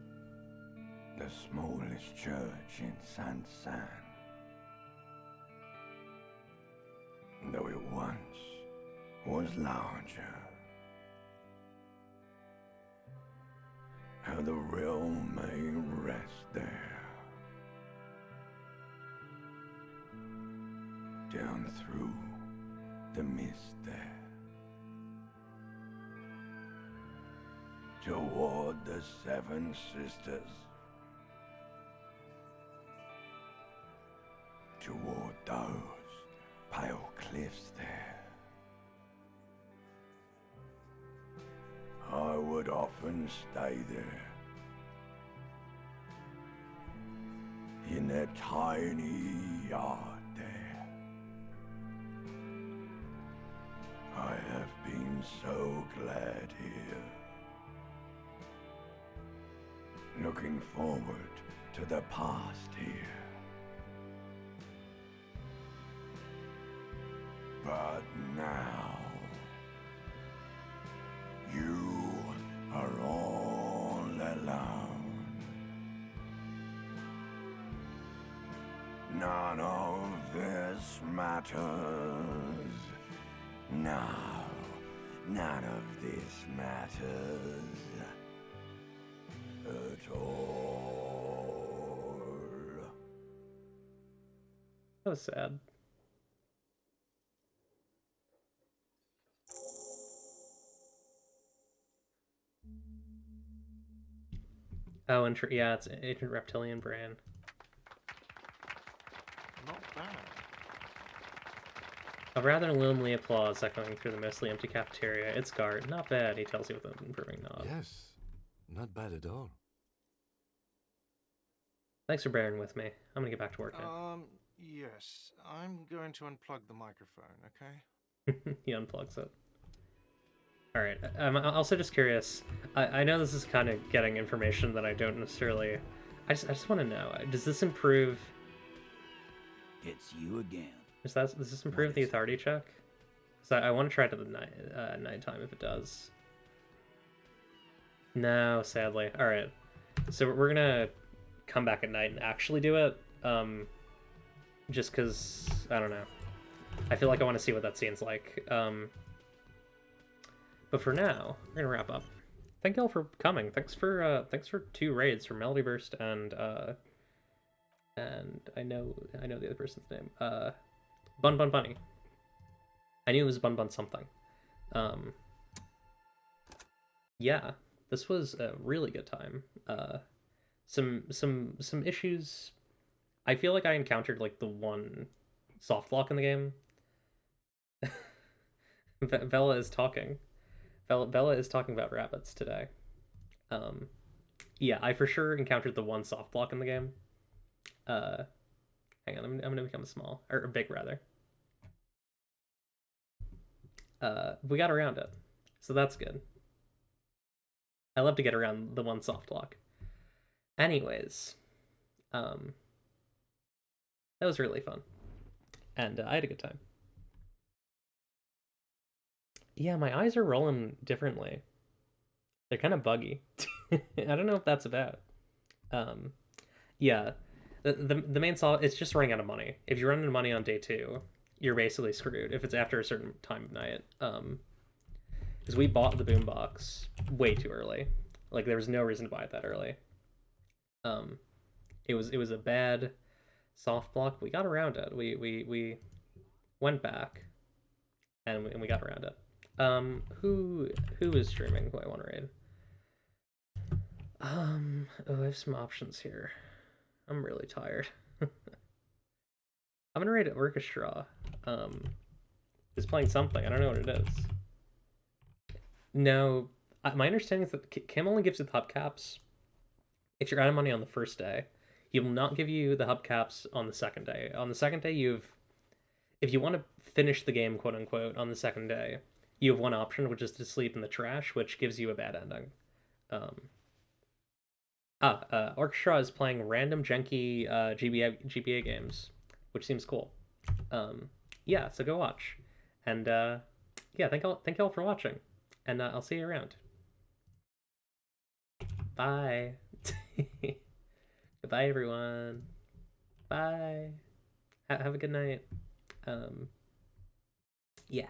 the smallest church in San San. Though it once was larger, how the realm may rest there. Down through the mist there, toward the Seven Sisters, toward those pale cliffs there. I would often stay there, in that tiny yard there. I have been so glad here, looking forward to the past here. But now, you are all alone. None of this matters. No, none of this matters at all. That was sad. Oh, and yeah, it's Agent Reptilian Brain. Not bad. A rather lonely applause echoing through the mostly empty cafeteria. It's Gart. Not bad, he tells you with an improving nod. Yes, not bad at all. Thanks for bearing with me. I'm gonna get back to work now. Yes. I'm going to unplug the microphone, okay? He unplugs it. Alright, I'm also just curious. I know this is kind of getting information that I don't necessarily... I just want to know, does this improve... It's you again. Does this improve the authority check? Because I want to try it at the nighttime if it does. No, sadly. Alright. So we're gonna come back at night and actually do it. Just because, I don't know. I feel like I want to see what that scene's like. But for now, we're gonna wrap up. Thank y'all for coming. Thanks for 2 raids from Melody Burst and I know the other person's name. Bun Bun Bunny. I knew it was Bun Bun something. Yeah, this was a really good time. Some issues. I feel like I encountered like the one soft lock in the game. Bella is talking. Bella is talking about rabbits today. Yeah, I for sure encountered the one soft block in the game. Hang on, I'm gonna become small or big rather. We got around it, so that's good. I love to get around the one soft lock. Anyways, that was really fun, and I had a good time. Yeah, my eyes are rolling differently. They're kind of buggy. I don't know if that's about. Yeah, the main solve it's just running out of money. If you run out of money on day 2, you're basically screwed. If it's after a certain time of night, because we bought the boombox way too early. Like there was no reason to buy it that early. It was a bad soft block. We got around it. We went back, and we got around it. Who is streaming? Who I want to raid? Oh, I have some options here. I'm really tired. I'm gonna raid Orchestra. Is playing something. I don't know what it is. No, my understanding is that Kim only gives you the hubcaps if you're out of money on the first day. He will not give you the hubcaps on the second day. On the second day, if you want to finish the game, quote unquote, on the second day, you have one option, which is to sleep in the trash, which gives you a bad ending. Orchestra is playing random janky GBA games, which seems cool. Yeah, so go watch. And yeah, thank y'all for watching. And I'll see you around. Bye. Goodbye, everyone. Bye. Have a good night. Yeah.